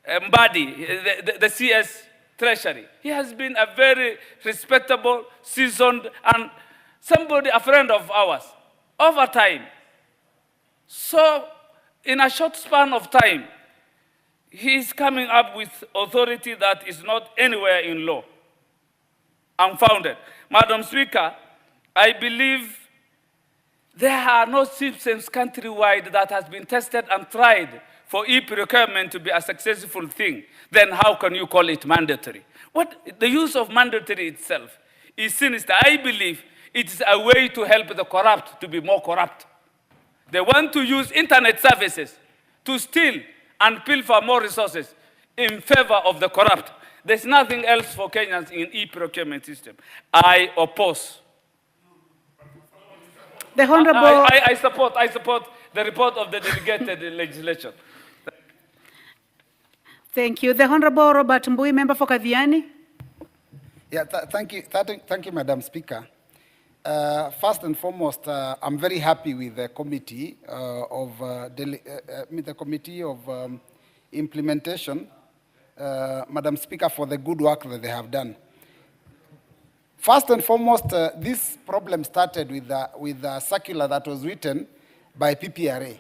Mbadi, the CS Treasury. He has been a very respectable, seasoned, and somebody, a friend of ours, over time. So, in a short span of time, he is coming up with authority that is not anywhere in law, unfounded. Madam Speaker, I believe there are no systems countrywide that has been tested and tried for e-procurement to be a successful thing, then how can you call it mandatory? The use of mandatory itself is sinister. I believe it is a way to help the corrupt to be more corrupt. They want to use internet services to steal and pilfer more resources in favor of the corrupt. There's nothing else for Kenyans in e-procurement system. I oppose. The Honorable... I support the report of the delegated legislation. Thank you. The Honorable Robert Mbui, member for Kadhiani. Yeah, thank you, Madam Speaker. First and foremost, I'm very happy with the committee of implementation, Madam Speaker, for the good work that they have done. First and foremost, this problem started with a circular that was written by PPRA,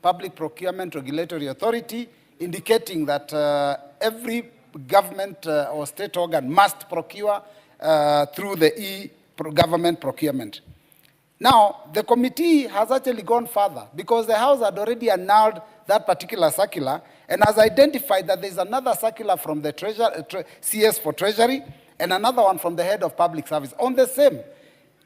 Public Procurement Regulatory Authority, indicating that every government or state organ must procure through the e-government procurement. Now, the committee has actually gone further because the House had already annulled that particular circular and has identified that there's another circular from the CS for Treasury and another one from the head of public service on the same,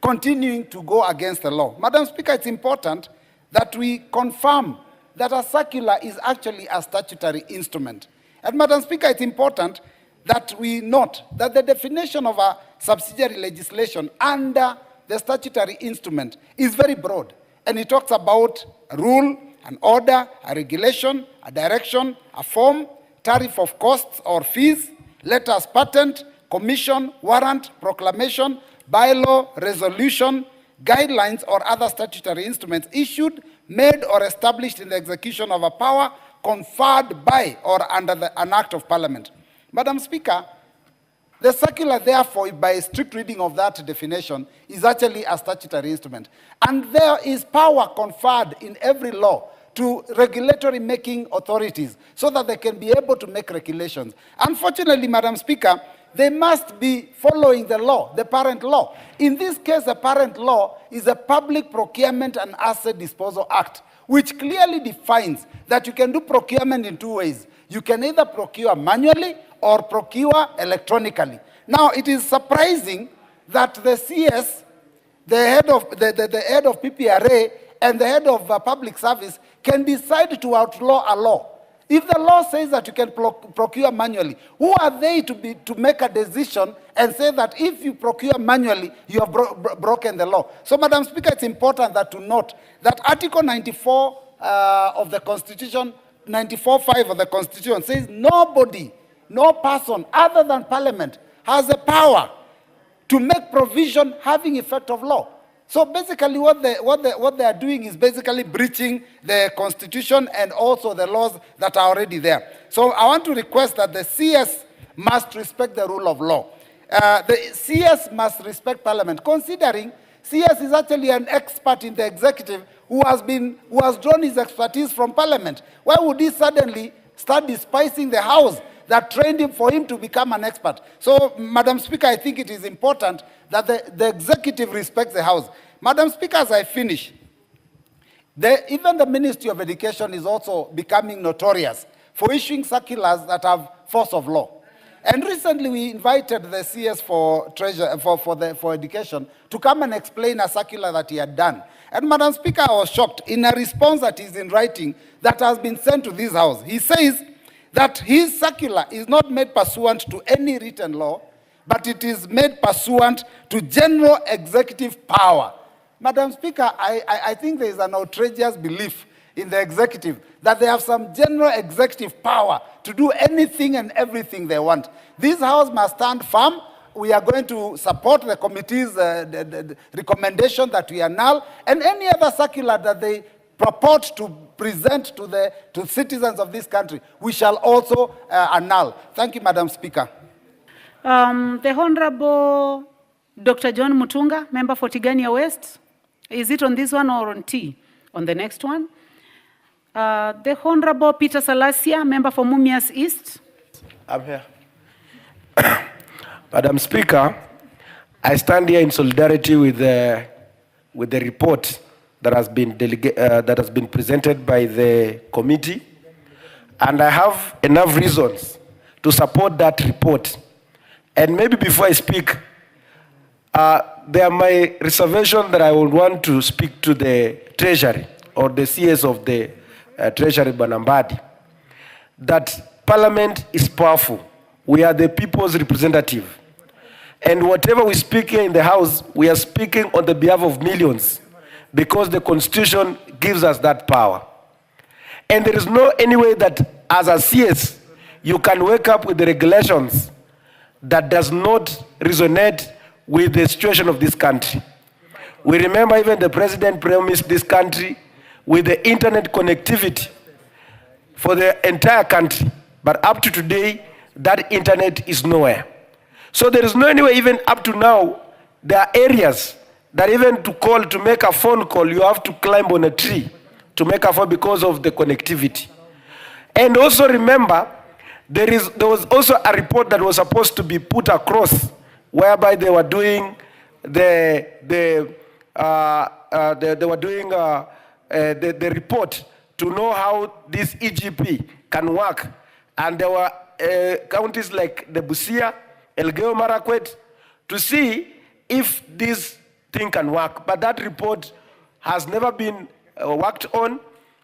continuing to go against the law. Madam Speaker, it's important that we confirm that a circular is actually a statutory instrument. And Madam Speaker, it's important that we note that the definition of a subsidiary legislation under the statutory instrument is very broad. And it talks about a rule, an order, a regulation, a direction, a form, tariff of costs or fees, letters patent, commission, warrant, proclamation, bylaw, resolution, guidelines, or other statutory instruments issued, made, or established in the execution of a power conferred by or under an act of parliament. Madam Speaker, the circular, therefore, by a strict reading of that definition, is actually a statutory instrument. And there is power conferred in every law to regulatory making authorities so that they can be able to make regulations. Unfortunately, Madam Speaker, they must be following the law, the parent law. In this case, the parent law is the Public Procurement and Asset Disposal Act, which clearly defines that you can do procurement in two ways. You can either procure manually or procure electronically. Now, it is surprising that the CS, the head of PPRA, and the head of public service can decide to outlaw a law. If the law says that you can procure manually, who are they to make a decision and say that if you procure manually, you have broken the law? So, Madam Speaker, it's important that to note that Article 94 of the Constitution, 94.5 of the Constitution says nobody, no person other than Parliament has the power to make provision having effect of law. So basically what they are doing is basically breaching the Constitution and also the laws that are already there. So I want to request that the CS must respect the rule of law. The CS must respect Parliament, considering CS is actually an expert in the executive who has drawn his expertise from Parliament. Why would he suddenly start despising the House that trained him for him to become an expert? So, Madam Speaker, I think it is important that the executive respects the House. Madam Speaker, as I finish, even the Ministry of Education is also becoming notorious for issuing circulars that have force of law. And recently we invited the CS for Education to come and explain a circular that he had done. And Madam Speaker, I was shocked in a response that is in writing that has been sent to this House. He says that his circular is not made pursuant to any written law, but it is made pursuant to general executive power. Madam Speaker, I think there is an outrageous belief in the executive that they have some general executive power to do anything and everything they want. This House must stand firm. We are going to support the committee's recommendation that we annul, and any other circular that they purport to present to citizens of this country, we shall also annul. Thank you, Madam Speaker. The Honorable Dr. John Mutunga, member for Tigania West. Is it on this one or on T? On the next one. The Honorable Peter Salasia, member for Mumias East. I'm here. Madam Speaker, I stand here in solidarity with the report that has been presented by the committee And I have enough reasons to support that report. And maybe before I speak, there are my reservation that I would want to speak to the Treasury or the CS of the Treasury, Banambadi, that Parliament is powerful. We are the people's representative. And whatever we speak here in the House, we are speaking on the behalf of millions because the Constitution gives us that power. And there is no any way that as a CS, you can wake up with the regulations that does not resonate with the situation of this country. We remember even the president promised this country with the internet connectivity for the entire country. But up to today, that internet is nowhere. So there is no any way, even up to now, there are areas that even to make a phone call, you have to climb on a tree to make a phone because of the connectivity. And also remember, there was also a report that was supposed to be put across whereby they were doing the report to know how this EGP can work. And there were counties like the Busia, Elgeyo Marakwet, to see if this thing can work. But that report has never been worked on.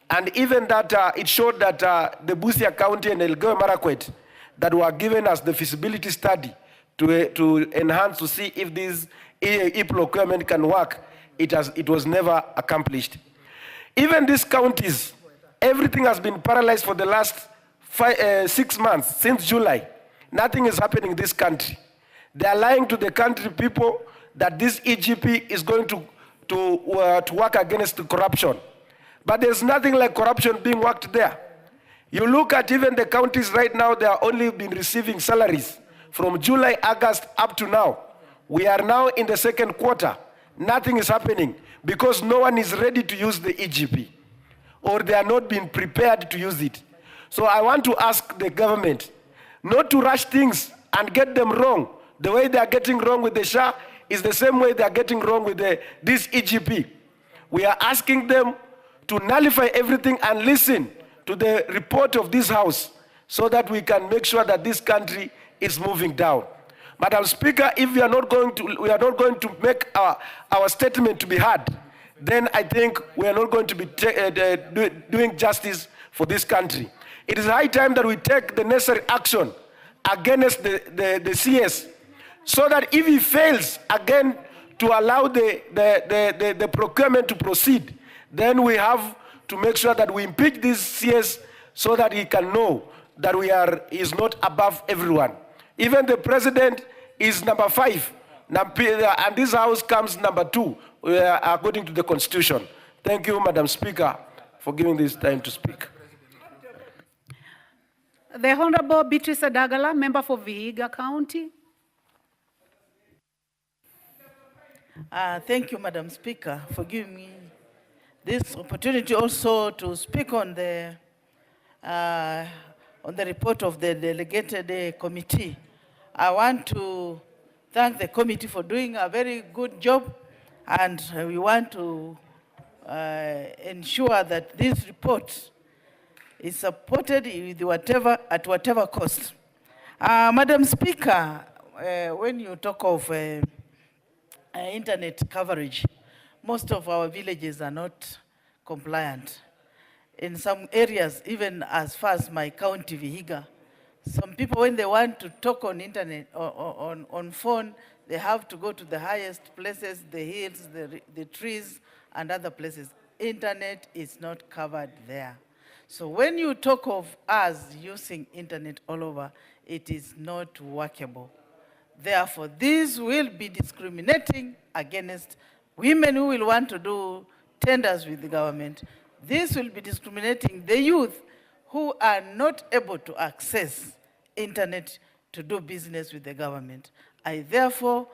And even that, it showed that the Busia County and Elgeyo Marakwet that were given us the feasibility study to enhance, to see if this e-procurement can work, it was never accomplished. Even these counties, everything has been paralyzed for the last 6 months, since July. Nothing is happening in this country. They are lying to the country people that this EGP is going to work against the corruption. But there's nothing like corruption being worked there. You look at even the counties right now, they are only been receiving salaries from July, August up to now. We are now in the second quarter. Nothing is happening because no one is ready to use the EGP, or they are not being prepared to use it. So I want to ask the government not to rush things and get them wrong. The way they are getting wrong with the SHA is the same way they are getting wrong with this EGP. We are asking them to nullify everything and listen to the report of this House so that we can make sure that this country is moving down. Madam Speaker, if we are not going to make our statement to be heard, then I think we are not going to be doing justice for this country. It is high time that we take the necessary action against the CS, so that if he fails again to allow the procurement to proceed, then we have to make sure that we impeach this CS so that he can know that he is not above everyone. Even the president is number 5, and this House comes number 2, according to the Constitution. Thank you, Madam Speaker, for giving this time to speak. The Honorable Beatrice Adagala, member for Vihiga County. Thank you, Madam Speaker, for giving me this opportunity also to speak on the report of the delegated committee. I want to thank the committee for doing a very good job, and we want to ensure that this report is supported with at whatever cost. Madam Speaker, when you talk of internet coverage, most of our villages are not compliant. In some areas, even as far as my county, Vihiga, some people, when they want to talk on internet, on phone, they have to go to the highest places, the hills, the trees, and other places. Internet is not covered there. So when you talk of us using internet all over, it is not workable. Therefore, this will be discriminating against women who will want to do tenders with the government. This will be discriminating the youth who are not able to access internet to do business with the government. I therefore,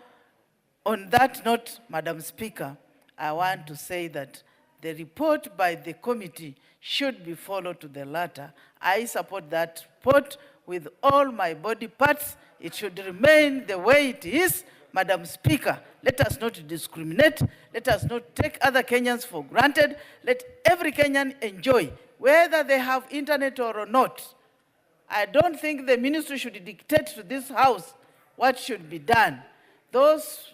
on that note, Madam Speaker, I want to say that the report by the committee should be followed to the latter. I support that report with all my body parts. It should remain the way it is, Madam Speaker, let us not discriminate. Let us not take other Kenyans for granted. Let every Kenyan enjoy, whether they have internet or not. I don't think the ministry should dictate to this House what should be done. Those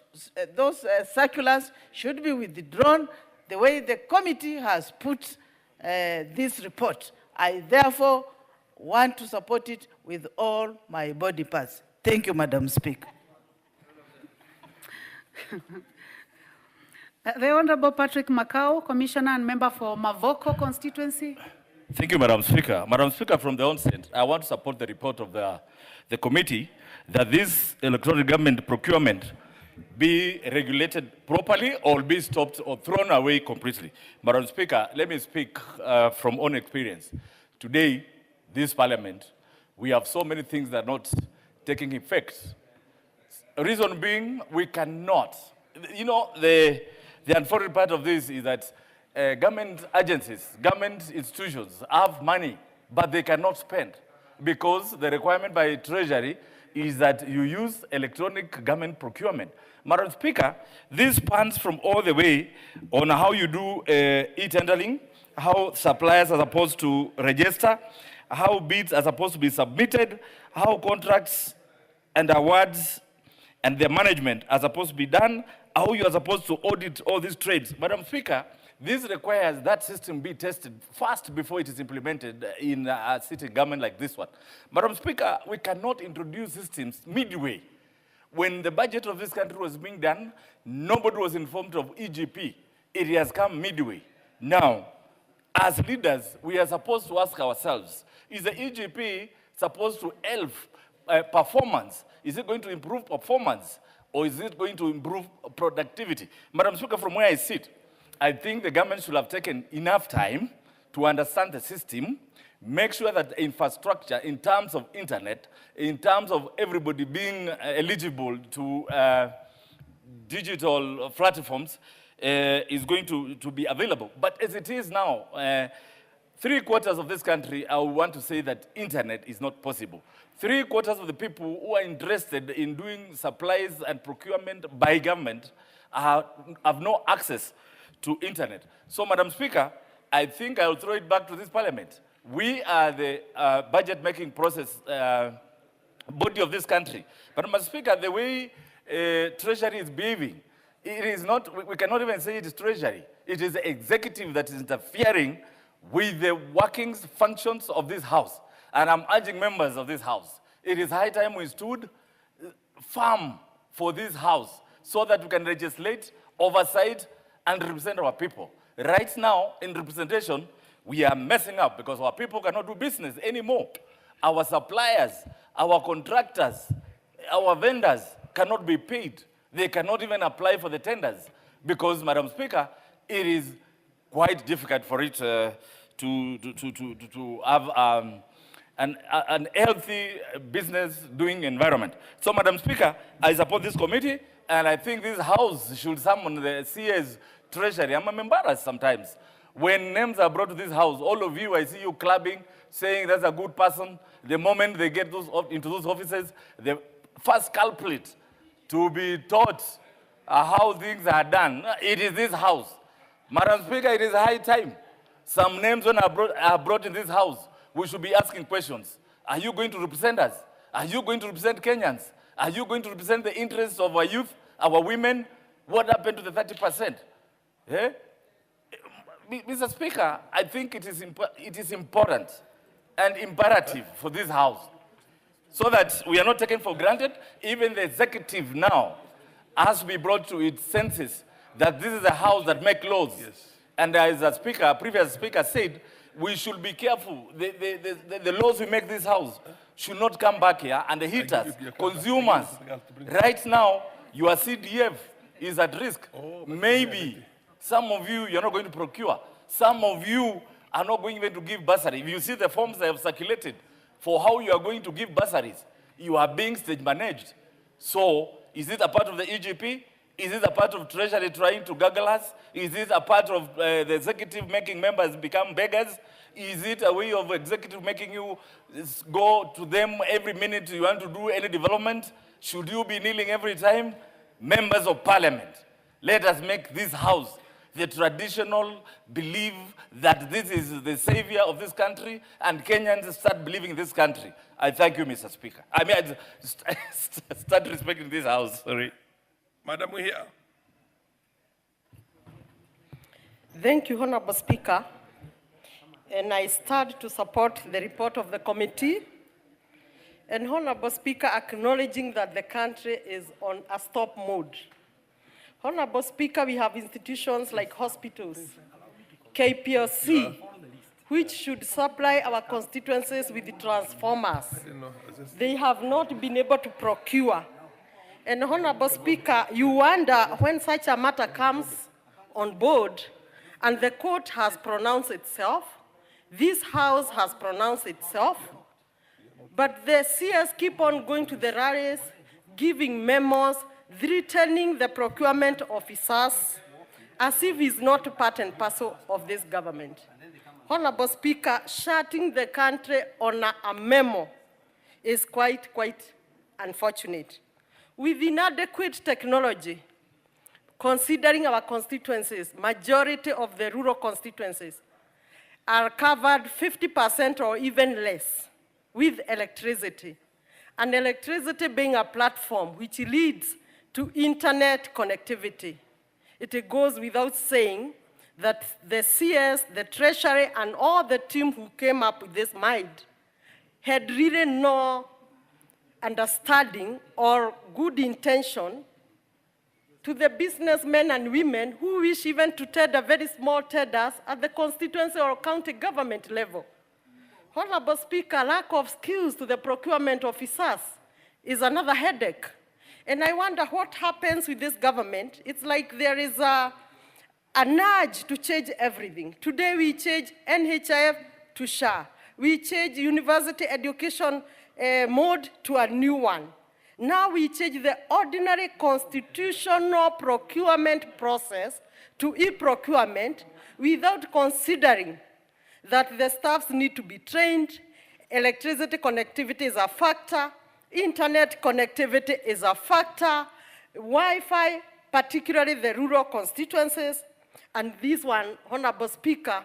circulars should be withdrawn the way the committee has put this report. I therefore want to support it with all my body parts. Thank you, Madam Speaker. The Honorable Patrick Makau, Commissioner and Member for Mavoko constituency. Thank you, Madam Speaker. Madam Speaker, from the onset, I want to support the report of the committee that this electronic government procurement be regulated properly or be stopped or thrown away completely. Madam Speaker, let me speak from own experience. Today, this parliament, we have so many things that are not taking effect. Reason being, we cannot. You know, the unfortunate part of this is that government agencies, government institutions have money, but they cannot spend because the requirement by Treasury is that you use electronic government procurement. Madam Speaker, this spans from all the way on how you do e-tendering, how suppliers are supposed to register, how bids are supposed to be submitted, how contracts and awards and their management are supposed to be done, how you are supposed to audit all these trades. Madam Speaker, this requires that system be tested first before it is implemented in a city government like this one. Madam Speaker, we cannot introduce systems midway. When the budget of this country was being done, nobody was informed of EGP. It has come midway. Now, as leaders, we are supposed to ask ourselves, is the EGP supposed to help performance? Is it going to improve performance? Or is it going to improve productivity? Madam Speaker, from where I sit, I think the government should have taken enough time to understand the system, make sure that the infrastructure in terms of internet, in terms of everybody being eligible to digital platforms is going to be available. But as it is now, 3/4 of this country, I want to say that internet is not possible. 3/4 of the people who are interested in doing supplies and procurement by government have no access to internet. So, Madam Speaker, I think I'll throw it back to this parliament. We are the budget-making process body of this country. But, Madam Speaker, the way Treasury is behaving, it is not, we cannot even say it is Treasury. It is the executive that is interfering with the workings, functions of this House. And I'm urging members of this House, it is high time we stood firm for this House so that we can legislate, oversight, and represent our people. Right now, in representation, we are messing up because our people cannot do business anymore. Our suppliers, our contractors, our vendors cannot be paid. They cannot even apply for the tenders because, Madam Speaker, it is quite difficult for it to have an healthy business doing environment. So, Madam Speaker, I support this committee, and I think this House should summon the CS Treasury. I'm embarrassed sometimes. When names are brought to this House, all of you, I see you clubbing, saying that's a good person. The moment they get into those offices, the first culprit to be taught how things are done, it is this House. Madam Speaker, it is high time. Some names when are brought in this House, we should be asking questions. Are you going to represent us? Are you going to represent Kenyans? Are you going to represent the interests of our youth, our women? What happened to the 30%? Eh? Mr. Speaker, I think it is important and imperative for this House so that we are not taken for granted. Even the executive now has to be brought to its senses that this is a House that makes laws. Yes. And as a previous speaker said, we should be careful. The laws we make this House should not come back here and hit us, consumers. Right now, your CDF is at risk. Maybe some of you, you're not going to procure. Some of you are not going even to give bursary. If you see the forms that have circulated for how you are going to give bursaries, you are being stage managed. So, is it a part of the EGP? Is it a part of Treasury trying to gaggle us? Is it a part of the executive making members become beggars? Is it a way of executive making you go to them every minute you want to do any development? Should you be kneeling every time? members of parliament, let us make this house the traditional belief that this is the savior of this country, and Kenyans start believing this country. I thank you, Mr. Speaker. I mean, I start respecting this house, sorry. Madam, we here. Thank you, Honorable Speaker. And I start to support the report of the committee. And Honorable Speaker, acknowledging that the country is on a stop mode. Honorable Speaker, we have institutions like hospitals, KPLC, which should supply our constituencies with the transformers. They have not been able to procure. And Honorable Speaker, you wonder when such a matter comes on board and the court has pronounced itself, this house has pronounced itself, but the CS keep on going to the rallies, giving memos, threatening the procurement officers as if he's not part and parcel of this government. Honorable Speaker, shutting the country on a memo is quite unfortunate. With inadequate technology, considering our constituencies, majority of the rural constituencies are covered 50% or even less with electricity. And electricity being a platform which leads to internet connectivity. It goes without saying that the CS, the Treasury, and all the team who came up with this mind had really no understanding or good intention to the businessmen and women who wish even to tender very small tenders at the constituency or county government level. Honorable Speaker, lack of skills to the procurement officers is another headache. And I wonder what happens with this government. It's like there is a nudge to change everything. Today we change NHIF to SHA. We change university education mode to a new one. Now we change the ordinary constitutional procurement process to e-procurement without considering that the staffs need to be trained, electricity connectivity is a factor, internet connectivity is a factor, Wi-Fi, particularly the rural constituencies, and this one, Honorable Speaker,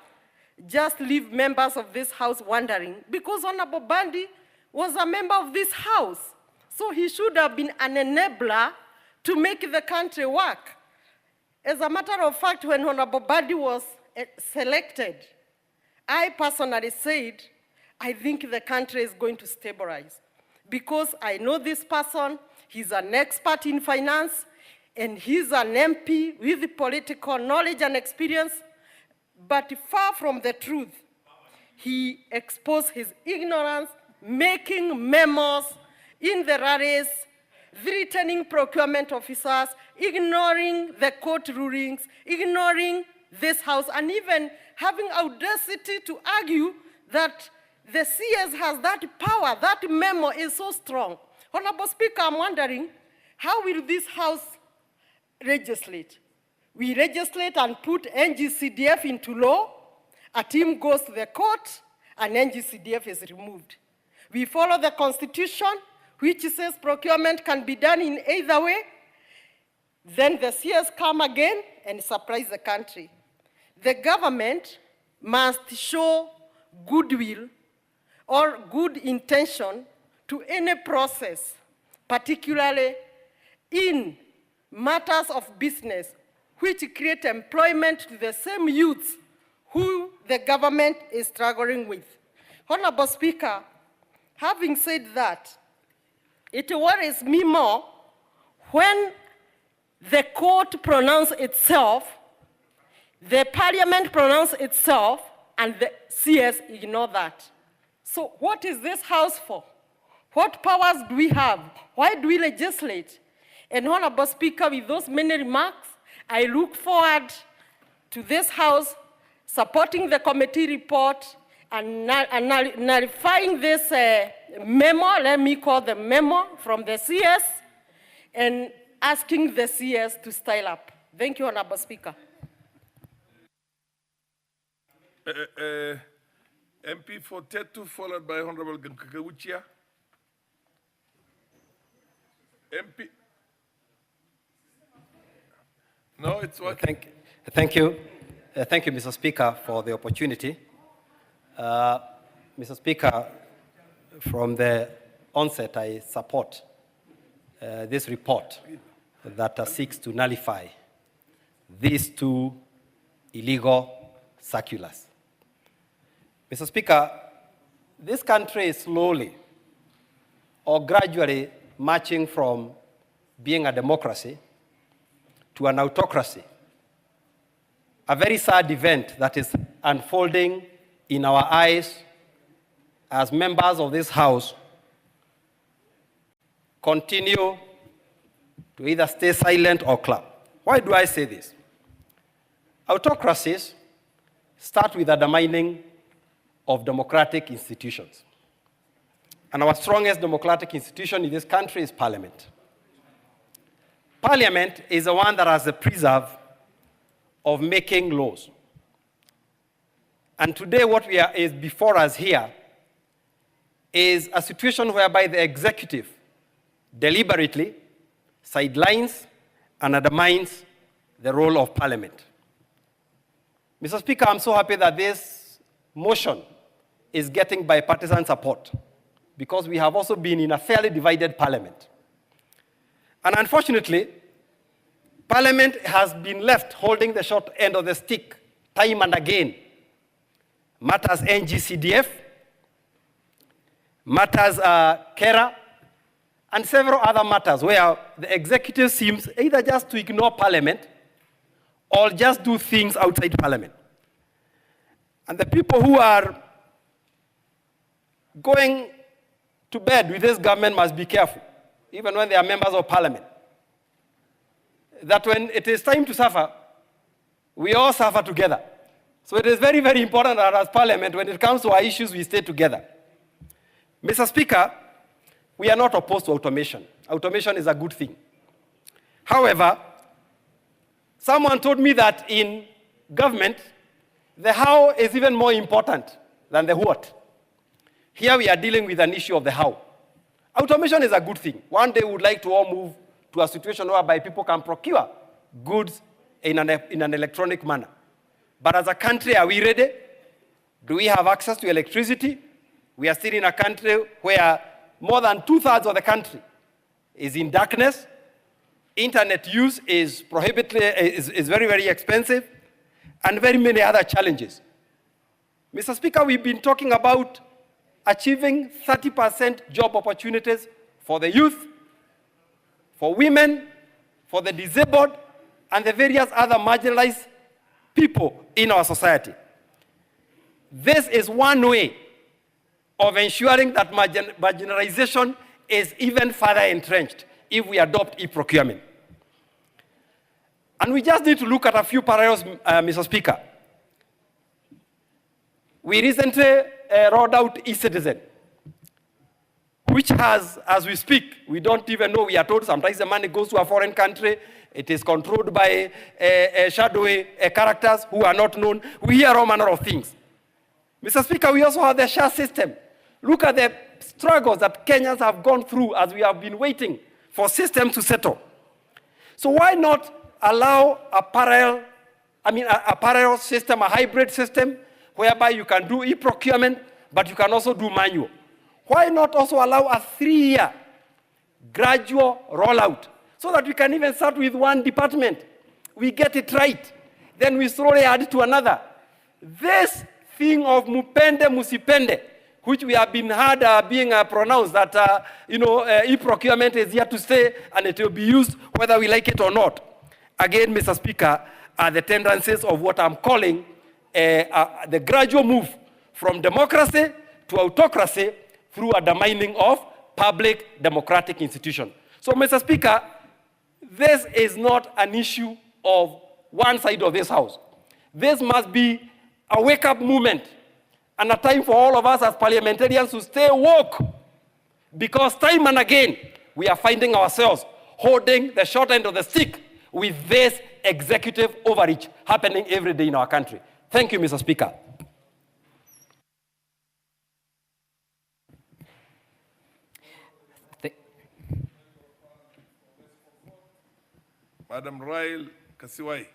just leave members of this House wondering, because Honorable Bandi was a member of this House, so he should have been an enabler to make the country work. As a matter of fact, when Honorable Bandi was selected, I personally said, I think the country is going to stabilize. Because I know this person, he's an expert in finance, and he's an MP with political knowledge and experience, but far from the truth. He exposed his ignorance, making memos in the rallies, threatening procurement officers, ignoring the court rulings, ignoring this House, and even having audacity to argue that the CS has that power, that memo is so strong. Honorable Speaker, I'm wondering, how will this House legislate? We legislate and put NGCDF into law, a team goes to the court, and NGCDF is removed. We follow the Constitution, which says procurement can be done in either way. Then the CS come again and surprise the country. The government must show goodwill or good intention to any process, particularly in matters of business, which create employment to the same youths who the government is struggling with. Honorable Speaker, having said that, it worries me more when the court pronounces itself, the parliament pronounces itself, and the CS ignore that. So what is this House for? What powers do we have? Why do we legislate? And Honorable Speaker, with those many remarks, I look forward to this House supporting the committee report and nullifying this memo, let me call the memo from the CS, and asking the CS to style up. Thank you, Honorable Speaker. MP for Tetu, followed by Honorable Gachagua. MP. No, it's working. Thank you. Thank you, Mr. Speaker, for the opportunity. Mr. Speaker, from the onset, I support this report that seeks to nullify these two illegal circulars. Mr. Speaker, this country is slowly or gradually marching from being a democracy to an autocracy, a very sad event that is unfolding in our eyes as members of this House continue to either stay silent or clap. Why do I say this? Autocracies start with the undermining of democratic institutions. And our strongest democratic institution in this country is Parliament. Parliament is the one that has the preserve of making laws. And today what is before us here is a situation whereby the executive deliberately sidelines and undermines the role of Parliament. Mr. Speaker, I'm so happy that this motion is getting bipartisan support because we have also been in a fairly divided Parliament. And unfortunately, Parliament has been left holding the short end of the stick time and again. Matters NGCDF, matters KERA, and several other matters where the executive seems either just to ignore Parliament or just do things outside Parliament. And the people who are going to bed with this government must be careful, even when they are members of Parliament, that when it is time to suffer, we all suffer together. So it is very, very important that as Parliament, when it comes to our issues, we stay together. Mr. Speaker, we are not opposed to automation. Automation is a good thing. However, someone told me that in government, the how is even more important than the what. Here we are dealing with an issue of the how. Automation is a good thing. One day we would like to all move to a situation whereby people can procure goods in an electronic manner. But as a country, are we ready? Do we have access to electricity? We are still in a country where more than 2/3 of the country is in darkness. Internet use is is very, very expensive, and very many other challenges. Mr. Speaker, we've been talking about achieving 30% job opportunities for the youth, for women, for the disabled, and the various other marginalized people in our society. This is one way of ensuring that marginalization is even further entrenched if we adopt e-procurement. And we just need to look at a few parallels, Mr. Speaker. We recently rolled out e-citizen, which has, as we speak, we don't even know, we are told sometimes the money goes to a foreign country, it is controlled by shadowy characters who are not known. We hear all manner of things. Mr. Speaker, we also have the share system. Look at the struggles that Kenyans have gone through as we have been waiting for systems to settle. So why not allow a parallel system, a hybrid system, whereby you can do e-procurement, but you can also do manual? Why not also allow a 3-year gradual rollout so that we can even start with one department? We get it right, then we slowly add to another. This thing of mupende musipende, which we have been heard being pronounced that e-procurement is here to stay and it will be used whether we like it or not. Again, Mr. Speaker, are the tendencies of what I'm calling the gradual move from democracy to autocracy through a undermining of public democratic institutions. So, Mr. Speaker, this is not an issue of one side of this House. This must be a wake-up movement and a time for all of us as parliamentarians to stay woke, because time and again we are finding ourselves holding the short end of the stick with this executive overreach happening every day in our country. Thank you, Mr. Speaker. Madam Raila Kasiwai.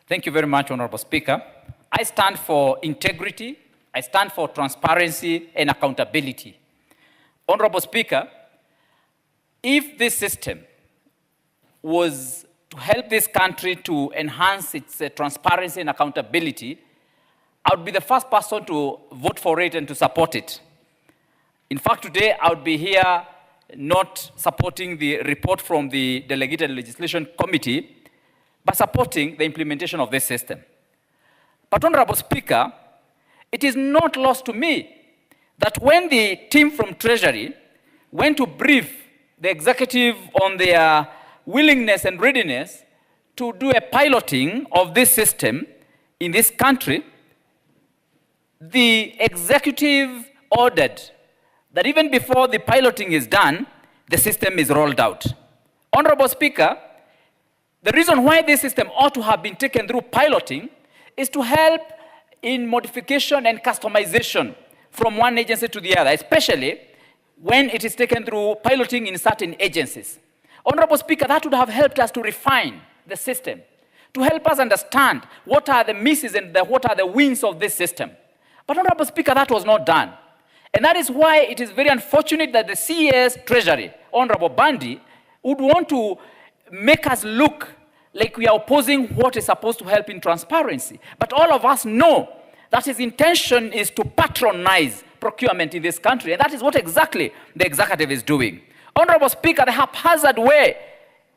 Thank you very much, Honorable Speaker. I stand for integrity, I stand for transparency and accountability. Honorable Speaker, if this system was to help this country to enhance its transparency and accountability, I would be the first person to vote for it and to support it. In fact, today I would be here not supporting the report from the Delegated Legislation Committee, but supporting the implementation of this system. But Honorable Speaker, it is not lost to me that when the team from Treasury went to brief the executive on their willingness and readiness to do a piloting of this system in this country, the executive ordered that even before the piloting is done, the system is rolled out. Honorable Speaker, the reason why this system ought to have been taken through piloting is to help in modification and customization from one agency to the other, especially when it is taken through piloting in certain agencies. Honorable Speaker, that would have helped us to refine the system, to help us understand what are the misses and what are the wins of this system. But Honorable Speaker, that was not done. And that is why it is very unfortunate that the CES Treasury, Honorable Bandi, would want to make us look like we are opposing what is supposed to help in transparency. But all of us know that his intention is to patronize procurement in this country, and that is what exactly the executive is doing. Honorable Speaker, the haphazard way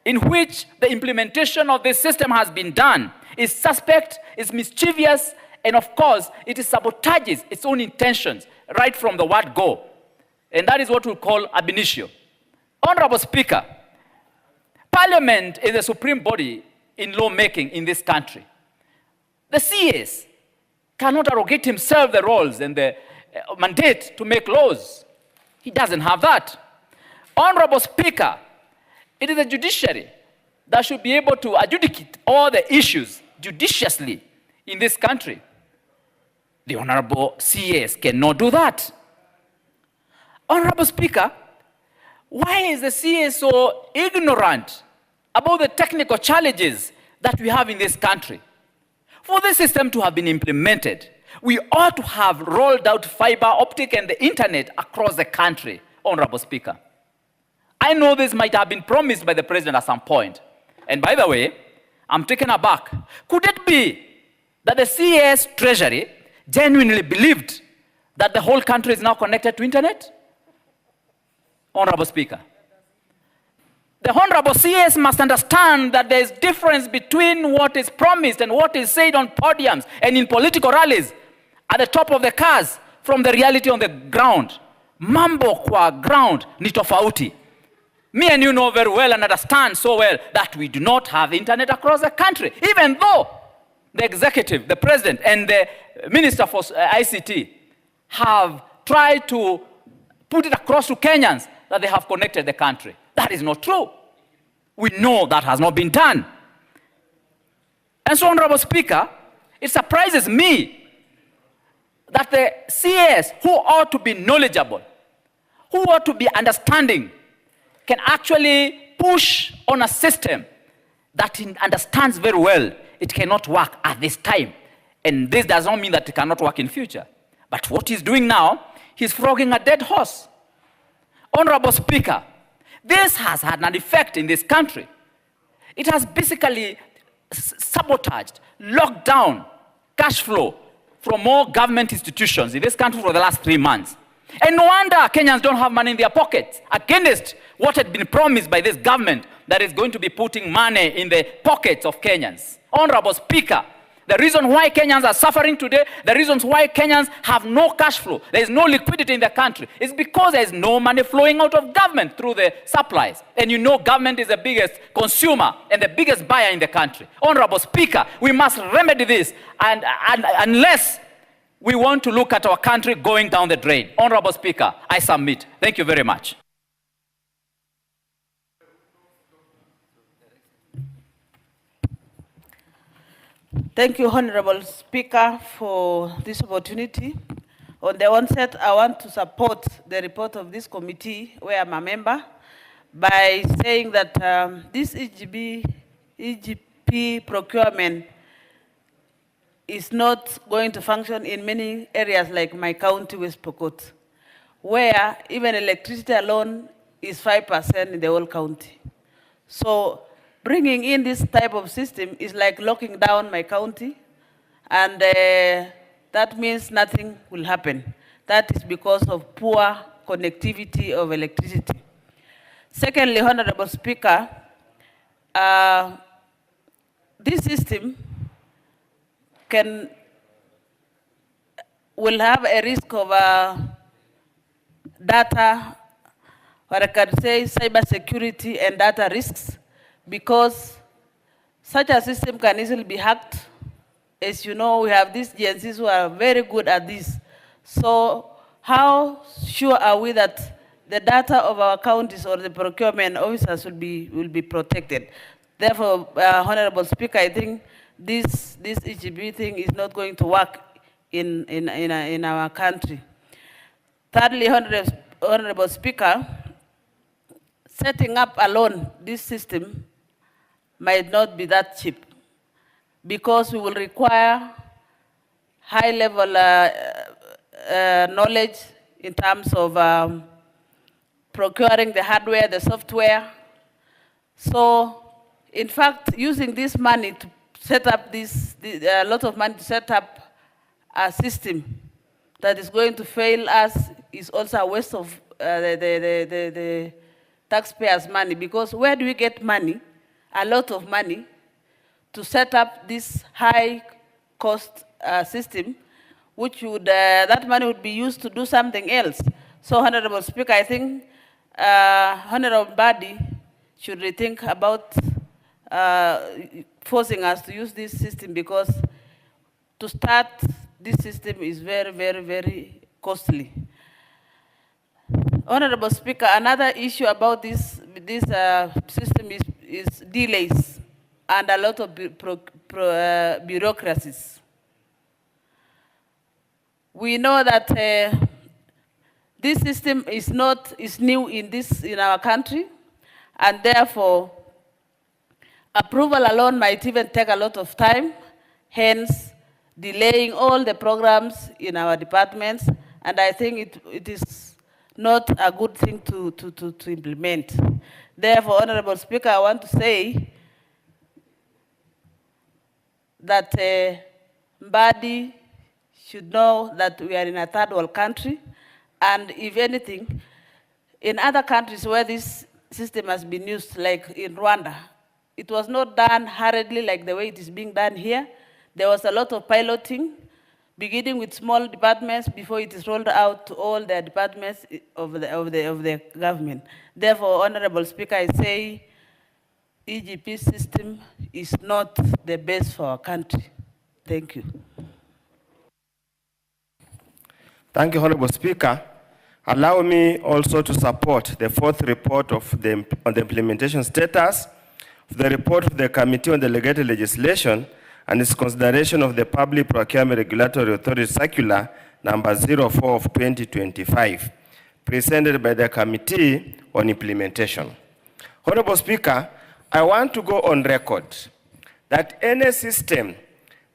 in which the implementation of this system has been done is suspect, is mischievous, and of course, it sabotages its own intentions right from the word go. And that is what we call ab initio. Honorable Speaker, Parliament is the supreme body in lawmaking in this country. The CS cannot arrogate himself the roles and the mandate to make laws. He doesn't have that. Honorable Speaker, it is the judiciary that should be able to adjudicate all the issues judiciously in this country. The Honorable CS cannot do that. Honorable Speaker, why is the CS so ignorant about the technical challenges that we have in this country? For this system to have been implemented, we ought to have rolled out fiber optic and the internet across the country, Honorable Speaker. I know this might have been promised by the President at some point. And by the way, I'm taken aback. Could it be that the CS Treasury genuinely believed that the whole country is now connected to internet? Honorable Speaker, the Honorable CS must understand that there is difference between what is promised and what is said on podiums and in political rallies at the top of the cars from the reality on the ground. Mambo kwa ground ni tofauti. Me and you know very well and understand so well that we do not have internet across the country, even though the executive, the president, and the minister for ICT have tried to put it across to Kenyans that they have connected the country. That is not true. We know that has not been done. And so, Honorable Speaker, it surprises me that the CS, who ought to be knowledgeable, who ought to be understanding, can actually push on a system that it understands very well it cannot work at this time. And this does not mean that it cannot work in future. But what he's doing now, he's flogging a dead horse. Honorable Speaker, this has had an effect in this country. It has basically sabotaged, locked down cash flow from more government institutions in this country for the last 3 months. And no wonder Kenyans don't have money in their pockets against what had been promised by this government that is going to be putting money in the pockets of Kenyans. Honorable Speaker, the reason why Kenyans are suffering today, the reasons why Kenyans have no cash flow, there is no liquidity in the country, is because there is no money flowing out of government through the supplies. And you know government is the biggest consumer and the biggest buyer in the country. Honorable Speaker, we must remedy this, and unless we want to look at our country going down the drain. Honorable Speaker, I submit. Thank you very much. Thank you, Honorable Speaker, for this opportunity. On the onset, I want to support the report of this committee, where I'm a member, by saying that this EGB EGP procurement is not going to function in many areas like my county, West Pokot, where even electricity alone is 5% in the whole county. So bringing in this type of system is like locking down my county, and that means nothing will happen. That is because of poor connectivity of electricity. Secondly, Honorable Speaker, this system will have a risk of data, or I can say cyber security and data risks, because such a system can easily be hacked. As you know, we have these agencies who are very good at this. So how sure are we that the data of our counties or the procurement officers will be protected? Therefore, Honorable Speaker, I think this EGB thing is not going to work in our country. Thirdly, Honorable Speaker, setting up alone this system might not be that cheap, because we will require high-level knowledge in terms of procuring the hardware, the software. So, in fact, using this money to set up a lot of money to set up a system that is going to fail us is also a waste of the taxpayers' money, because where do we get money, a lot of money, to set up this high-cost system, which would, that money would be used to do something else? So, Honorable Speaker, I think Honorable Badi should rethink about forcing us to use this system, because to start this system is very, very, very costly. Honorable Speaker, another issue about this system is delays and a lot of bureaucracies. We know that this system is new in our country, and therefore approval alone might even take a lot of time, hence delaying all the programs in our departments, and I think it is not a good thing to implement. Therefore, Honorable Speaker, I want to say that Mbadi should know that we are in a third world country, and if anything, in other countries where this system has been used, like in Rwanda, it was not done hurriedly like the way it is being done here. There was a lot of piloting, beginning with small departments before it is rolled out to all the departments of the government. Therefore, Honorable Speaker, I say EGP system is not the best for our country. Thank you. Thank you, Honorable Speaker. Allow me also to support the fourth report on the implementation status of the report of the Committee on Delegated Legislation and its consideration of the Public Procurement Regulatory Authority Circular number 04 of 2025, presented by the Committee on Implementation. Honorable Speaker, I want to go on record that any system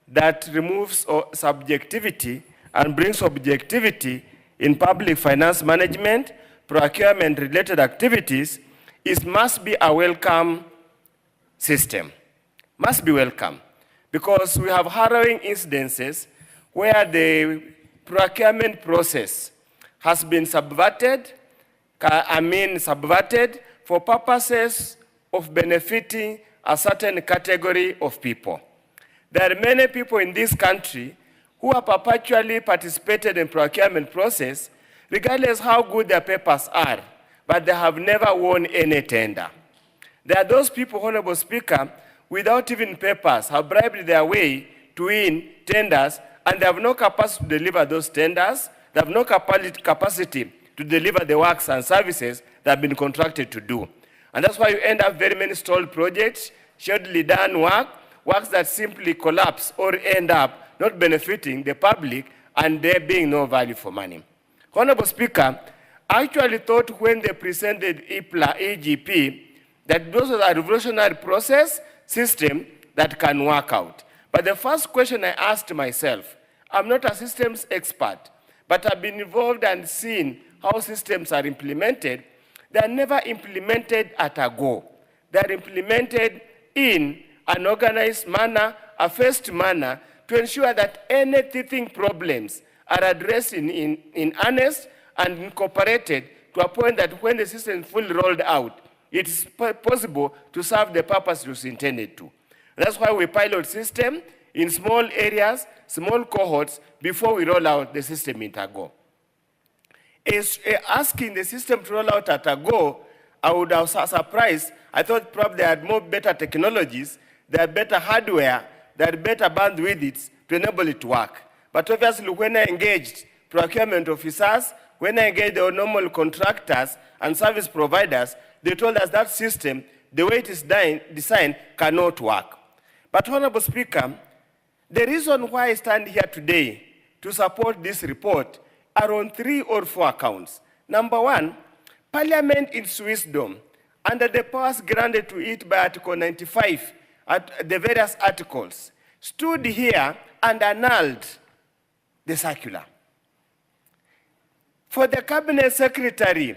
that removes subjectivity and brings objectivity in public finance management, procurement-related activities, must be a welcome system. Must be welcome. Because we have harrowing incidences where the procurement process has been subverted for purposes of benefiting a certain category of people. There are many people in this country who have perpetually participated in procurement process, regardless how good their papers are, but they have never won any tender. There are those people, Honorable Speaker, without even papers, have bribed their way to win tenders, and they have no capacity to deliver those tenders. They have no capacity to deliver the works and services they have been contracted to do. And that's why you end up very many stalled projects, shoddily done works that simply collapse or end up not benefiting the public and there being no value for money. Honorable Speaker, I actually thought when they presented EGP that this was a revolutionary process, system that can work out. But the first question I asked myself, I'm not a systems expert, but I've been involved and seen how systems are implemented. They're never implemented at a go. They're implemented in an organized manner, a phased manner, to ensure that any teething problems are addressed in earnest and incorporated to a point that when the system is fully rolled out, it's possible to serve the purpose it was intended to. That's why we pilot system in small areas, small cohorts, before we roll out the system in a go. Asking the system to roll out at a go, I would have surprised. I thought probably they had more better technologies, they had better hardware, they had better bandwidth to enable it to work. But obviously, when I engaged procurement officers, when I engaged the normal contractors and service providers, they told us that system, the way it is designed, cannot work. But Honorable Speaker, the reason why I stand here today to support this report are on 3 or 4 accounts. Number one, Parliament in its wisdom, under the powers granted to it by Article 95, the various articles, stood here and annulled the circular. For the Cabinet Secretary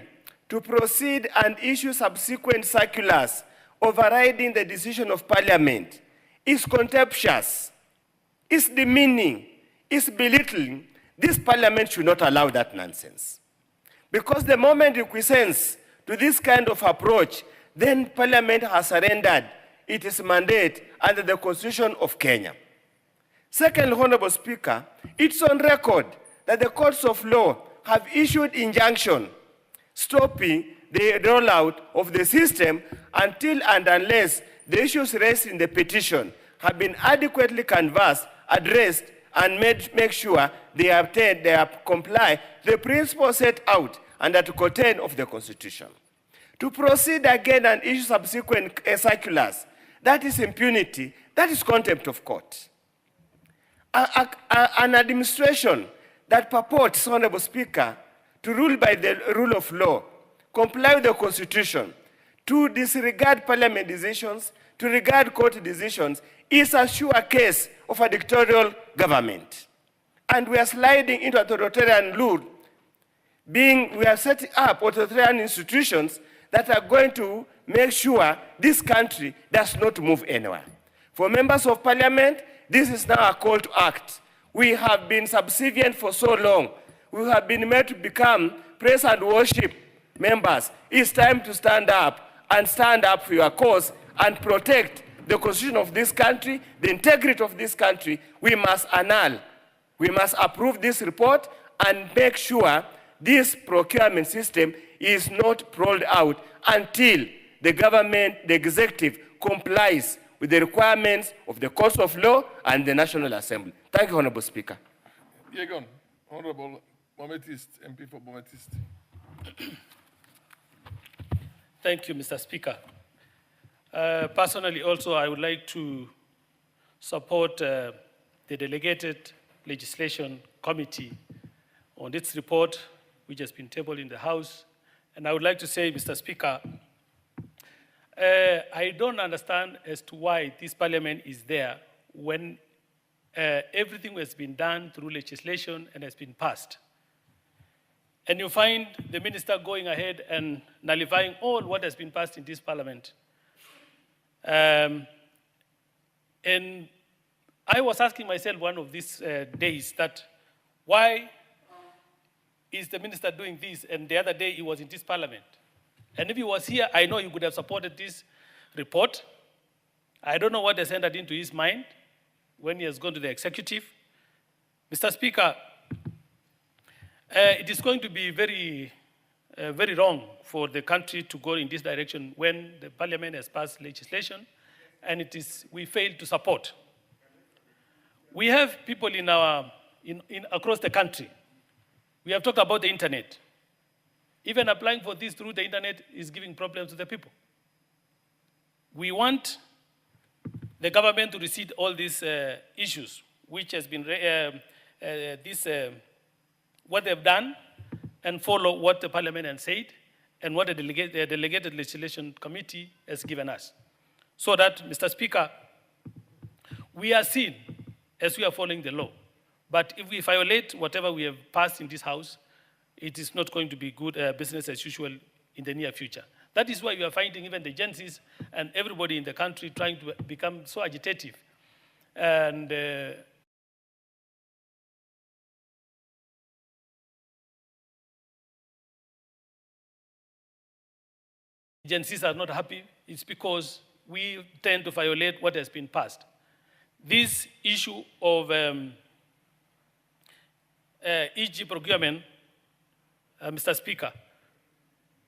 to proceed and issue subsequent circulars overriding the decision of Parliament is contemptuous, is demeaning, is belittling. This Parliament should not allow that nonsense. Because the moment it quiesces to this kind of approach, then Parliament has surrendered its mandate under the Constitution of Kenya. Second, Honorable Speaker, it's on record that the courts of law have issued injunction stopping the rollout of the system until and unless the issues raised in the petition have been adequately canvassed, addressed, and make sure they comply the principles set out under Article 10 of the Constitution. To proceed again and issue subsequent circulars, that is impunity, that is contempt of court. An administration that purports, Honorable Speaker, to rule by the rule of law, comply with the Constitution, to disregard Parliament decisions, to regard court decisions, is a sure case of a dictatorial government. And we are sliding into authoritarian rule, we are setting up authoritarian institutions that are going to make sure this country does not move anywhere. For members of Parliament, this is now a call to act. We have been subservient for so long. We have been made to become praise and worship members. It's time to stand up and stand up for your cause and protect the constitution of this country, the integrity of this country. We must annul. We must approve this report and make sure this procurement system is not rolled out until the government, the executive, complies with the requirements of the courts of law and the National Assembly. Thank you, Honorable Speaker. Yegon, Honorable Bometist, MP for Bometist. Thank you, Mr. Speaker. Personally, also, I would like to support the Delegated Legislation Committee on its report, which has been tabled in the House. And I would like to say, Mr. Speaker, I don't understand as to why this Parliament is there when everything has been done through legislation and has been passed. And you find the minister going ahead and nullifying all what has been passed in this Parliament. And I was asking myself one of these days that why is the minister doing this? And the other day he was in this Parliament. And if he was here, I know he would have supported this report. I don't know what has entered into his mind when he has gone to the executive. Mr. Speaker, it is going to be very wrong for the country to go in this direction when the Parliament has passed legislation and we fail to support. We have people across the country. We have talked about the internet. Even applying for this through the internet is giving problems to the people. We want the government to receive all these issues, which has been what they've done, and follow what the Parliament has said and what the Delegated Legislation Committee has given us. so that, Mr. Speaker, we are seen as we are following the law. But if we violate whatever we have passed in this House, it is not going to be good business as usual in the near future. That is why we are finding even the agencies and everybody in the country trying to become so agitative. And agencies are not happy. It's because we tend to violate what has been passed. This issue of EG procurement, Mr. Speaker,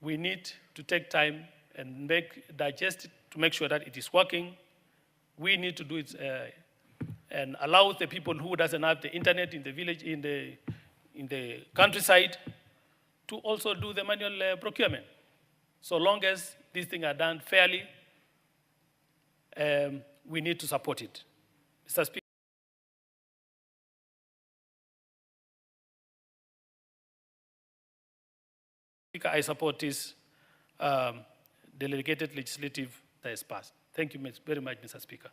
we need to take time and digest it to make sure that it is working. We need to do it and allow the people who doesn't have the internet in the village, in the countryside, to also do the manual procurement. So long as these things are done fairly, we need to support it. Mr. Speaker. I support this delegated legislative that is passed. Thank you very much, Mr. Speaker.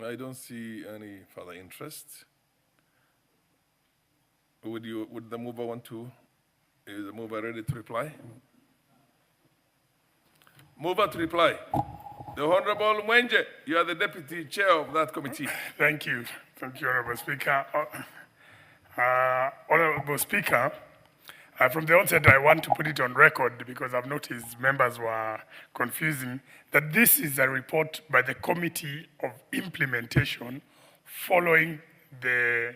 I don't see any further interest. Would the mover want to? Is the mover ready to reply? Mover to reply. The Honorable Mwenje, you are the deputy chair of that committee. Thank you. Thank you, Honorable Speaker. Honorable Speaker, from the onset, I want to put it on record because I've noticed members were confusing that this is a report by the Committee of Implementation following the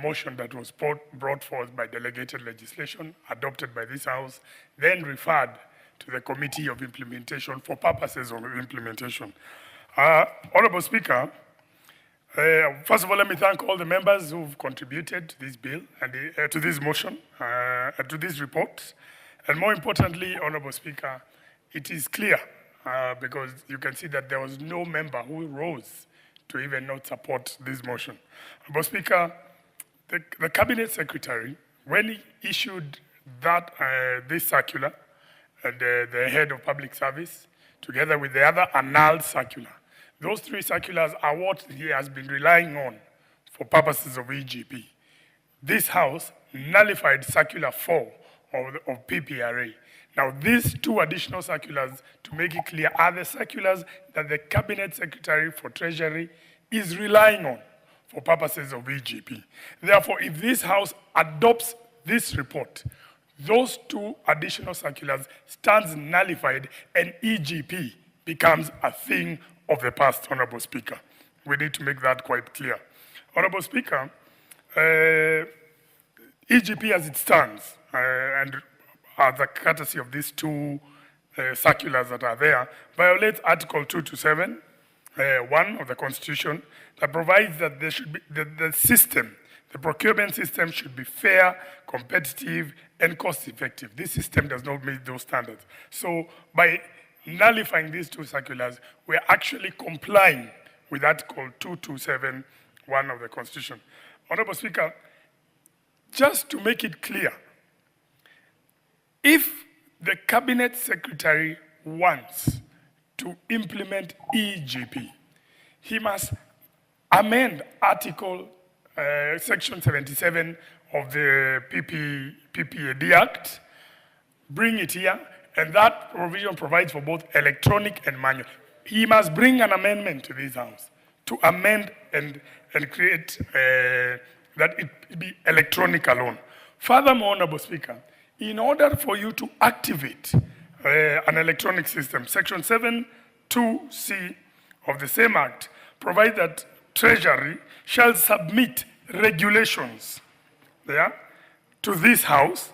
motion that was brought forth by delegated legislation adopted by this House, then referred to the Committee of Implementation for purposes of implementation. Honorable Speaker, first of all, let me thank all the members who've contributed to this bill and to this motion, and to this report. And more importantly, Honorable Speaker, it is clear because you can see that there was no member who rose to even not support this motion. Honorable Speaker, the Cabinet Secretary, when he issued that this circular, the head of public service, together with the other annulled circular, those three circulars are what he has been relying on for purposes of EGP. This House nullified Circular 4 of PPRA. Now, these two additional circulars, to make it clear, are the circulars that the Cabinet Secretary for Treasury is relying on for purposes of EGP. Therefore, if this House adopts this report, those two additional circulars stands nullified and EGP becomes a thing of the past, Honorable Speaker. We need to make that quite clear. Honorable Speaker, EGP as it stands, and as a courtesy of these two circulars that are there, violates Article 227, 1 of the Constitution, that provides that there should be the system, the procurement system should be fair, competitive, and cost-effective. This system does not meet those standards. So by nullifying these two circulars, we're actually complying with Article 227, 1 of the Constitution. Honorable Speaker, just to make it clear, if the Cabinet Secretary wants to implement EGP, he must amend Article Section 77 of the PPAD Act, bring it here, and that provision provides for both electronic and manual. He must bring an amendment to this House to amend and create that it be electronic alone. Furthermore, Honorable Speaker, in order for you to activate an electronic system, Section 7(2)(c) of the same Act provides that Treasury shall submit regulations to this House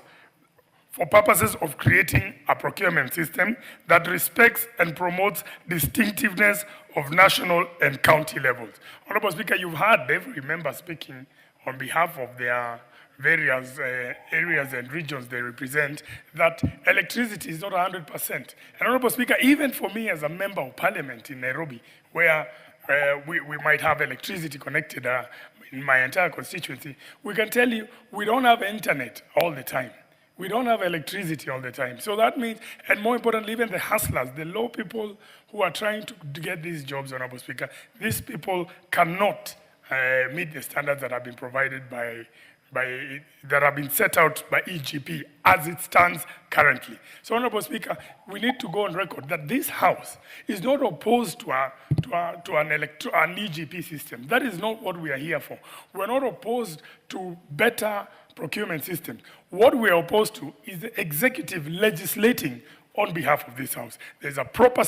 for purposes of creating a procurement system that respects and promotes distinctiveness of national and county levels. Honorable Speaker, you've heard every member speaking on behalf of their various areas and regions they represent, that electricity is not 100%. And Honorable Speaker, even for me as a member of parliament in Nairobi, where we might have electricity connected in my entire constituency, we can tell you we don't have internet all the time. We don't have electricity all the time. So that means, and more importantly, even the hustlers, the low people who are trying to get these jobs, Honorable Speaker, these people cannot meet the standards that have been provided that have been set out by EGP as it stands currently. So, Honorable Speaker, we need to go on record that this House is not opposed to an EGP system. That is not what we are here for. We're not opposed to better procurement system. What we are opposed to is the executive legislating on behalf of this House. There's a proper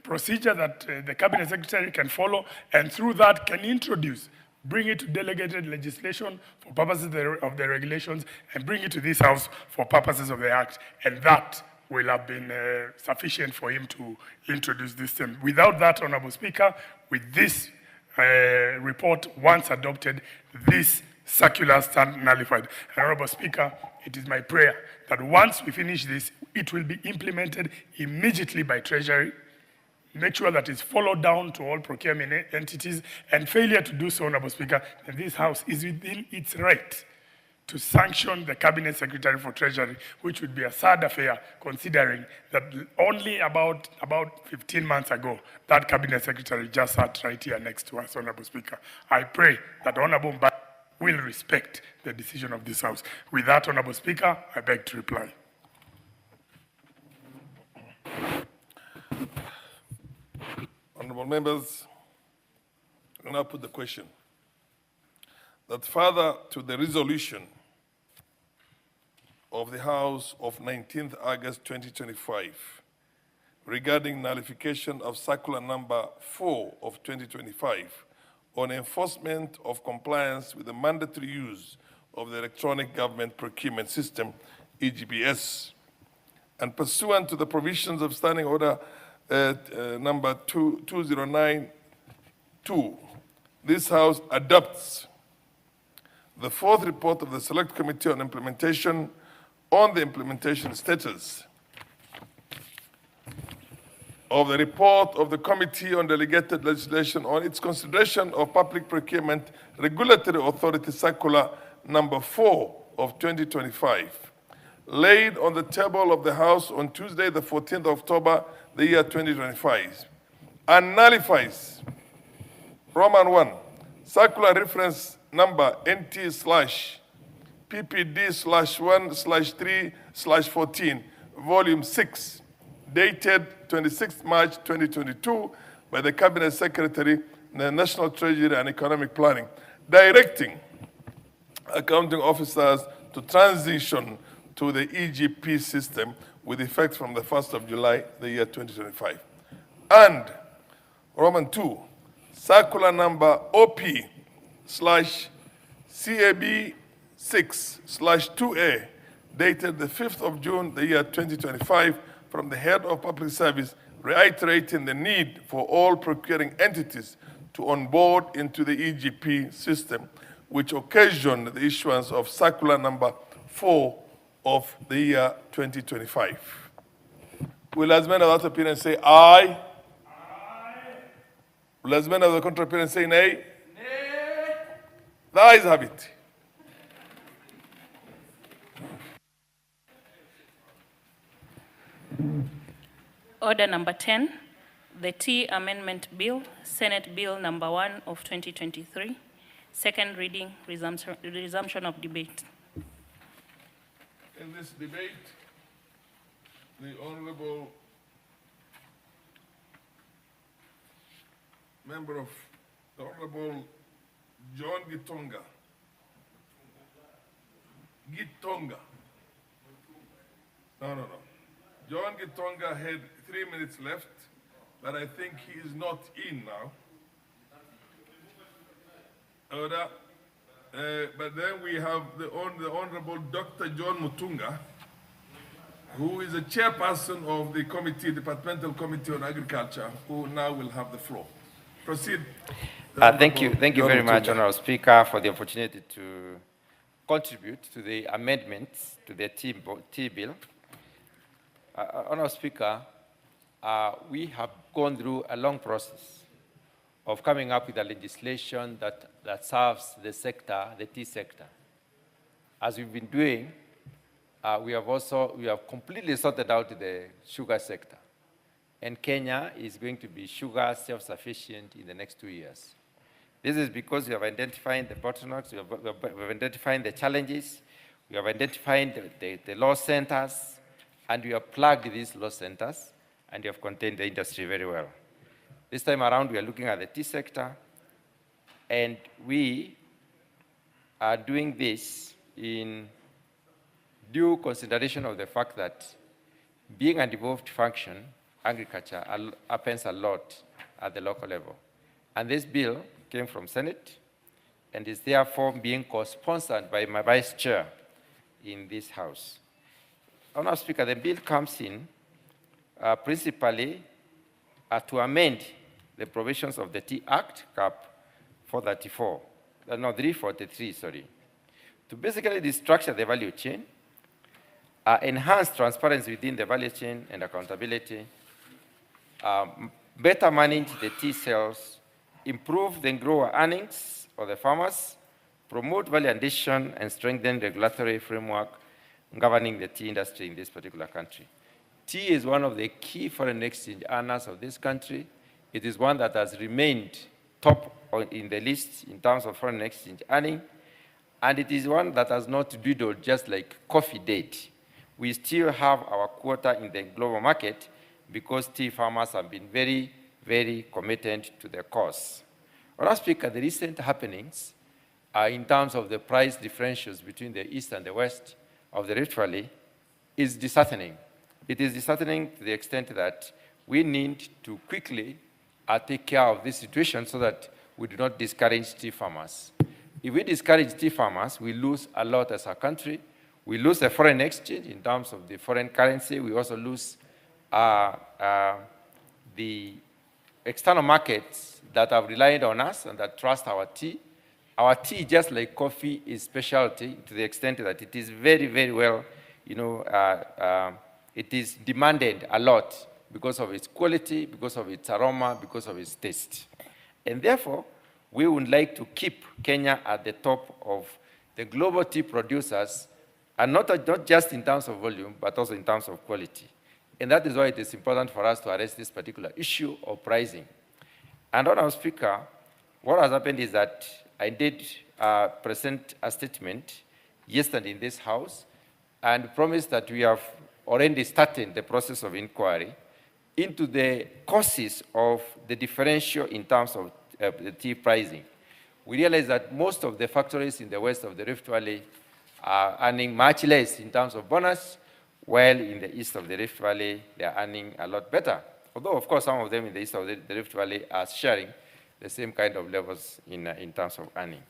procedure that the Cabinet Secretary can follow, and through that can introduce, bring it to delegated legislation for purposes of the regulations, and bring it to this House for purposes of the Act, and that will have been sufficient for him to introduce this thing. Without that, Honorable Speaker, with this report, once adopted, this circular stand nullified. Honorable Speaker, it is my prayer that once we finish this, it will be implemented immediately by Treasury. Make sure that it's followed down to all procurement entities, and failure to do so, Honorable Speaker, and this House is within its right to sanction the Cabinet Secretary for Treasury, which would be a sad affair, considering that only about 15 months ago, that Cabinet Secretary just sat right here next to us, Honorable Speaker. I pray that Honorable Mba will respect the decision of this House. With that, Honorable Speaker, I beg to reply. Honorable members, I will now put the question that further to the resolution of the House of 19th August 2025 regarding nullification of circular number 4 of 2025 on enforcement of compliance with the mandatory use of the electronic government procurement system, EGPS, and pursuant to the provisions of Standing Order number 2092, this House adopts the fourth report of the Select Committee on Implementation on the implementation status of the report of the Committee on Delegated Legislation on its consideration of Public Procurement Regulatory Authority Circular number 4 of 2025, laid on the table of the House on Tuesday, the 14th of October, the year 2025, and nullifies Roman 1, circular reference number NT/PPD/1/3/14, volume 6, dated 26 March 2022 by the Cabinet Secretary, the National Treasury and Economic Planning, directing accounting officers to transition to the EGP system with effect from the 1st of July, the year 2025. And Roman 2, circular number OP/CAB6/2A, dated the 5th of June, the year 2025, from the Head of Public Service, reiterating the need for all procuring entities to onboard into the EGP system, which occasioned the issuance of circular number 4 of the year 2025. Will as many of that opinion say aye? Aye. Will as many of the contrary opinion say nay? Nay. The ayes have it. Order number 10, the T Amendment Bill, Senate Bill number 1 of 2023, second reading, resumption of debate. In this debate, the Honorable member of the Honorable John Gitonga. No. John Gitonga had 3 minutes left, but I think he is not in now. Order. But then we have the Honorable Dr. John Mutunga, who is the chairperson of the committee, Departmental Committee on Agriculture, who now will have the floor. Proceed. Thank you very much, Honorable Speaker, for the opportunity to contribute to the amendments to the T bill. Honorable Speaker, we have gone through a long process of coming up with a legislation that serves the sector, the tea sector. As we've been doing, we have completely sorted out the sugar sector. And Kenya is going to be sugar self-sufficient in the next 2 years. This is because we have identified the bottlenecks, we have identified the challenges, we have identified the loss centers, and we have plugged these loss centers, and we have contained the industry very well. This time around, we are looking at the tea sector, and we are doing this in due consideration of the fact that being a devolved function, agriculture happens a lot at the local level. And this bill came from Senate and is therefore being co-sponsored by my vice chair in this House. Honourable Speaker, the bill comes in principally to amend the provisions of the Tea Act, Cap 343, sorry, to basically restructure the value chain, enhance transparency within the value chain and accountability, better manage the tea sales, improve the grower earnings of the farmers, promote value addition, and strengthen regulatory framework governing the tea industry in this particular country. Tea is one of the key foreign exchange earners of this country. It is one that has remained top in the list in terms of foreign exchange earning, and it is one that has not dwindled just like coffee did. We still have our quota in the global market because tea farmers have been very, very committed to the cause. Honourable Speaker, the recent happenings in terms of the price differentials between the East and the West of the Rift Valley is disheartening. It is disheartening to the extent that we need to quickly take care of this situation so that we do not discourage tea farmers. If we discourage tea farmers, we lose a lot as a country. We lose the foreign exchange in terms of the foreign currency. We also lose the external markets that have relied on us and that trust our tea. Our tea, just like coffee, is specialty to the extent that it is very, very well, it is demanded a lot because of its quality, because of its aroma, because of its taste. And therefore, we would like to keep Kenya at the top of the global tea producers, and not just in terms of volume, but also in terms of quality. And that is why it is important for us to address this particular issue of pricing. And Honourable Speaker, what has happened is that I did present a statement yesterday in this House and promised that we have already started the process of inquiry into the causes of the differential in terms of the tea pricing. We realize that most of the factories in the west of the Rift Valley are earning much less in terms of bonus, while in the east of the Rift Valley, they are earning a lot better. Although, of course, some of them in the east of the Rift Valley are sharing the same kind of levels in terms of earning.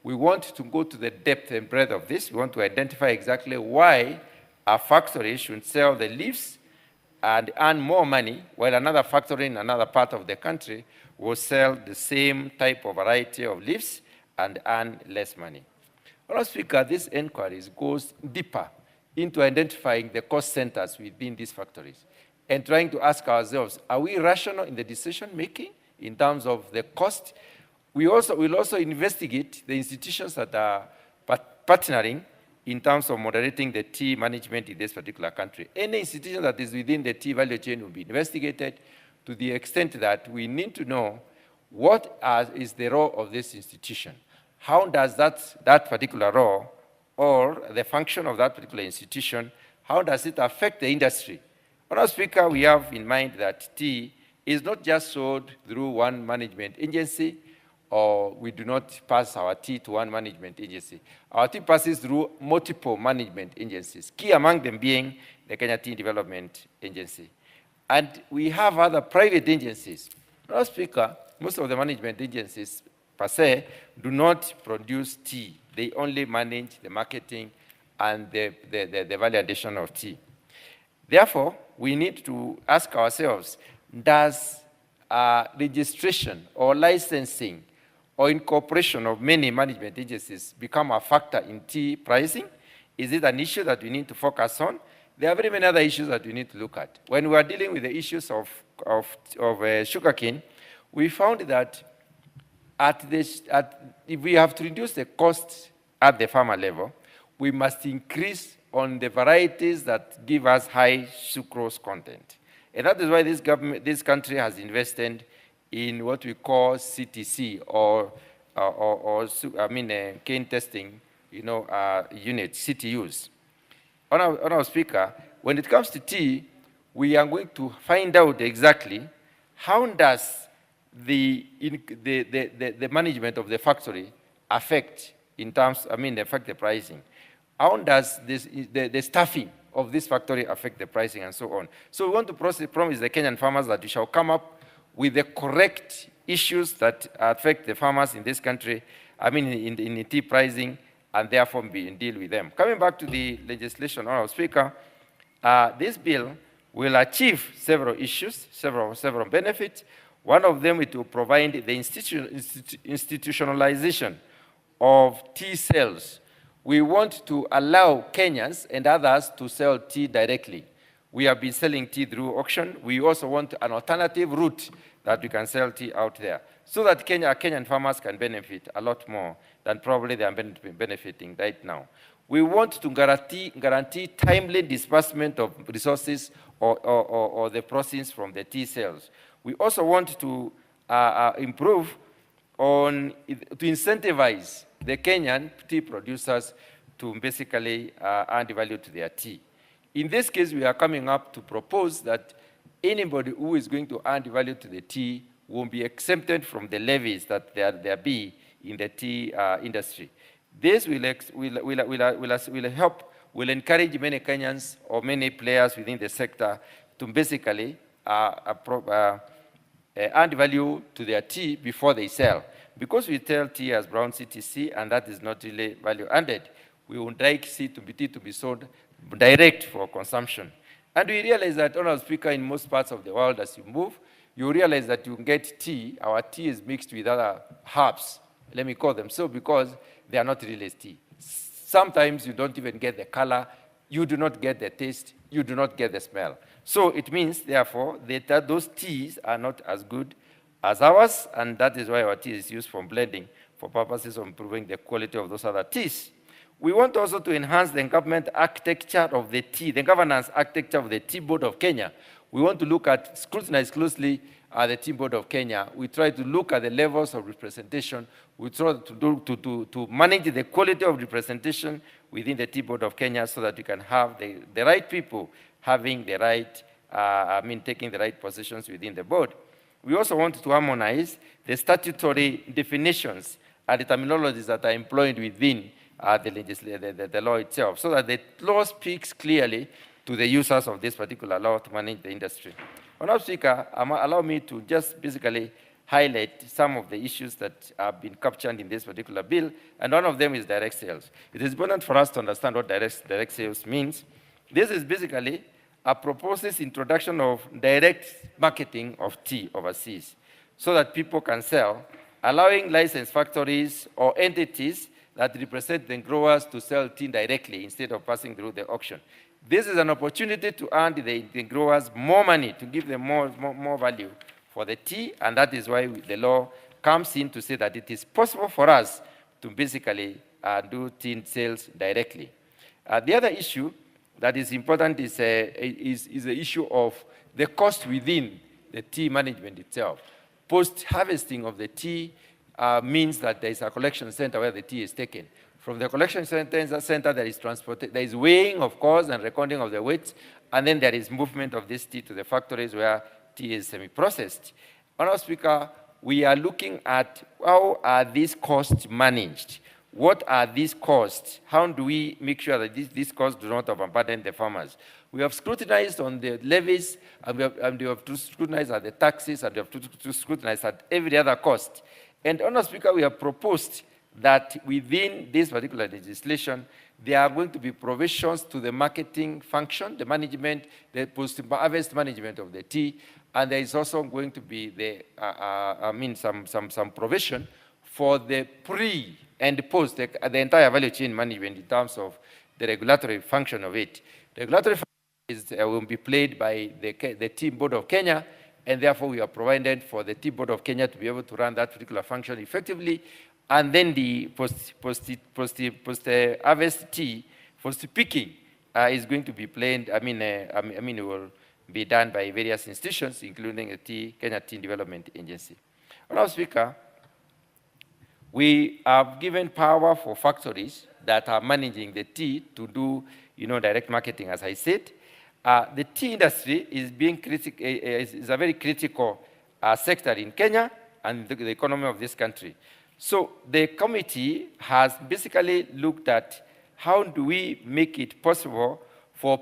We want to go to the depth and breadth of this. We want to identify exactly why a factory should sell the leaves and earn more money, while another factory in another part of the country will sell the same type of variety of leaves and earn less money. Honourable Speaker, this inquiry goes deeper into identifying the cost centers within these factories and trying to ask ourselves, are we rational in the decision-making in terms of the cost? We will also investigate the institutions that are partnering in terms of moderating the tea management in this particular country. Any institution that is within the tea value chain will be investigated to the extent that we need to know what is the role of this institution. How does that particular role or the function of that particular institution, how does it affect the industry? Honourable Speaker, we have in mind that tea is not just sold through one management agency, or we do not pass our tea to one management agency. Our tea passes through multiple management agencies, key among them being the Kenya Tea Development Agency. And we have other private agencies. Honourable Speaker, most of the management agencies, per se, do not produce tea. They only manage the marketing and the value addition of tea. Therefore, we need to ask ourselves, does registration or licensing or incorporation of many management agencies become a factor in tea pricing? Is it an issue that we need to focus on? There are very many other issues that we need to look at. When we are dealing with the issues of sugarcane, we found that if we have to reduce the cost at the farmer level, we must increase on the varieties that give us high sucrose content. And that is why this country has invested in what we call CTC, cane testing, units, CTUs. Honourable Speaker, when it comes to tea, we are going to find out exactly how does the management of the factory affect affect the pricing. How does the staffing of this factory affect the pricing and so on? So we want to promise the Kenyan farmers that we shall come up with the correct issues that affect the farmers in this country, in tea pricing, and therefore deal with them. Coming back to the legislation, Honourable Speaker, this bill will achieve several issues, several benefits. One of them is to provide the institutionalization of tea sales. We want to allow Kenyans and others to sell tea directly. We have been selling tea through auction. We also want an alternative route that we can sell tea out there, so that Kenyan farmers can benefit a lot more than probably they are benefiting right now. We want to guarantee timely disbursement of resources or the proceeds from the tea sales. We also want to improve to incentivize the Kenyan tea producers to basically add value to their tea. In this case, we are coming up to propose that anybody who is going to add value to the tea will be exempted from the levies that there be in the tea industry. This will encourage many Kenyans or many players within the sector to basically add value to their tea before they sell. Because we tell tea as brown CTC, and that is not really value added, we would like tea to be sold direct for consumption. And we realize that, Honourable Speaker, in most parts of the world, as you move, you realize that you get tea. Our tea is mixed with other herbs, let me call them so, because they are not really tea. Sometimes you don't even get the color, you do not get the taste, you do not get the smell. So it means, therefore, that those teas are not as good as ours, and that is why our tea is used for blending for purposes of improving the quality of those other teas. We want also to enhance the government architecture of the tea, the governance architecture of the Tea Board of Kenya. We want to scrutinize closely the Tea Board of Kenya. We try to look at the levels of representation. We try to manage the quality of representation within the Tea Board of Kenya so that we can have the right people having the right, taking the right positions within the board. We also want to harmonize the statutory definitions and the terminologies that are employed within the law itself, so that the law speaks clearly to the users of this particular law to manage the industry. Honourable Speaker, allow me to just basically highlight some of the issues that have been captured in this particular bill, and one of them is direct sales. It is important for us to understand what direct sales means. This is basically a proposed introduction of direct marketing of tea overseas, so that people can sell, allowing licensed factories or entities that represent the growers to sell tea directly instead of passing through the auction. This is an opportunity to earn the growers more money, to give them more value for the tea, and that is why the law comes in to say that it is possible for us to basically do tea sales directly. The other issue that is important is the issue of the cost within the tea management itself. Post-harvesting of the tea means that there is a collection center where the tea is taken. From the collection center, there is weighing, of course, and recording of the weights, and then there is movement of this tea to the factories where tea is semi-processed. Honourable Speaker, we are looking at how are these costs managed. What are these costs? How do we make sure that these costs do not overburden the farmers? We have scrutinized on the levies, and we have to scrutinize at the taxes, and we have to scrutinize at every other cost. And, Honourable Speaker, we have proposed that within this particular legislation, there are going to be provisions to the marketing function, the management, the post-harvest management of the tea, and there is also going to be some provision for the pre and post, the entire value chain management in terms of the regulatory function of it. The regulatory function will be played by the Tea Board of Kenya, and therefore we are provided for the Tea Board of Kenya to be able to run that particular function effectively, and then the post-harvest tea, post-picking, is going to be planned, it will be done by various institutions, including the Kenya Tea Development Agency. Honorable Speaker, we have given power for factories that are managing the tea to do, direct marketing, as I said. The tea industry is is a very critical sector in Kenya and the economy of this country. So the committee has basically looked at how do we make it possible for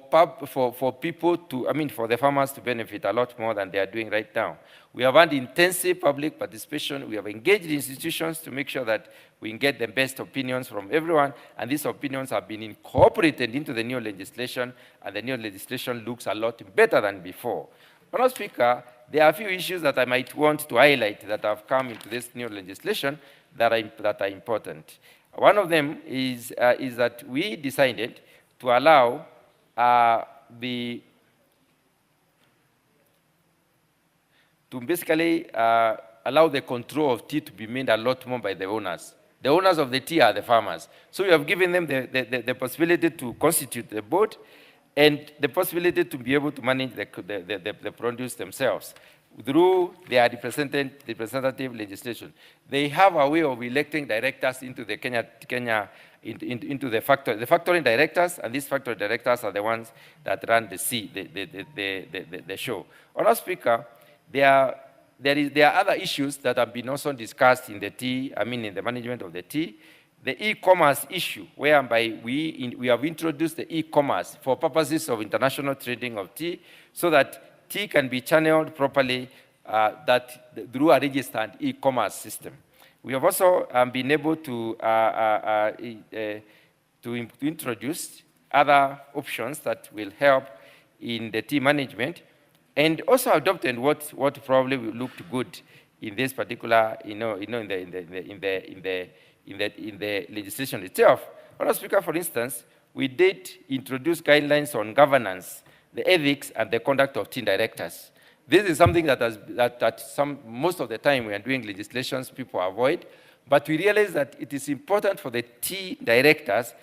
people to, for the farmers to benefit a lot more than they are doing right now. We have had intensive public participation. We have engaged institutions to make sure that we get the best opinions from everyone, and these opinions have been incorporated into the new legislation, and the new legislation looks a lot better than before. Honorable Speaker, there are a few issues that I might want to highlight that have come into this new legislation that are important. One of them is that we decided to allow allow the control of tea to be made a lot more by the owners. The owners of the tea are the farmers. So we have given them the possibility to constitute the board and the possibility to be able to manage the produce themselves through their representative legislation. They have a way of electing directors into the into the factory directors, and these factory directors are the ones that run the show. Honorable Speaker, there are other issues that have been also discussed in the tea, in the management of the tea. The e-commerce issue, whereby we have introduced the e-commerce for purposes of international trading of tea, so that tea can be channeled properly through a registered e-commerce system. We have also been able to introduce other options that will help in the tea management, and also adopted what probably will look good in this particular, in the legislation itself. Honorable Speaker, for instance, we did introduce guidelines on governance, the ethics, and the conduct of tea directors. This is something that most of the time we are doing legislations, people avoid, but we realize that it is important for the tea directors,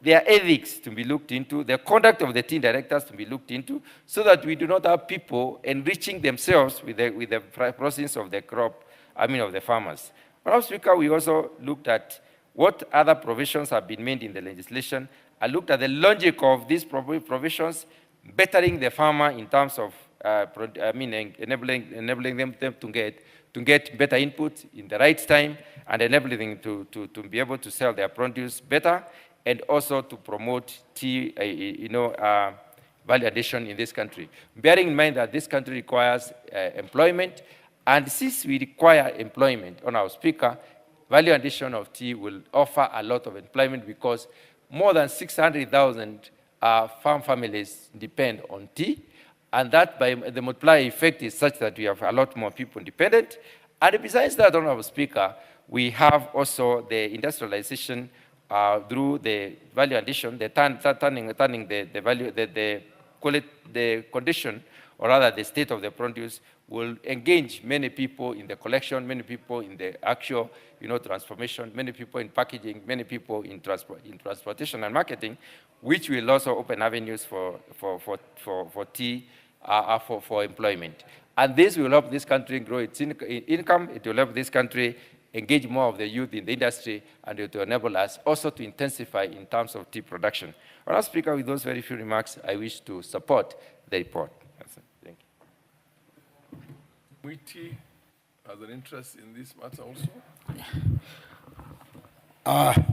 their ethics to be looked into, the conduct of the tea directors to be looked into, so that we do not have people enriching themselves with the process of the crop, of the farmers. Honorable Speaker, we also looked at what other provisions have been made in the legislation. I looked at the logic of these provisions, bettering the farmer in terms of enabling them to get better input in the right time, and enabling them to be able to sell their produce better, and also to promote tea, value addition in this country. Bearing in mind that this country requires employment, and since we require employment, Honorable Speaker, value addition of tea will offer a lot of employment, because more than 600,000 farm families depend on tea, and that by the multiplier effect is such that we have a lot more people dependent. And besides that, Honorable Speaker, we have also the industrialization through the value addition, turning the value, the condition, or rather the state of the produce, will engage many people in the collection, many people in the actual, transformation, many people in packaging, many people in transportation and marketing, which will also open avenues for tea, for employment. And this will help this country grow its income. It will help this country engage more of the youth in the industry, and it will enable us also to intensify in terms of tea production. Honorable Speaker, with those very few remarks, I wish to support the report. Thank you. Mutahi has an interest in this matter also.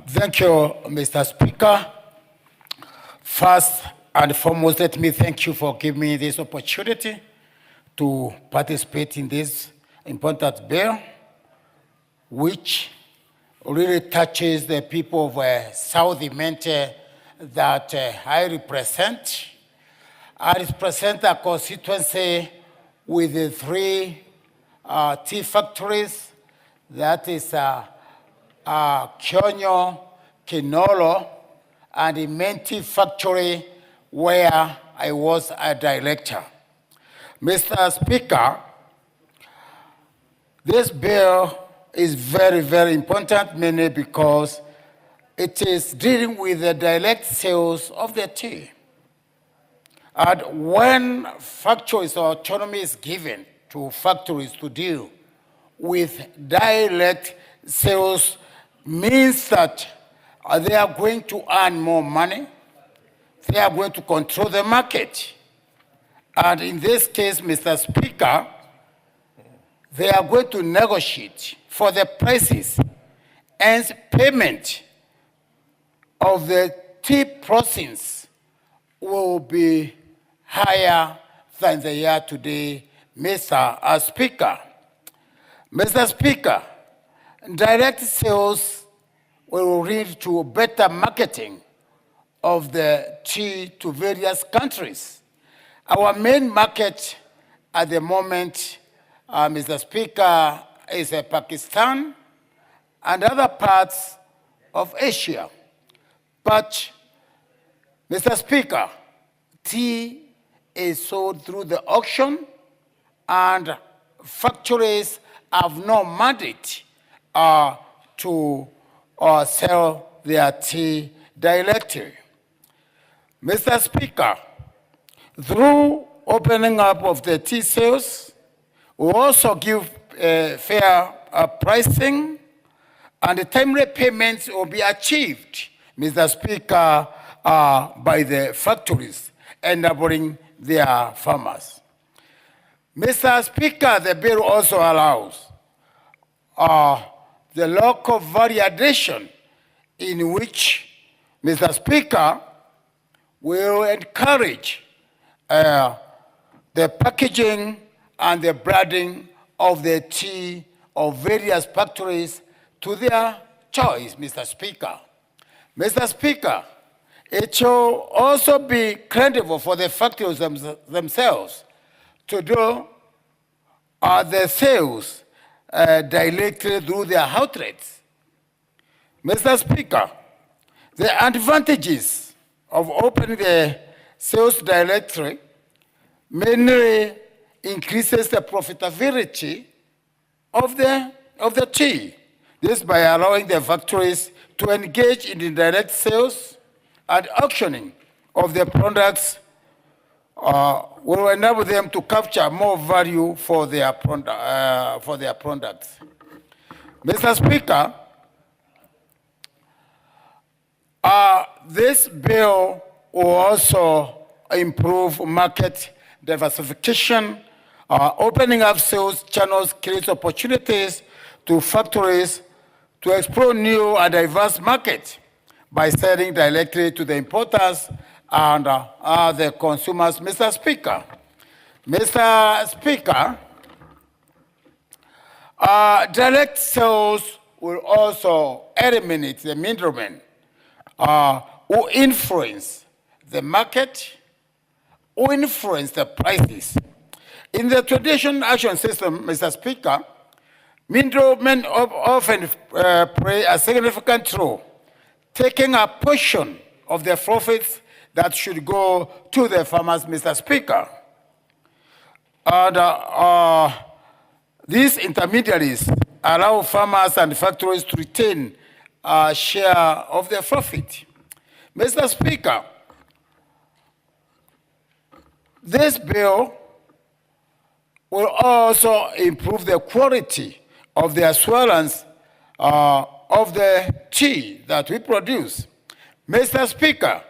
Thank you, Mr. Speaker. First and foremost, let me thank you for giving me this opportunity to participate in this important bill, which really touches the people of South Immente that I represent. I represent a constituency with the 3 tea factories, that is Kionyo, Kinolo, and the main tea factory where I was a director. Mr. Speaker, this bill is very, very important, mainly because it is dealing with the direct sales of the tea. And when factories or autonomy is given to factories to deal with direct sales, means that they are going to earn more money, they are going to control the market. And in this case, Mr. Speaker, they are going to negotiate for the prices and payment of the tea processing will be higher than they are today, Mr. Speaker. Mr. Speaker, direct sales will lead to better marketing of the tea to various countries. Our main market at the moment, Mr. Speaker, is Pakistan and other parts of Asia. But, Mr. Speaker, tea is sold through the auction and factories have no mandate to sell their tea directly. Mr. Speaker, through opening up of the tea sales, we also give fair pricing and the timely payments will be achieved, Mr. Speaker, by the factories enabling their farmers. Mr. Speaker, the bill also allows the local variation in which, Mr. Speaker, will encourage the packaging and the branding of the tea of various factories to their choice, Mr. Speaker. Mr. Speaker, it will also be credible for the factories themselves to do the sales directly through their outlets. Mr. Speaker, the advantages of opening the sales directory mainly increases the profitability of the tea. This by allowing the factories to engage in the direct sales and auctioning of their products will enable them to capture more value for their products. Mr. Speaker, this bill will also improve market diversification. Opening up sales channels creates opportunities to factories to explore new and diverse markets by selling directly to the importers and the consumers. Mr. Speaker, direct sales will also eliminate the middlemen who influence the market, who influence the prices. In the traditional action system, Mr. Speaker, middlemen often play a significant role, taking a portion of the profits that should go to the farmers, Mr. Speaker. And these intermediaries allow farmers and factories to retain a share of their profit. Mr. Speaker, this bill will also improve the quality of the assurance of the tea that we produce. Mr. Speaker,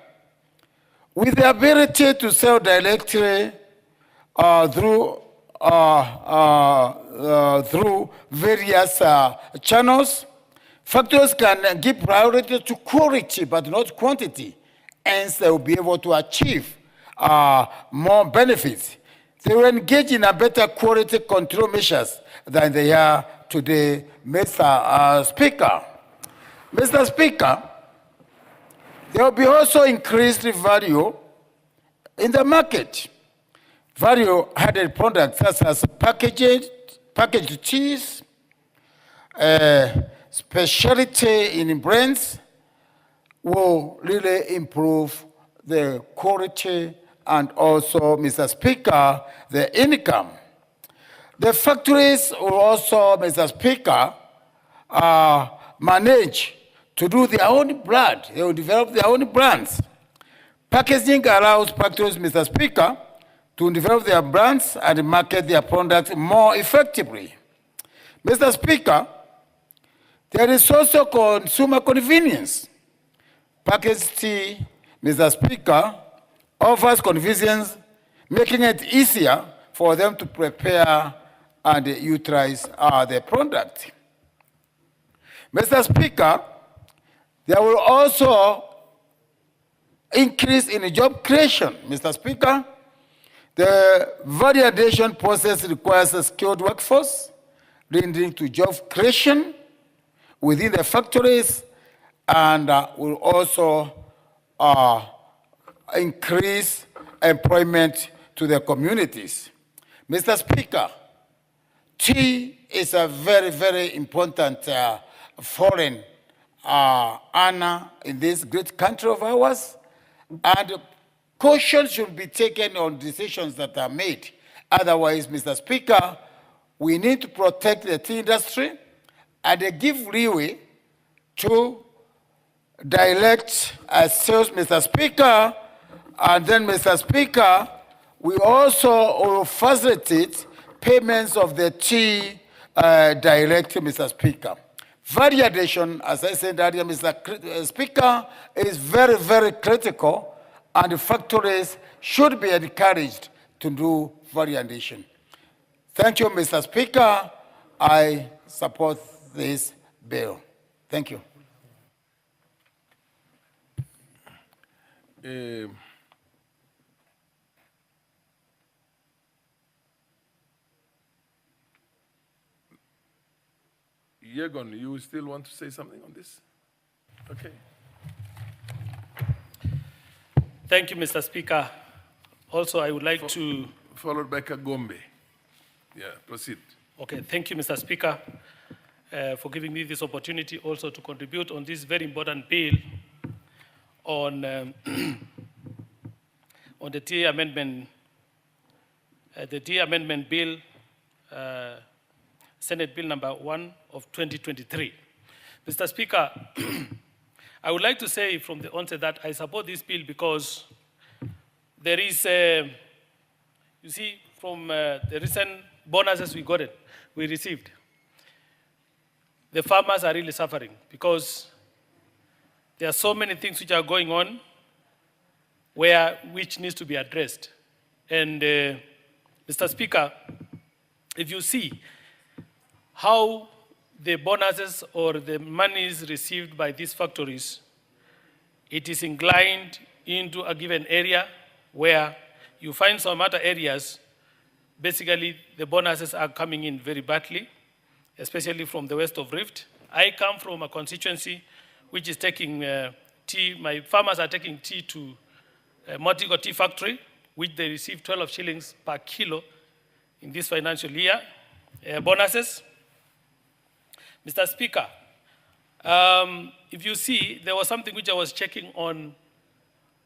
with the ability to sell directly through various channels, factories can give priority to quality but not quantity, hence they will be able to achieve more benefits. They will engage in a better quality control measures than they are today, Mr. Speaker. Mr. Speaker, there will be also increased value in the market. Value-added products such as packaged cheese, specialty in brands will really improve the quality and also, Mr. Speaker, the income. The factories will also, Mr. Speaker, manage to do their own brand. They will develop their own brands. Packaging allows factories, Mr. Speaker, to develop their brands and market their products more effectively. Mr. Speaker, there is also consumer convenience. Packaged tea, Mr. Speaker, offers convenience, making it easier for them to prepare and utilize the product. Mr. Speaker, there will also increase in job creation. Mr. Speaker, the validation process requires a skilled workforce, leading to job creation within the factories, and will also increase employment to the communities. Mr. Speaker, tea is a very, very important foreign earner in this great country of ours, and caution should be taken on decisions that are made. Otherwise, Mr. Speaker, we need to protect the tea industry and give leeway to direct sales, Mr. Speaker. And then, Mr. Speaker, we also will facilitate payments of the tea direct, Mr. Speaker. Value addition, as I said earlier, Mr. Speaker, is very, very critical, and factories should be encouraged to do value addition. Thank you, Mr. Speaker. I support this bill. Thank you. Yegon, you still want to say something on this? Okay. Thank you, Mr. Speaker. Also, I would like to... Followed by Kagombe. Yeah, proceed. Okay, thank you, Mr. Speaker, for giving me this opportunity also to contribute on this very important bill on, on the tea amendment bill, Senate Bill number 1 of 2023. Mr. Speaker, I would like to say from the onset that I support this bill because there is, you see, from the recent bonuses we received, the farmers are really suffering because there are so many things which are going on which needs to be addressed. And Mr. Speaker, if you see how the bonuses or the monies received by these factories, it is inclined into a given area where you find some other areas, basically the bonuses are coming in very badly, especially from the west of Rift. I come from a constituency which is taking tea, my farmers are taking tea to Motigo Tea Factory, which they receive 12 shillings per kilo in this financial year, bonuses. Mr. Speaker, if you see, there was something which I was checking on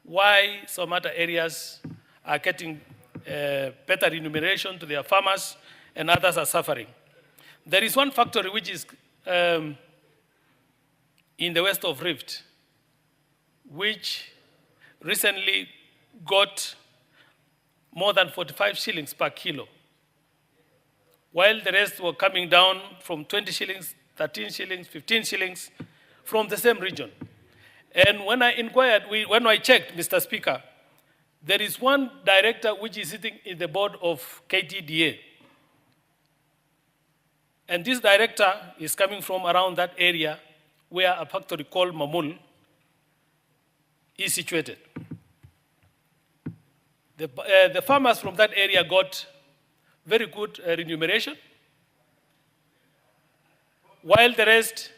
why some other areas are getting better remuneration to their farmers and others are suffering. There is one factory which is in the west of Rift, which recently got more than 45 shillings per kilo, while the rest were coming down from 20 shillings, 13 shillings, 15 shillings from the same region. And when I inquired, when I checked, Mr. Speaker, there is one director which is sitting in the board of KTDA. And this director is coming from around that area where a factory called Mamul is situated. The farmers from that area got very good remuneration, while the rest,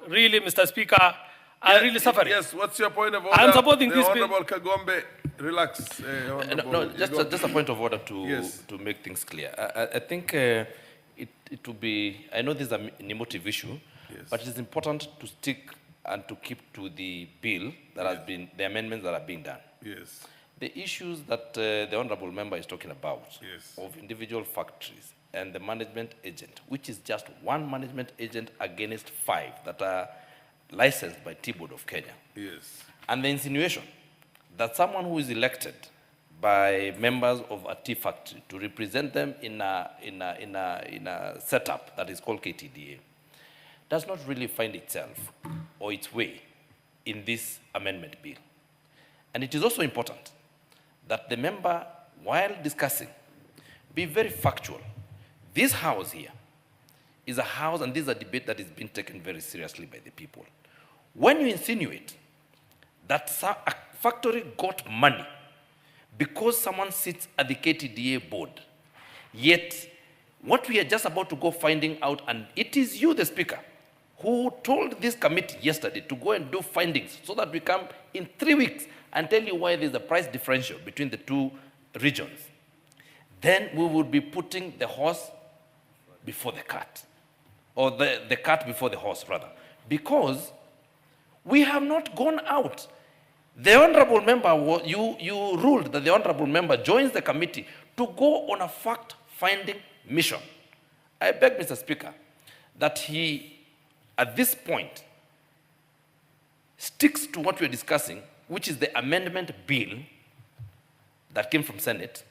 really, Mr. Speaker, are really suffering. Yes, what's your point of order? I'm supporting this bill. Honorable Kagombe, relax. No, just a point of order to make things clear. I think it will be, I know this is an emotive issue, but it is important to stick and to keep to the bill that has been, the amendments that are being done. Yes. The issues that the honorable member is talking about of individual factories and the management agent, which is just one management agent against 5 that are licensed by T-Board of Kenya. Yes. And the insinuation that someone who is elected by members of a tea factory to represent them in a setup that is called KTDA does not really find itself or its way in this amendment bill. And it is also important that the member, while discussing, be very factual. This house here is a house, and this is a debate that is being taken very seriously by the people. When you insinuate that a factory got money because someone sits at the KTDA board, yet what we are just about to go finding out, and it is you, the Speaker, who told this committee yesterday to go and do findings so that we come in 3 weeks and tell you why there's a price differential between the two regions, then we would be putting the horse before the cart, or the cart before the horse, rather, because we have not gone out. The honorable member, you ruled that the honorable member joins the committee to go on a fact-finding mission. I beg, Mr. Speaker, that he, at this point, sticks to what we're discussing, which is the amendment bill that came from Senate,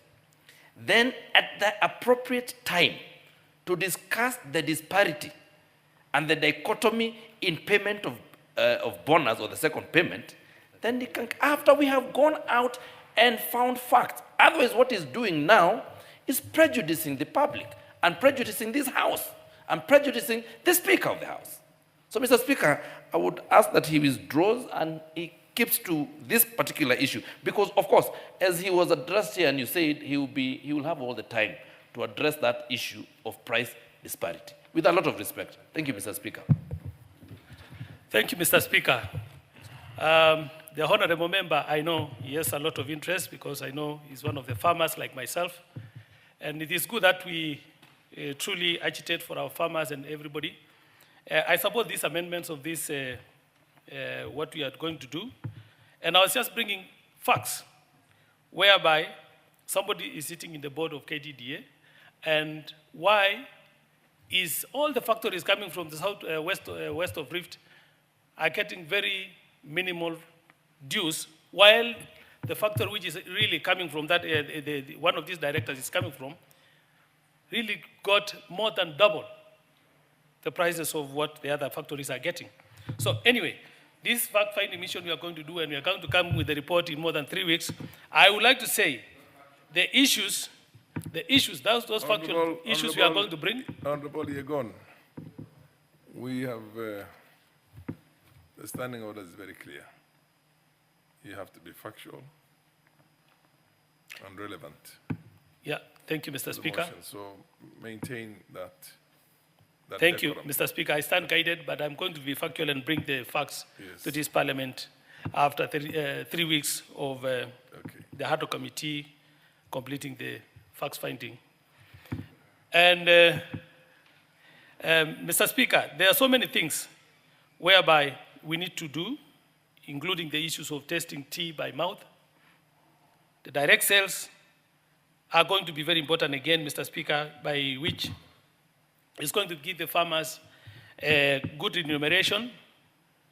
then at the appropriate time to discuss the disparity and the dichotomy in payment of bonus or the second payment, then they can, after we have gone out and found facts. Otherwise, what he's doing now is prejudicing the public and prejudicing this House and prejudicing the Speaker of the House. So, Mr. Speaker, I would ask that he withdraws and he keeps to this particular issue, because, of course, as he was addressed here and you said he will have all the time to address that issue of price disparity. With a lot of respect. Thank you, Mr. Speaker. Thank you, Mr. Speaker. The honorable member, I know he has a lot of interest because I know he's one of the farmers like myself. And it is good that we truly agitate for our farmers and everybody. I support these amendments of this, what we are going to do. And I was just bringing facts, whereby somebody is sitting in the board of KTDA, and why is all the factories coming from the south, west of Rift are getting very minimal dues, while the factory which is really coming from that, one of these directors is coming from, really got more than double the prices of what the other factories are getting. So anyway, this fact-finding mission we are going to do, and we are going to come with the report in more than 3 weeks. I would like to say the issues, those factual issues we are going to bring. Honorable Yegon, we have, the standing order is very clear. You have to be factual and relevant. Yeah, thank you, Mr. Speaker. Motion, so maintain that. Thank you, Mr. Speaker. I stand guided, but I'm going to be factual and bring the facts to this parliament after 3 weeks of the Hato Committee completing the facts finding. And Mr. Speaker, there are so many things whereby we need to do, including the issues of testing tea by mouth. The direct sales are going to be very important again, Mr. Speaker, by which it's going to give the farmers a good remuneration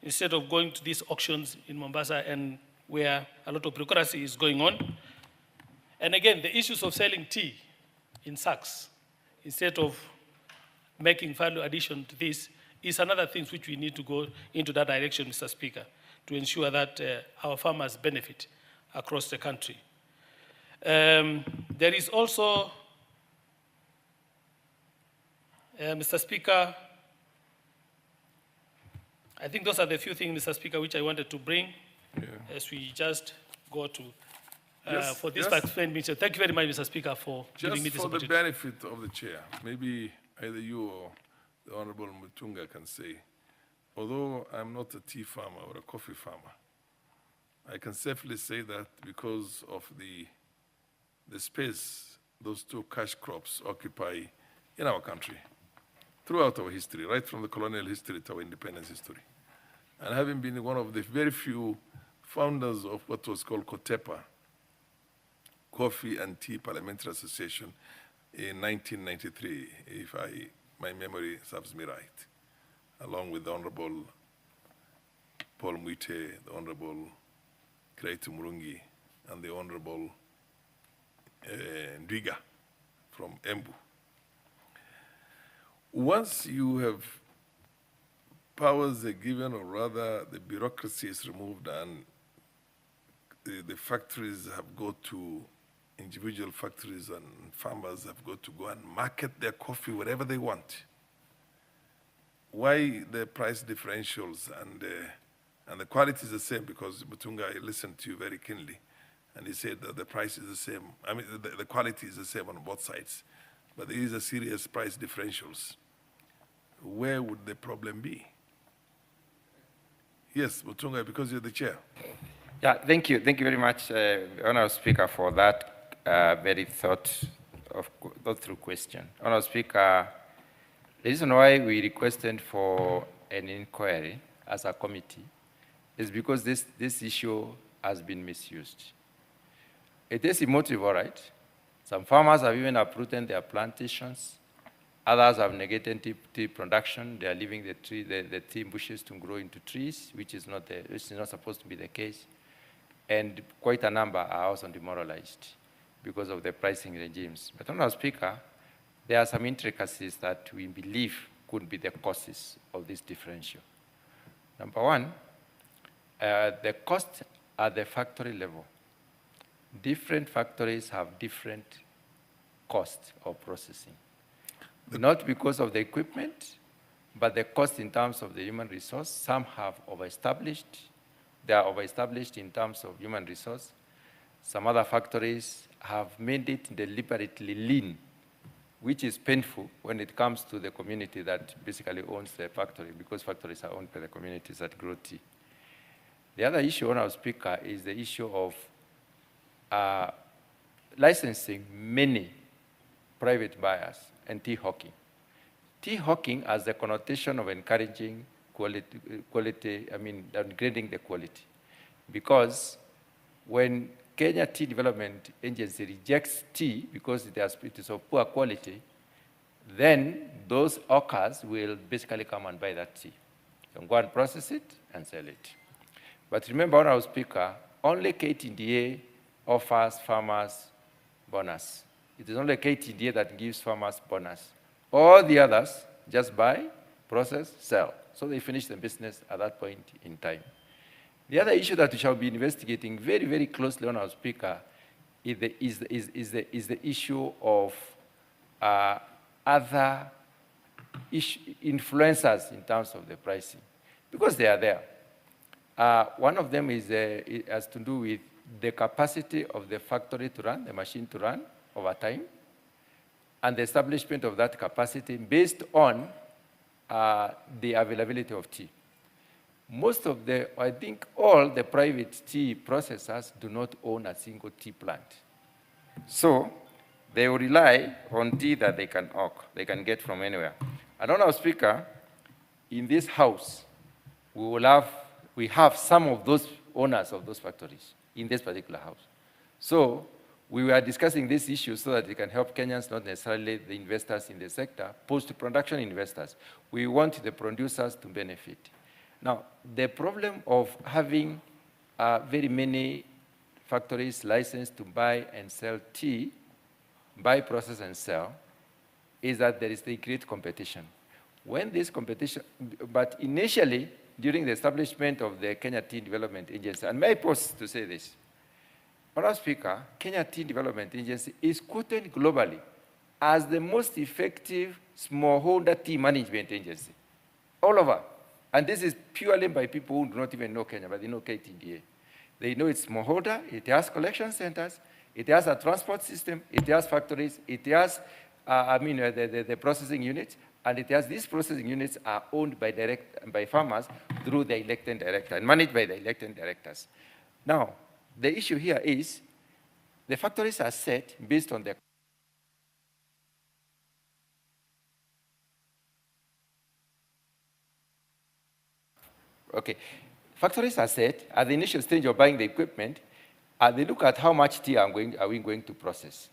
instead of going to these auctions in Mombasa and where a lot of bureaucracy is going on. And again, the issues of selling tea in sacks instead of making value addition to this is another thing which we need to go into that direction, Mr. Speaker, to ensure that our farmers benefit across the country. There is also, Mr. Speaker, I think those are the few things, Mr. Speaker, which I wanted to bring as we just go to for this participant meeting. Thank you very much, Mr. Speaker, for giving me this opportunity. Just for the benefit of the chair, maybe either you or the Honorable Mutunga can say, although I'm not a tea farmer or a coffee farmer, I can safely say that because of the space those two cash crops occupy in our country, throughout our history, right from the colonial history to our independence history. And having been one of the very few founders of what was called COTEPA, Coffee and Tea Parliamentary Association, in 1993, if my memory serves me right, along with the Honorable Paul Mwite, the Honorable Kiraitu Murungi and the Honorable Ndwiga from Embu. Once you have powers are given, or rather the bureaucracy is removed and the factories have got to, individual factories and farmers have got to go and market their coffee wherever they want. Why the price differentials and the quality is the same? Because Mutunga, I listened to you very keenly, and he said that the price is the same. I mean, the quality is the same on both sides, but there is a serious price differentials. Where would the problem be? Yes, Mutunga, because you're the chair. Yeah, thank you very much, Honourable Speaker, for that very thought-through question. Honourable Speaker, the reason why we requested for an inquiry as a committee is because this issue has been misused. It is emotive, all right. Some farmers have even uprooted their plantations. Others have negated tea production. They are leaving the tea bushes to grow into trees, which is not supposed to be the case. And quite a number are also demoralized because of the pricing regimes. But, Honourable Speaker, there are some intricacies that we believe could be the causes of this differential. Number one, the cost at the factory level. Different factories have different costs of processing. Not because of the equipment, but the cost in terms of the human resource. Some have overestablished. They are overestablished in terms of human resource. Some other factories have made it deliberately lean, which is painful when it comes to the community that basically owns the factory, because factories are owned by the communities that grow tea. The other issue, Honourable Speaker, is the issue of licensing many private buyers and tea hawking. Tea hawking has the connotation of encouraging downgrading the quality. Because when Kenya Tea Development Agency rejects tea because it is of poor quality, then those hawkers will basically come and buy that tea. They'll go and process it and sell it. But remember, Honourable Speaker, only KTDA offers farmers bonus. It is only KTDA that gives farmers bonus. All the others just buy, process, sell. So they finish the business at that point in time. The other issue that we shall be investigating very, very closely, Honourable Speaker, is the issue of other influencers in terms of the pricing, because they are there. One of them has to do with the capacity of the factory to run, the machine to run over time, and the establishment of that capacity based on the availability of tea. Most of I think all the private tea processors do not own a single tea plant. So they will rely on tea that they can hawk, they can get from anywhere. And Honourable Speaker, in this house, we have some of those owners of those factories in this particular house. So we were discussing this issue so that it can help Kenyans, not necessarily the investors in the sector, post-production investors. We want the producers to benefit. Now, the problem of having very many factories licensed to buy and sell tea, buy, process, and sell, is that they create competition. When this competition, but initially, during the establishment of the Kenya Tea Development Agency, and may I pause to say this, Honourable Speaker, Kenya Tea Development Agency is quoted globally as the most effective smallholder tea management agency, all over. And this is purely by people who do not even know Kenya, but they know KTDA. They know it's smallholder, it has collection centers, it has a transport system, it has factories, it has, the processing units, and it has, these processing units are owned by farmers through the elected director and managed by the elected directors. Now, the issue here is the factories are set based on the factories are set at the initial stage of buying the equipment, and they look at how much tea are we going to process.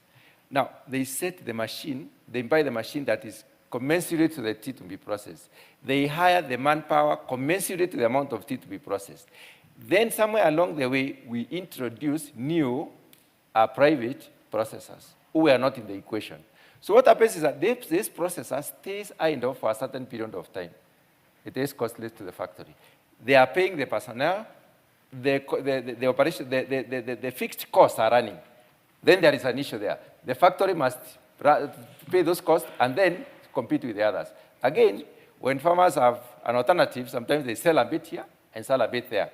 Now, they set the machine, they buy the machine that is commensurate to the tea to be processed. They hire the manpower commensurate to the amount of tea to be processed. Then somewhere along the way, we introduce new private processors who were not in the equation. So what happens is that this processor stays idle for a certain period of time. It is costless to the factory. They are paying the personnel, the operation, the fixed costs are running. Then there is an issue there. The factory must pay those costs and then compete with the others. Again, when farmers have an alternative, sometimes they sell a bit here and sell a bit there.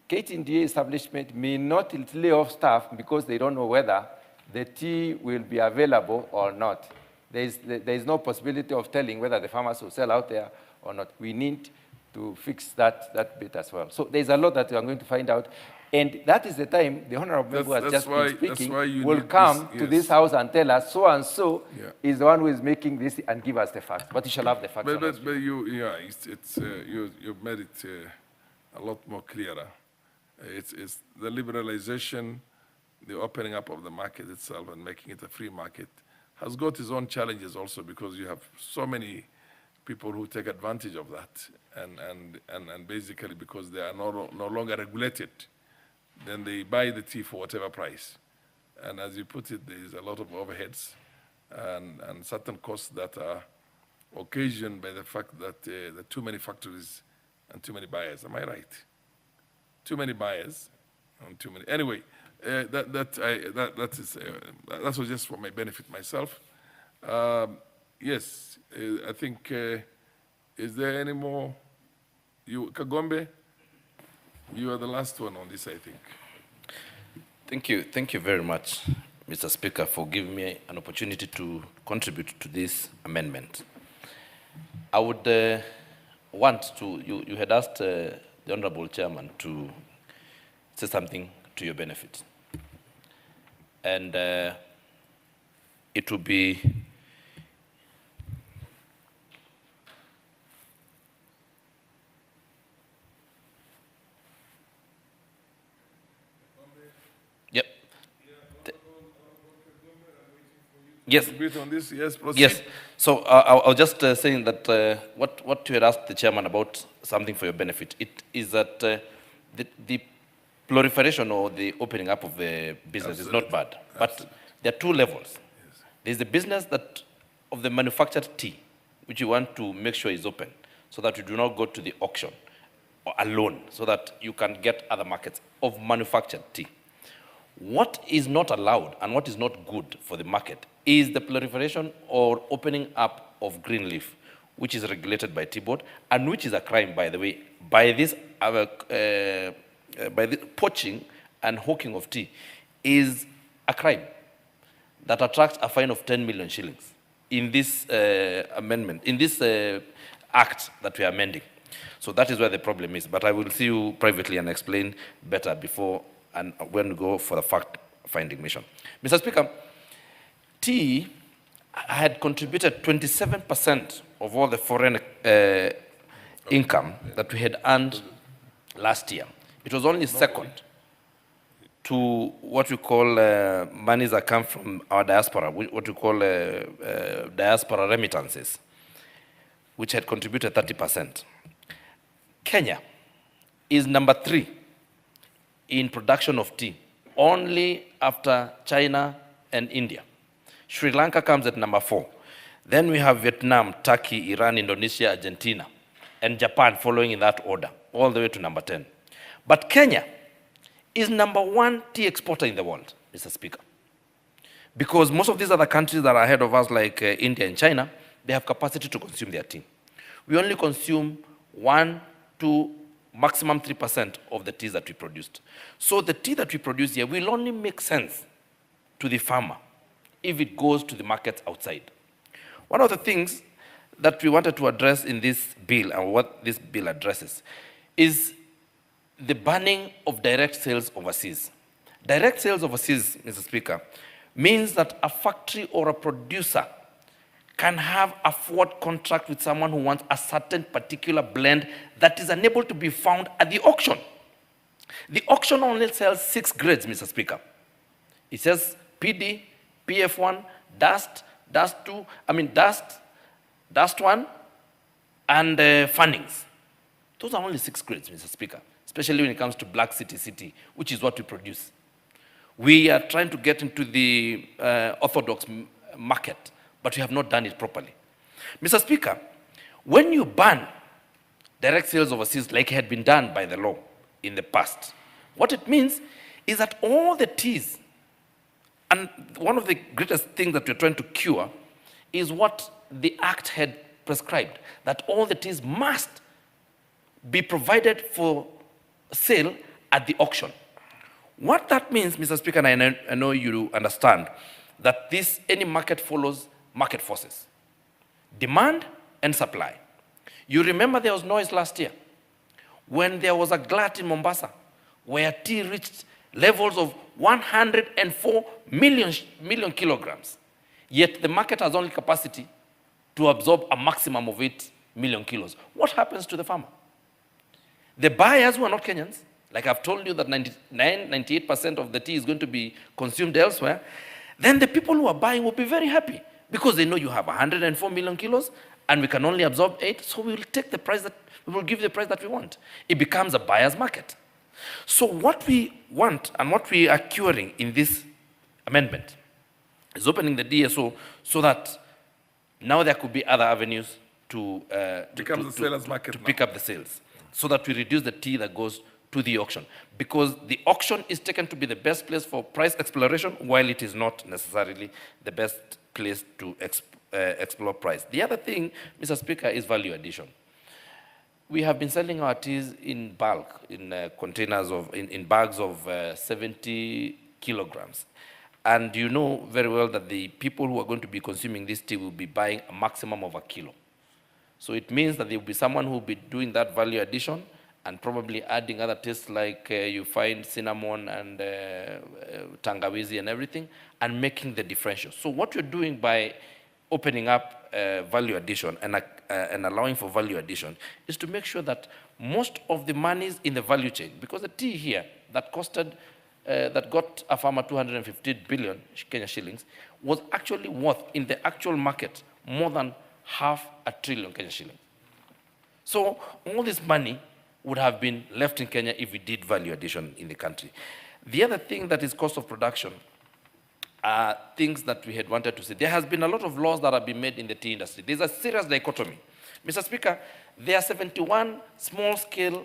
KTNDA establishment may not lay off staff because they don't know whether the tea will be available or not. There is no possibility of telling whether the farmers will sell out there or not. We need to fix that bit as well. So there's a lot that we are going to find out. And that is the time the Honorable Member who has just been speaking will come to this house and tell us so-and-so is the one who is making this and give us the facts. But you shall have the facts. But you've made it a lot more clearer. It's the liberalization, the opening up of the market itself and making it a free market has got its own challenges also, because you have so many people who take advantage of that, and basically because they are no longer regulated, then they buy the tea for whatever price. And as you put it, there is a lot of overheads and certain costs that are occasioned by the fact that there are too many factories and too many buyers. Am I right? Too many buyers and too many. Anyway, that was just for my benefit myself. Yes, I think, is there any more? Kagombe, you are the last one on this, I think. Thank you very much, Mr. Speaker, for giving me an opportunity to contribute to this amendment. I would want to, you had asked the Honorable Chairman to say something to your benefit. And it will be Yes. On this? Yes, proceed. Yes. So I was just saying that what you had asked the chairman about, something for your benefit, it is that the proliferation or the opening up of the business is not bad. But there are two levels. Yes. There's the business of the manufactured tea, which you want to make sure is open, so that you do not go to the auction or alone, so that you can get other markets of manufactured tea. What is not allowed and what is not good for the market is the proliferation or opening up of green leaf, which is regulated by Tea Board, and which is a crime, by the way, by this by the poaching and hawking of tea is a crime that attracts a fine of 10 million shillings in this amendment, in this act that we are amending. So that is where the problem is. But I will see you privately and explain better before and when we go for the fact-finding mission. Mr. Speaker, tea had contributed 27% of all the foreign income that we had earned last year. It was only second to what we call monies that come from our diaspora, what we call diaspora remittances, which had contributed 30%. Kenya is number 3 in production of tea, only after China and India. Sri Lanka comes at number 4. Then we have Vietnam, Turkey, Iran, Indonesia, Argentina, and Japan following in that order, all the way to number 10. But Kenya is number 1 tea exporter in the world, Mr. Speaker. Because most of these other countries that are ahead of us, like India and China, they have capacity to consume their tea. We only consume 1 to maximum 3% of the teas that we produced. So the tea that we produce here will only make sense to the farmer if it goes to the markets outside. One of the things that we wanted to address in this bill, and what this bill addresses, is the banning of direct sales overseas. Direct sales overseas, Mr. Speaker, means that a factory or a producer can have a forward contract with someone who wants a certain particular blend that is unable to be found at the auction. The auction only sells 6 grades, Mr. Speaker. It says PD, PF1, dust 1, and fannings. Those are only 6 grades, Mr. Speaker. especially when it comes to Black City, which is what we produce. We are trying to get into the orthodox market, but we have not done it properly. Mr. Speaker, when you ban direct sales overseas like had been done by the law in the past, what it means is that all the teas, and one of the greatest things that we're trying to cure is what the Act had prescribed, that all the teas must be provided for sale at the auction. What that means, Mr. Speaker, and I know you understand, that any market follows market forces, demand and supply. You remember there was noise last year when there was a glut in Mombasa where tea reached levels of 104 million kilograms, yet the market has only capacity to absorb a maximum of 8 million kilos. What happens to the farmer? The buyers who are not Kenyans, like I've told you that 98% of the tea is going to be consumed elsewhere, then the people who are buying will be very happy because they know you have 104 million kilos and we can only absorb 8, so we will take the price we will give the price that we want. It becomes a buyer's market. So what we want and what we are curing in this amendment is opening the DSO so that now there could be other avenues to pick up the sales, so that we reduce the tea that goes to the auction, because the auction is taken to be the best place for price exploration, while it is not necessarily the best place to explore price. The other thing, Mr. Speaker, is value addition. We have been selling our teas in bulk, in containers in bags of 70 kilograms. And you know very well that the people who are going to be consuming this tea will be buying a maximum of 1 kilo. So it means that there will be someone who will be doing that value addition and probably adding other tastes like you find cinnamon and tangawizi and everything, and making the differential. So what you're doing by opening up value addition and allowing for value addition is to make sure that most of the monies in the value chain, because the tea here that costed, that got a farmer 250 billion Kenya shillings, was actually worth in the actual market more than 500 billion Kenya shillings. So all this money would have been left in Kenya if we did value addition in the country. The other thing that is cost of production are things that we had wanted to see. There has been a lot of laws that have been made in the tea industry. There's a serious dichotomy. Mr. Speaker, there are 71 small-scale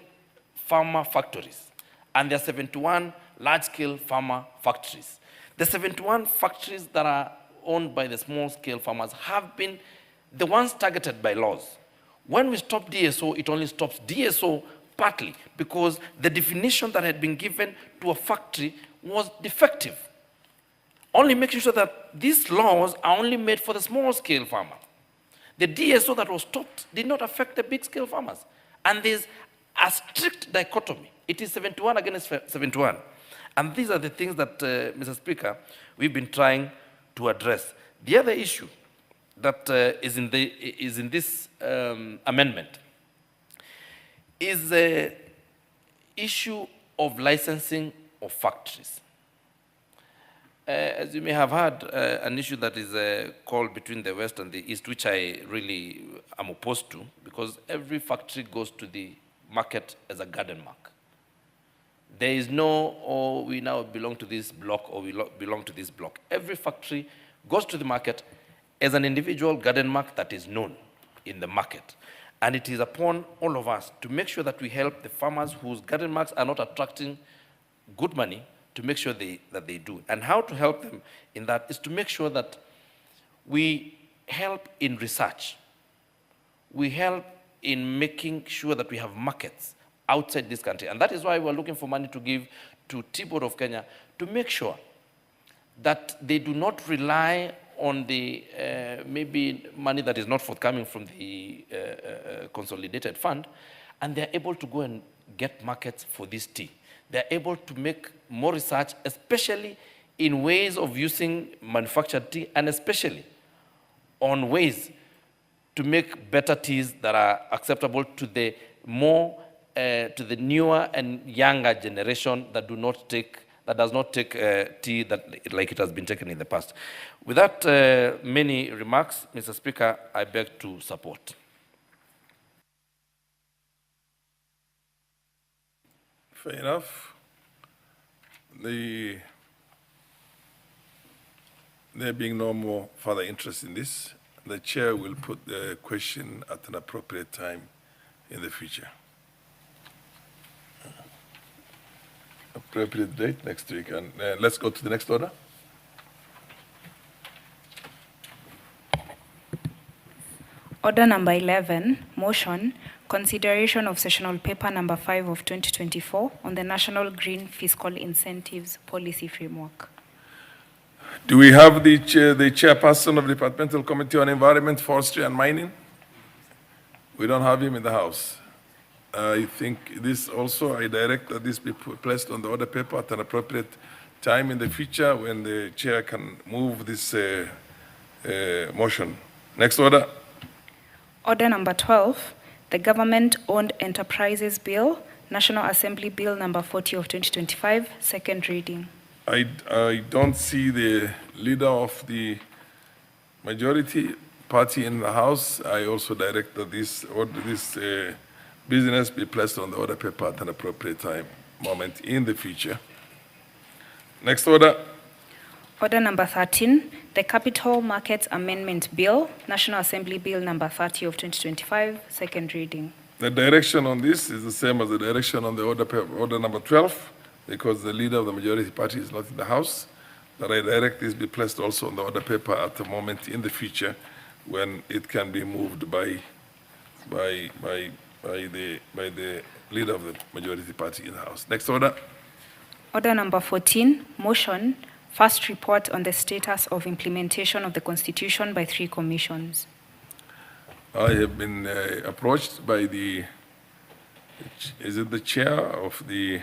farmer factories, and there are 71 large-scale farmer factories. The 71 factories that are owned by the small-scale farmers have been the ones targeted by laws. When we stop DSO, it only stops DSO partly because the definition that had been given to a factory was defective. Only making sure that these laws are only made for the small-scale farmer. The DSO that was stopped did not affect the big-scale farmers. And there's a strict dichotomy. It is 71 against 71. And these are the things that, Mr. Speaker, we've been trying to address. The other issue that is in this amendment is the issue of licensing of factories. As you may have heard, an issue that is called between the West and the East, which I really am opposed to, because every factory goes to the market as a garden mark. There is no, oh, we now belong to this block, or we belong to this block. Every factory goes to the market as an individual garden mark that is known in the market. And it is upon all of us to make sure that we help the farmers whose garden marks are not attracting good money, to make sure that they do. And how to help them in that is to make sure that we help in research. We help in making sure that we have markets outside this country. And that is why we're looking for money to give to Tea Board of Kenya to make sure that they do not rely on the maybe money that is not forthcoming from the consolidated fund, and they're able to go and get markets for this tea. They're able to make more research, especially in ways of using manufactured tea, and especially on ways to make better teas that are acceptable to the more, to the newer and younger generation that does not take tea like it has been taken in the past. With that many remarks, Mr. Speaker, I beg to support. Fair enough. There being no more further interest in this, the chair will put the question at an appropriate time in the future. Appropriate date next week. And let's go to the next order. Order number 11, motion, consideration of sessional paper number 5 of 2024 on the National Green Fiscal Incentives Policy Framework. Do we have the chairperson of the Departmental Committee on Environment, Forestry and Mining? We don't have him in the House. I think this also, I direct that this be placed on the order paper at an appropriate time in the future when the chair can move this motion. Next order. Order number 12, the Government-Owned Enterprises Bill, National Assembly Bill number 40 of 2025, second reading. I don't see the leader of the majority party in the House. I also direct that this business be placed on the order paper at an appropriate moment in the future. Next order. Order number 13, the Capital Markets Amendment Bill, National Assembly Bill number 30 of 2025, second reading. The direction on this is the same as the direction on the order number 12, because the leader of the majority party is not in the House. That I direct this be placed also on the order paper at a moment in the future when it can be moved by the leader of the majority party in the House. Next order. Order number 14, motion, first report on the status of implementation of the Constitution by 3 commissions. I have been approached by the chair of the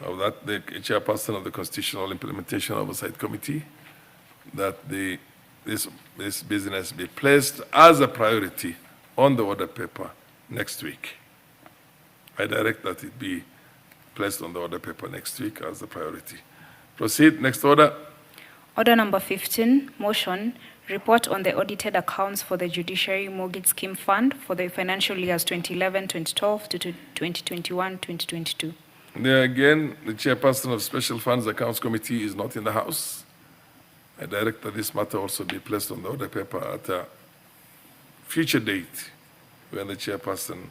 chairperson of the Constitutional Implementation Oversight Committee, that this business be placed as a priority on the order paper next week. I direct that it be placed on the order paper next week as a priority. Proceed. Next order. Order number 15, motion, report on the audited accounts for the Judiciary Mortgage Scheme Fund for the financial years 2011-2012 to 2021-2022. There again, the chairperson of Special Funds Accounts Committee is not in the House. I direct that this matter also be placed on the order paper at a future date when the chairperson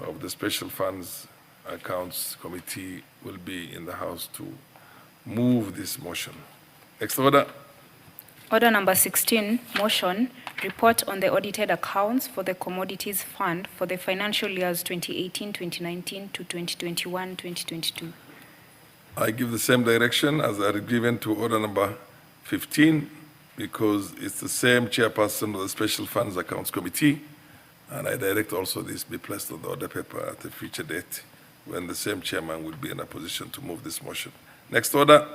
of the Special Funds Accounts Committee will be in the House to move this motion. Next order. Order number 16, motion, report on the audited accounts for the Commodities Fund for the financial years 2018-2019 to 2021-2022. I give the same direction as I given to order number 15 because it's the same chairperson of the Special Funds Accounts Committee, and I direct also this be placed on the order paper at a future date when the same chairman will be in a position to move this motion. Next order.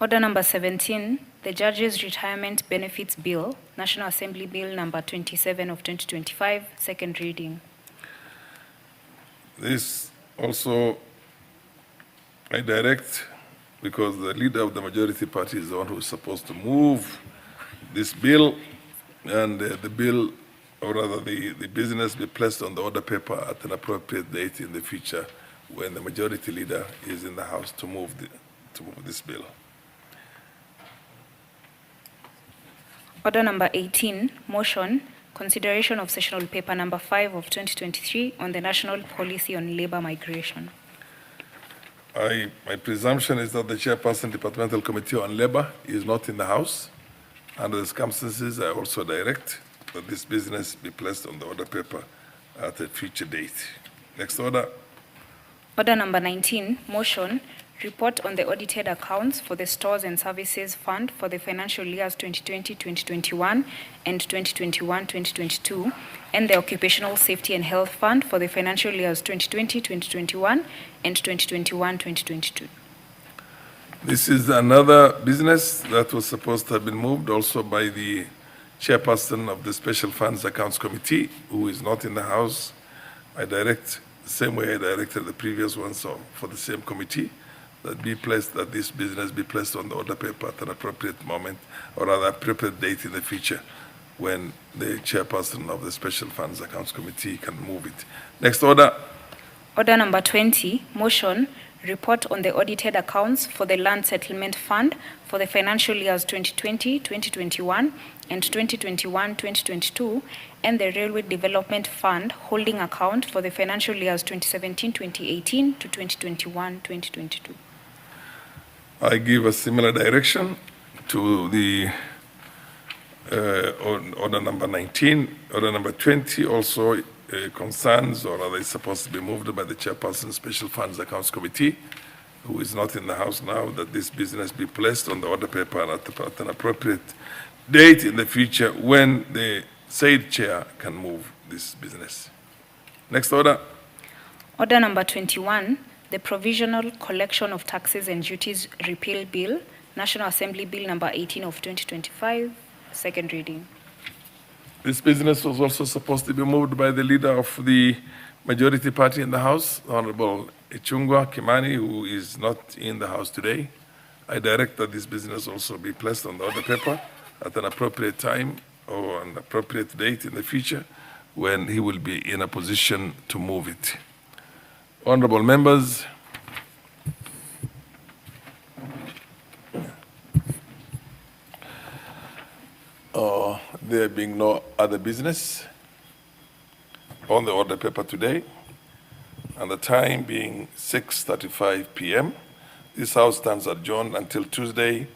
Order number 17, the Judges' Retirement Benefits Bill, National Assembly Bill number 27 of 2025, second reading. This also I direct because the leader of the majority party is the one who is supposed to move this bill, and the bill, or rather the business, be placed on the order paper at an appropriate date in the future when the majority leader is in the House to move this bill. Order number 18, motion, consideration of sessional paper number 5 of 2023 on the National Policy on Labor Migration. My presumption is that the chairperson Departmental Committee on Labor is not in the House. Under the circumstances, I also direct that this business be placed on the order paper at a future date. Next order. Order number 19, motion, report on the audited accounts for the Stores and Services Fund for the financial years 2020-2021 and 2021-2022, and the Occupational Safety and Health Fund for the financial years 2020-2021 and 2021-2022. This is another business that was supposed to have been moved also by the chairperson of the Special Funds Accounts Committee, who is not in the House. I direct the same way I directed the previous one, so for the same committee, that this business be placed on the order paper at an appropriate moment, or rather appropriate date in the future when the chairperson of the Special Funds Accounts Committee can move it. Next order. Order number 20, motion, report on the audited accounts for the Land Settlement Fund for the financial years 2020, 2021, and 2021, 2022, and the Railway Development Fund holding account for the financial years 2017, 2018 to 2021, 2022. I give a similar direction to the order number 19. Order number 20 also concerns, or are they supposed to be moved by the chairperson Special Funds Accounts Committee, who is not in the House now, that this business be placed on the order paper at an appropriate date in the future when the said chair can move this business. Next order. Order number 21, the Provisional Collection of Taxes and Duties Repeal Bill, National Assembly Bill number 18 of 2025, second reading. This business was also supposed to be moved by the leader of the majority party in the House, Honorable Ichung'wah Kimani, who is not in the House today. I direct that this business also be placed on the order paper at an appropriate time or an appropriate date in the future when he will be in a position to move it. Honorable members, there being no other business on the order paper today, and the time being 6:35 p.m., this House stands adjourned until Tuesday,